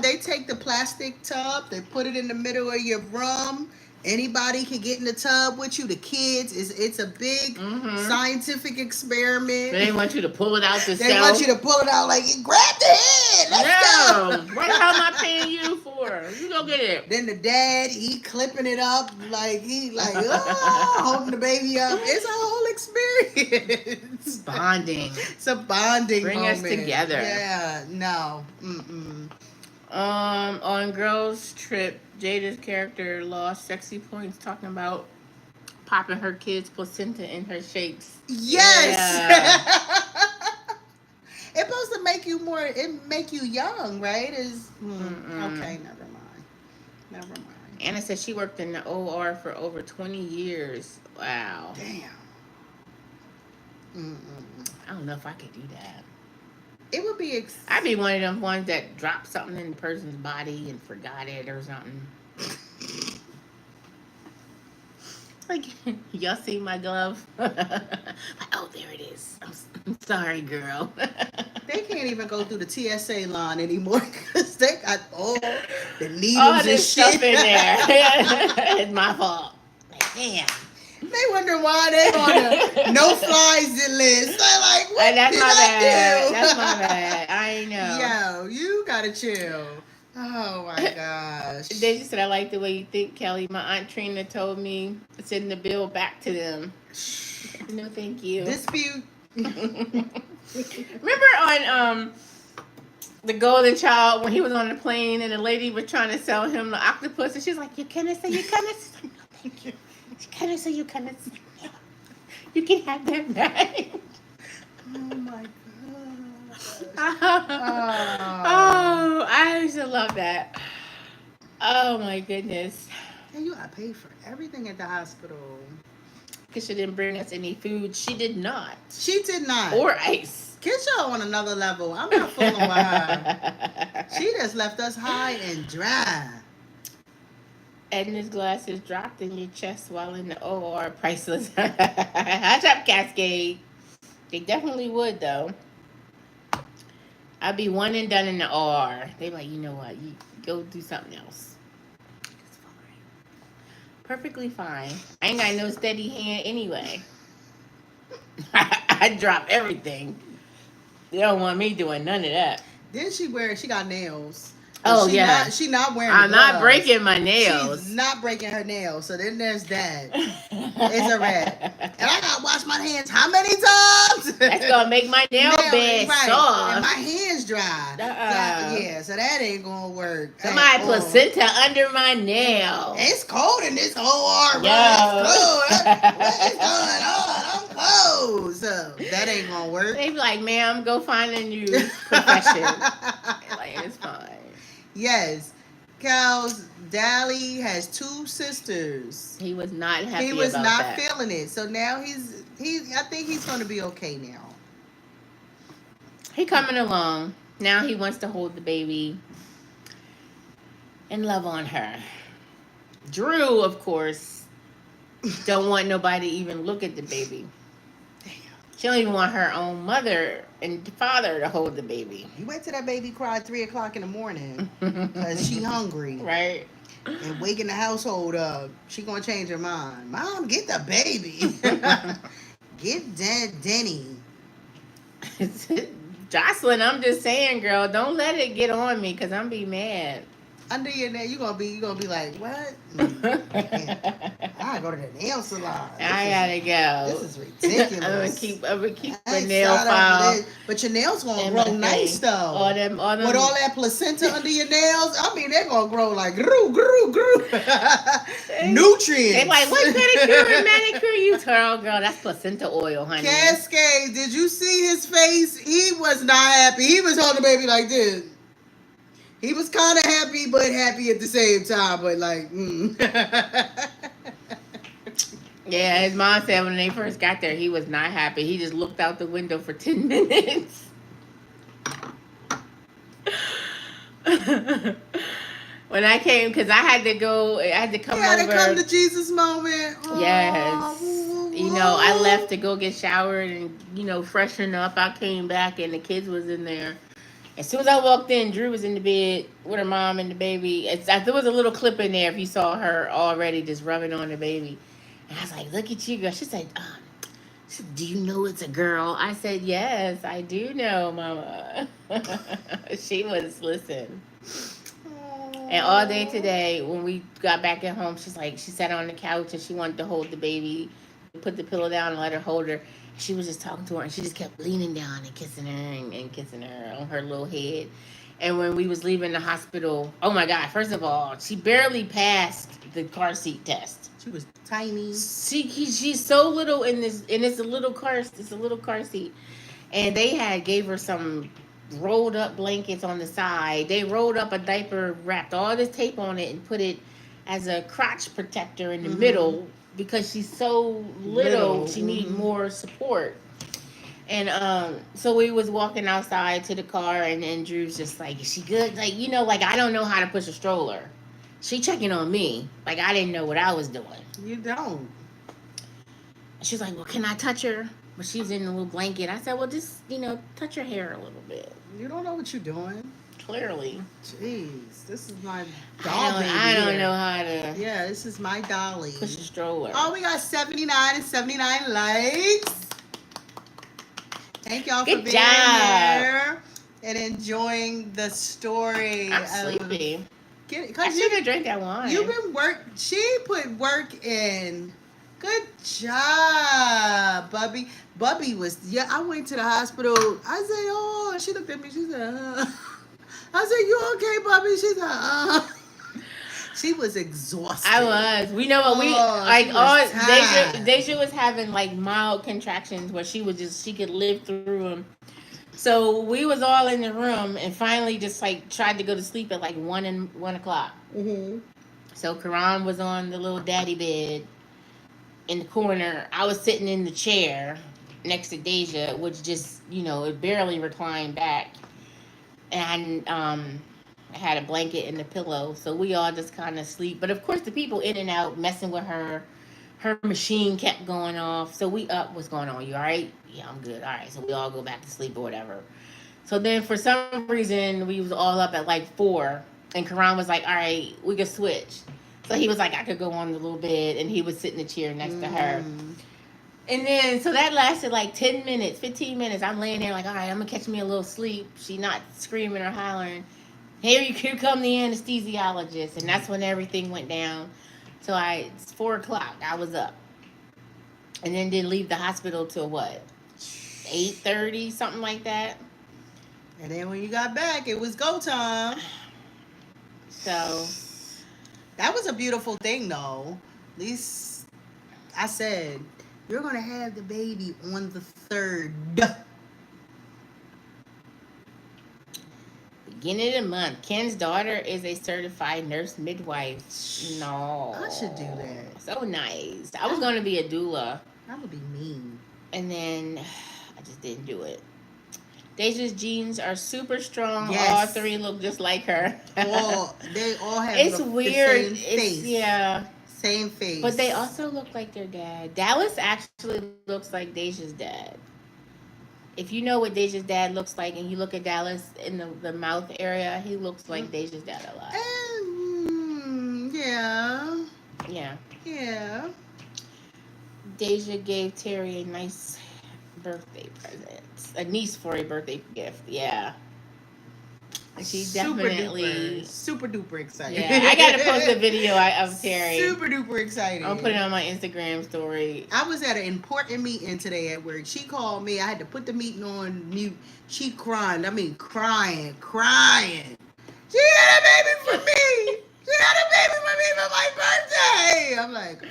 Speaker 2: They take the plastic tub, they put it in the middle of your room. Anybody can get in the tub with you. The kids, it's a big scientific experiment.
Speaker 1: They want you to pull it out yourself.
Speaker 2: They want you to pull it out like, grab the head. Let's go.
Speaker 1: What the hell am I paying you for? You go get it.
Speaker 2: Then the dad, he clipping it up holding the baby up. It's a whole experience.
Speaker 1: Bonding.
Speaker 2: It's a bonding
Speaker 1: Bring
Speaker 2: moment.
Speaker 1: us together.
Speaker 2: Yeah, no.
Speaker 1: On Girls Trip, Jada's character lost sexy points talking about popping her kid's placenta in her shakes.
Speaker 2: Yes.
Speaker 1: Yeah.
Speaker 2: It's supposed to make you young, right? Okay, never mind.
Speaker 1: Anna said she worked in the OR for over 20 years. Wow.
Speaker 2: Damn.
Speaker 1: I don't know if I could do that.
Speaker 2: It would be.
Speaker 1: I'd be one of them ones that dropped something in the person's body and forgot it or something. Like, y'all see my glove? Oh, there it is. I'm sorry, girl.
Speaker 2: They can't even go through the TSA line anymore because they got all the needles
Speaker 1: All
Speaker 2: and
Speaker 1: this
Speaker 2: shit
Speaker 1: stuff in there. It's my fault. Like, damn.
Speaker 2: They wonder why they on the no-flies list. They're like, what
Speaker 1: That's
Speaker 2: did
Speaker 1: my
Speaker 2: I
Speaker 1: bad.
Speaker 2: do?
Speaker 1: That's my bad. I know.
Speaker 2: Yo, you gotta chill. Oh my gosh.
Speaker 1: They just said, I like the way you think, Kelly. My Aunt Trina told me to send the bill back to them. No, thank you.
Speaker 2: Dispute.
Speaker 1: Remember on the Golden Child when he was on the plane and the lady was trying to sell him the octopus and she's like, you cannot say you cannot. No, thank you. You cannot say you cannot. No. You can have that back.
Speaker 2: Oh my god.
Speaker 1: Oh, I used to love that. Oh my goodness.
Speaker 2: And you gotta pay for everything at the hospital.
Speaker 1: Because she didn't bring us any food. She did not.
Speaker 2: She did not.
Speaker 1: Or ice.
Speaker 2: Kisha on another level. I'm not fooling with her. She just left us high and dry.
Speaker 1: Edna's glasses dropped in your chest while in the OR. Priceless. Hot Top Cascade. They definitely would, though. I'd be one and done in the OR. They like, you know what? You go do something else. It's fine. Perfectly fine. I ain't got no steady hand anyway. I drop everything. They don't want me doing none of that.
Speaker 2: Then she got nails.
Speaker 1: Oh, yeah.
Speaker 2: She not wearing
Speaker 1: I'm not
Speaker 2: gloves.
Speaker 1: breaking my nails.
Speaker 2: She's not breaking her nails. So then there's that. It's a wrap. And I gotta wash my hands how many times?
Speaker 1: That's gonna make my nail bed soft.
Speaker 2: And my hands dry. So that ain't gonna work.
Speaker 1: My placenta under my nail.
Speaker 2: It's cold in this whole arm.
Speaker 1: Yo.
Speaker 2: It's cold. What is going on? I'm cold. So that ain't gonna work.
Speaker 1: They be like, ma'am, go find a new profession. Like, it's fine.
Speaker 2: Yes. Cal's Dally has 2 sisters.
Speaker 1: He was not happy.
Speaker 2: He was
Speaker 1: about
Speaker 2: not
Speaker 1: that.
Speaker 2: feeling it. So now I think he's gonna be okay now.
Speaker 1: He coming along. Now he wants to hold the baby and love on her. Drew, of course, don't want nobody to even look at the baby. She don't even want her own mother and father to hold the baby.
Speaker 2: You wait till that baby cried 3 o'clock in the morning because she hungry.
Speaker 1: Right.
Speaker 2: And waking the household up. She gonna change her mind. Mom, get the baby. Get Denny.
Speaker 1: Jocelyn, I'm just saying, girl, don't let it get on me because I'm be mad.
Speaker 2: Under your nail, you gonna be like, what? I go to the nail salon.
Speaker 1: I gotta go.
Speaker 2: This is ridiculous.
Speaker 1: I'm gonna keep the nail file.
Speaker 2: But your nails gonna grow nice though.
Speaker 1: All them,
Speaker 2: with all that placenta under your nails, I mean they're gonna grow like grew. Nutrients.
Speaker 1: They like, what pedicure and manicure you girl? That's placenta oil, honey.
Speaker 2: Cascade, did you see his face? He was not happy. He was holding the baby like this. He was kind of happy, but happy at the same time. But like,
Speaker 1: Yeah, his mom said when they first got there, he was not happy. He just looked out the window for 10 minutes. When I came, because I had to come over.
Speaker 2: To come to Jesus moment.
Speaker 1: Yes. You know, I left to go get showered and, freshen up. I came back and the kids was in there. As soon as I walked in, Drew was in the bed with her mom and the baby. There was a little clip in there if you saw her already just rubbing on the baby. And I was like, look at you, girl. She said, do you know it's a girl? I said, yes, I do know, Mama. She was, listen. And all day today, when we got back at home, she sat on the couch and she wanted to hold the baby. Put the pillow down and let her hold her. She was just talking to her and she just kept leaning down and kissing her and kissing her on her little head. And when we was leaving the hospital, oh my God, first of all, she barely passed the car seat test.
Speaker 2: She was tiny.
Speaker 1: She's so little and it's a little car seat. And they gave her some rolled up blankets on the side. They rolled up a diaper, wrapped all this tape on it and put it as a crotch protector in the middle. Because she's so little, she needs more support. And so we was walking outside to the car, and Drew's just like, is she good? Like, I don't know how to push a stroller. She checking on me. Like, I didn't know what I was doing.
Speaker 2: You don't.
Speaker 1: she's like, well, can I touch her? But she's in a little blanket. I said, well, just, touch her hair a little bit.
Speaker 2: You don't know what you're doing.
Speaker 1: Clearly.
Speaker 2: Jeez, this is my doll
Speaker 1: I don't
Speaker 2: baby
Speaker 1: know
Speaker 2: here.
Speaker 1: how to
Speaker 2: Yeah, this is my dolly.
Speaker 1: push a stroller.
Speaker 2: Oh, we got 79 and 79 likes. Thank y'all for
Speaker 1: Good
Speaker 2: being
Speaker 1: job.
Speaker 2: here and enjoying the story.
Speaker 1: I'm sleepy. I
Speaker 2: Cause
Speaker 1: should have drank that wine.
Speaker 2: you've been she put work in. Good job, Bubby. Bubby was, I went to the hospital. I said, oh, she looked at me. She said, I said, you okay, Bubby? She said, She was exhausted.
Speaker 1: I was. We know what Deja was having like mild contractions where she could live through them. So we was all in the room and finally just like tried to go to sleep at like 1 o'clock.
Speaker 2: Mm-hmm.
Speaker 1: So Karan was on the little daddy bed in the corner. I was sitting in the chair next to Deja, which just, it barely reclined back. And I had a blanket and a pillow. So we all just kind of sleep. But of course, the people in and out messing with her. Her machine kept going off. So we up. What's going on? You all right? Yeah, I'm good. All right. So we all go back to sleep or whatever. So then for some reason, we was all up at like 4. And Karan was like, all right, we could switch. So he was like, I could go on the little bed, and he would sit in the chair next to her. And then, so that lasted like 10 minutes, 15 minutes. I'm laying there like, all right, I'm going to catch me a little sleep. She not screaming or hollering. Here come the anesthesiologist. And that's when everything went down. So it's 4 o'clock. I was up. And then didn't leave the hospital till what? 8:30, something like that.
Speaker 2: And then when you got back, it was go time.
Speaker 1: So
Speaker 2: that was a beautiful thing, though. At least I said, you're going to have the baby on the 3rd.
Speaker 1: Beginning of the month. Ken's daughter is a certified nurse midwife. No.
Speaker 2: I should do that.
Speaker 1: So nice. I was going to be a doula.
Speaker 2: That would be mean.
Speaker 1: And then I just didn't do it. Deja's genes are super strong.
Speaker 2: Yes.
Speaker 1: All 3 look just like her.
Speaker 2: They all have
Speaker 1: it's weird.
Speaker 2: the same face.
Speaker 1: Yeah.
Speaker 2: Same face.
Speaker 1: But they also look like their dad. Dallas actually looks like Deja's dad. If you know what Deja's dad looks like and you look at Dallas in the mouth area, he looks like Deja's dad a lot.
Speaker 2: Yeah.
Speaker 1: Yeah.
Speaker 2: Yeah.
Speaker 1: Deja gave Terry a nice birthday present. A niece for a birthday gift. Yeah. She definitely
Speaker 2: super duper excited.
Speaker 1: Yeah, I gotta post a video of Terry.
Speaker 2: Super duper excited.
Speaker 1: I'll put it on my Instagram story.
Speaker 2: I was at an important meeting today at work. She called me. I had to put the meeting on mute. She crying. I mean, crying. She had a baby for me. She had a baby for me for my birthday. I'm like, oh.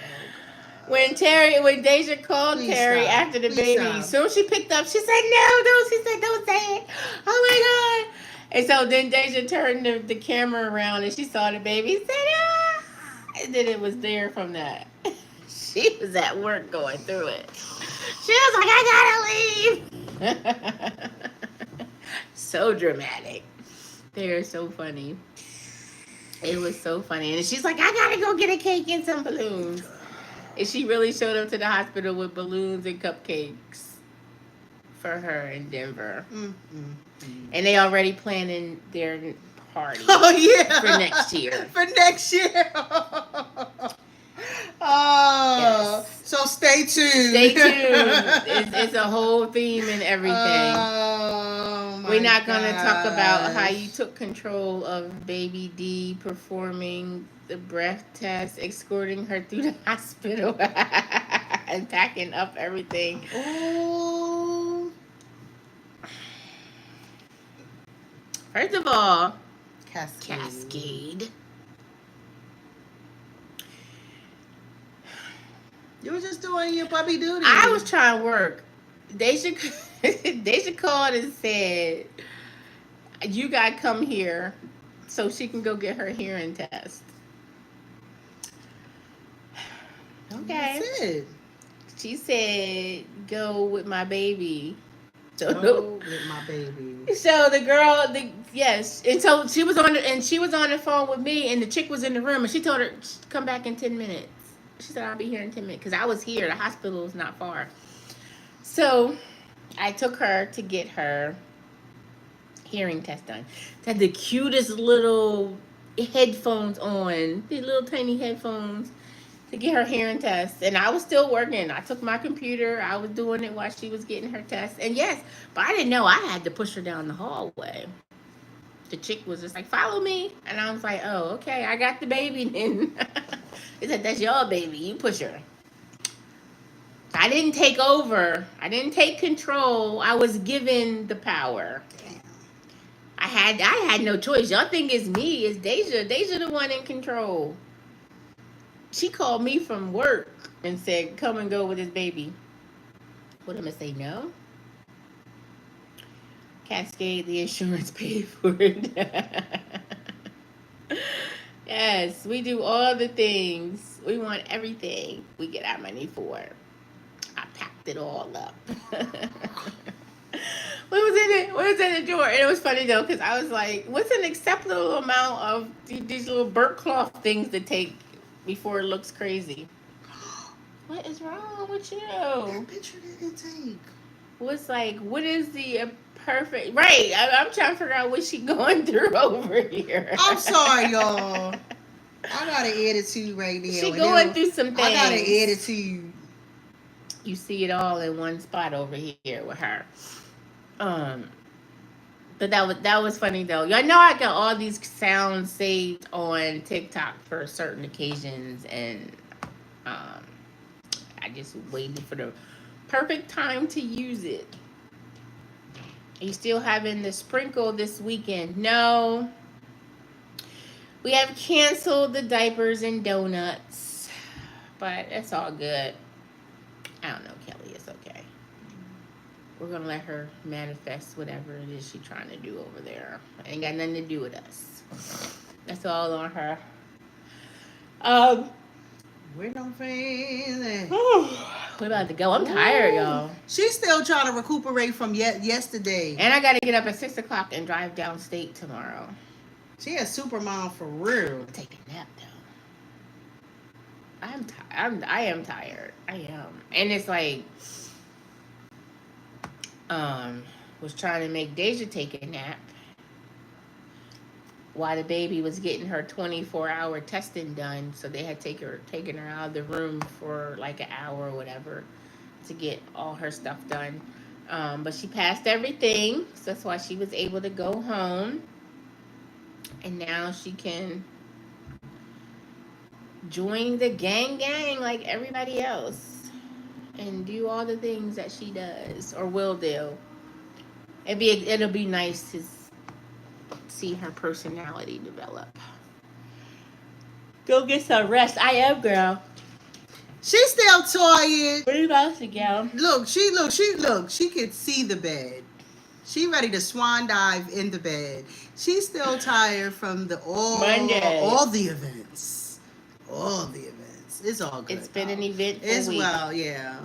Speaker 1: When Deja called
Speaker 2: Please
Speaker 1: Terry
Speaker 2: stop.
Speaker 1: after the
Speaker 2: Please
Speaker 1: baby,
Speaker 2: stop.
Speaker 1: soon she picked up, she said, no, don't. She said, don't say it. Oh my God. And so then Deja turned the camera around and she saw the baby and said, ah. And then it was there from that. She was at work going through it. She was like, I gotta leave. So dramatic. They're so funny. It was so funny. And she's like, I gotta go get a cake and some balloons. And she really showed up to the hospital with balloons and cupcakes for her in Denver. And they already planning their party.
Speaker 2: Oh, yeah.
Speaker 1: For next year.
Speaker 2: For next year. Oh, yes. So stay tuned.
Speaker 1: Stay tuned. It's a whole theme and everything.
Speaker 2: Oh, my
Speaker 1: We're not going to talk about how
Speaker 2: gosh.
Speaker 1: you took control of baby D, performing the breath test, escorting her through the hospital, and packing up everything.
Speaker 2: Oh.
Speaker 1: First of all,
Speaker 2: Cascade. You were just doing your puppy duty.
Speaker 1: I was trying to work. Deja called and said, you got to come here so she can go get her hearing test. Okay.
Speaker 2: That's it.
Speaker 1: She said, go with my baby. So
Speaker 2: Go with my baby.
Speaker 1: So the girl, yes, and so she was on the phone with me, and the chick was in the room, and she told her come back in 10 minutes. She said, I'll be here in 10 minutes. Because I was here. The hospital is not far. So I took her to get her hearing test done. She had the cutest little headphones on. The little tiny headphones to get her hearing test. And I was still working. I took my computer. I was doing it while she was getting her test. And yes, but I didn't know I had to push her down the hallway. The chick was just like, follow me. And I was like, oh, okay, I got the baby then. He said, that's your baby. You push her. I didn't take over. I didn't take control. I was given the power.
Speaker 2: Damn.
Speaker 1: I had no choice. Y'all think it's me. It's Deja. Deja the one in control. She called me from work and said, come and go with this baby. What am I say? No? Cascade, the insurance paid for it. Yes, we do all the things. We want everything we get our money for. I packed it all up. What was in it? What was in the drawer? And it was funny though, because I was like, what's an acceptable amount of these little burnt cloth things to take before it looks crazy? What is wrong with you?
Speaker 2: That picture didn't take.
Speaker 1: What's like, what is the perfect, right? I'm trying to figure out what she going through over here.
Speaker 2: I'm sorry, y'all. I got an attitude right now.
Speaker 1: She going through some things.
Speaker 2: I got an attitude.
Speaker 1: You see it all in one spot over here with her. But that was funny though. Y'all know I got all these sounds saved on TikTok for certain occasions, and I just waited for the perfect time to use it. Are you still having the sprinkle this weekend? No. We have canceled the diapers and donuts, but it's all good. I don't know, Kelly. It's okay. We're going to let her manifest whatever it is she's trying to do over there. It ain't got nothing to do with us. That's all on her.
Speaker 2: We're no fans.
Speaker 1: We're about to go. I'm tired, y'all.
Speaker 2: She's still trying to recuperate from yesterday.
Speaker 1: And I got to get up at 6 o'clock and drive downstate tomorrow.
Speaker 2: She a super mom for real.
Speaker 1: Take a nap, though. I am tired. I am. And it's like, was trying to make Deja take a nap while the baby was getting her 24-hour testing done. So they had taken her out of the room for like an hour or whatever to get all her stuff done. But she passed everything. So that's why she was able to go home. And now she can join the gang like everybody else and do all the things that she does or will do. It'll be nice to see her personality develop. Go get some rest. I am, girl.
Speaker 2: She's still tired.
Speaker 1: Where you about to go?
Speaker 2: Look, she could see the bed. She ready to swan dive in the bed. She's still tired from all the events. All the events. It's all good.
Speaker 1: It's been an eventful
Speaker 2: week.
Speaker 1: Well,
Speaker 2: yeah.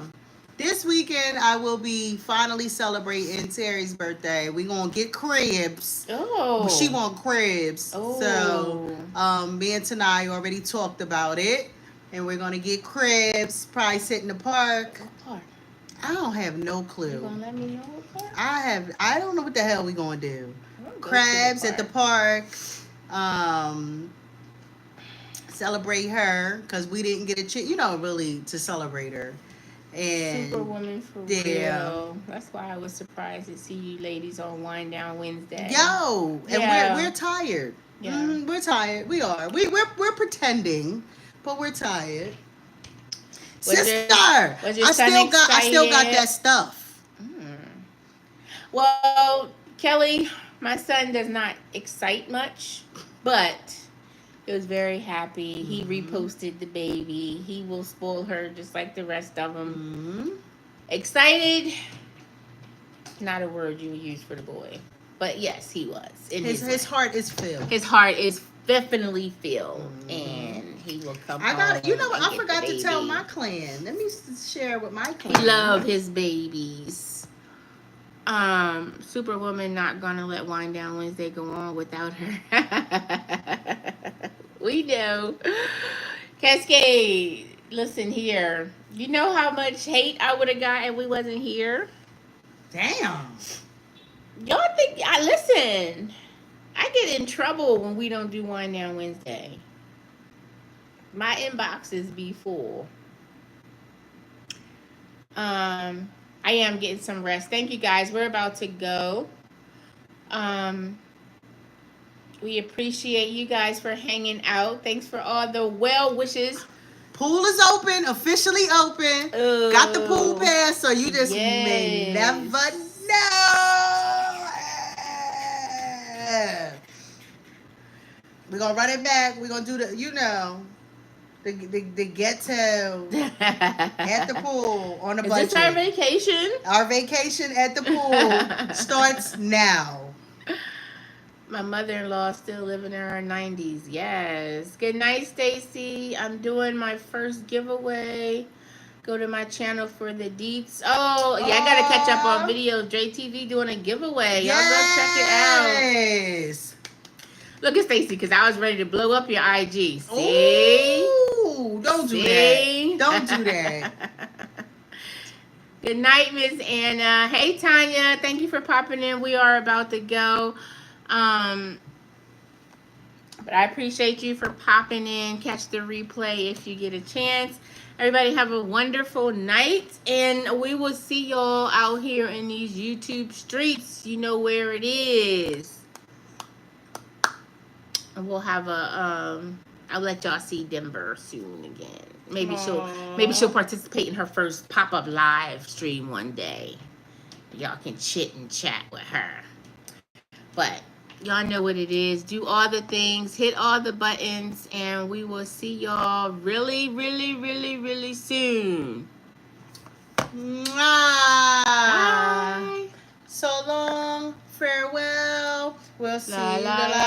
Speaker 2: This weekend, I will be finally celebrating Terry's birthday. We're going to get cribs.
Speaker 1: Oh.
Speaker 2: She want cribs.
Speaker 1: Oh.
Speaker 2: So, me and Tanai already talked about it. And we're going to get cribs. Probably sit in the park.
Speaker 1: What park?
Speaker 2: I don't have no clue.
Speaker 1: You going to let me know what park?
Speaker 2: I don't know what the hell we going to do. Crabs at the park. Celebrate her. Because we didn't get a chance, really to celebrate her. And
Speaker 1: Superwoman for real. That's why I was surprised to see you ladies on Wind Down Wednesday.
Speaker 2: And we're tired.
Speaker 1: Yeah.
Speaker 2: We're tired. We are. We're pretending, but we're tired. Sister, I still got that stuff.
Speaker 1: Well, Kelly, my son does not excite much, but he was very happy. He reposted the baby. He will spoil her just like the rest of them. Excited, not a word you would use for the boy. But yes, he was.
Speaker 2: His heart is filled.
Speaker 1: His heart is definitely filled. And he will come home.
Speaker 2: I forgot to tell my clan. Let me share with my clan.
Speaker 1: He love his babies. Superwoman not gonna let Wind Down Wednesday go on without her. We know. Cascade, Listen here. You know how much hate I would have got if we wasn't here?
Speaker 2: Damn.
Speaker 1: Y'all think I listen. I get in trouble when we don't do Wine Down Wednesday. My inboxes be full. I am getting some rest. Thank you guys. We're about to go. We appreciate you guys for hanging out. Thanks for all the well wishes.
Speaker 2: Pool is open, officially open. Got the pool pass, so you just may never know. We're gonna run it back. We're gonna do the, the ghetto at the pool on a budget.
Speaker 1: Is this our vacation?
Speaker 2: Our vacation at the pool starts now.
Speaker 1: My mother-in-law still living in her 90s. Yes. Good night, Stacy. I'm doing my first giveaway. Go to my channel for the deets. Oh, yeah, I got to catch up on video. JTV doing a giveaway. Y'all go check it out.
Speaker 2: Yes.
Speaker 1: Look at Stacy, because I was ready to blow up your IG. See?
Speaker 2: Ooh, don't do that. Don't do that.
Speaker 1: Good night, Miss Anna. Hey, Tanya. Thank you for popping in. We are about to go. But I appreciate you for popping in. Catch the replay if you get a chance. Everybody have a wonderful night, and we will see y'all out here in these YouTube streets. You know where it is. And we'll have a I'll let y'all see Denver soon again. Maybe she'll participate in her first pop-up live stream one day. Y'all can chit and chat with her. But y'all know what it is. Do all the things. Hit all the buttons. And we will see y'all really, really, really, really soon.
Speaker 2: Mwah.
Speaker 1: Bye.
Speaker 2: So long. Farewell. We'll see you.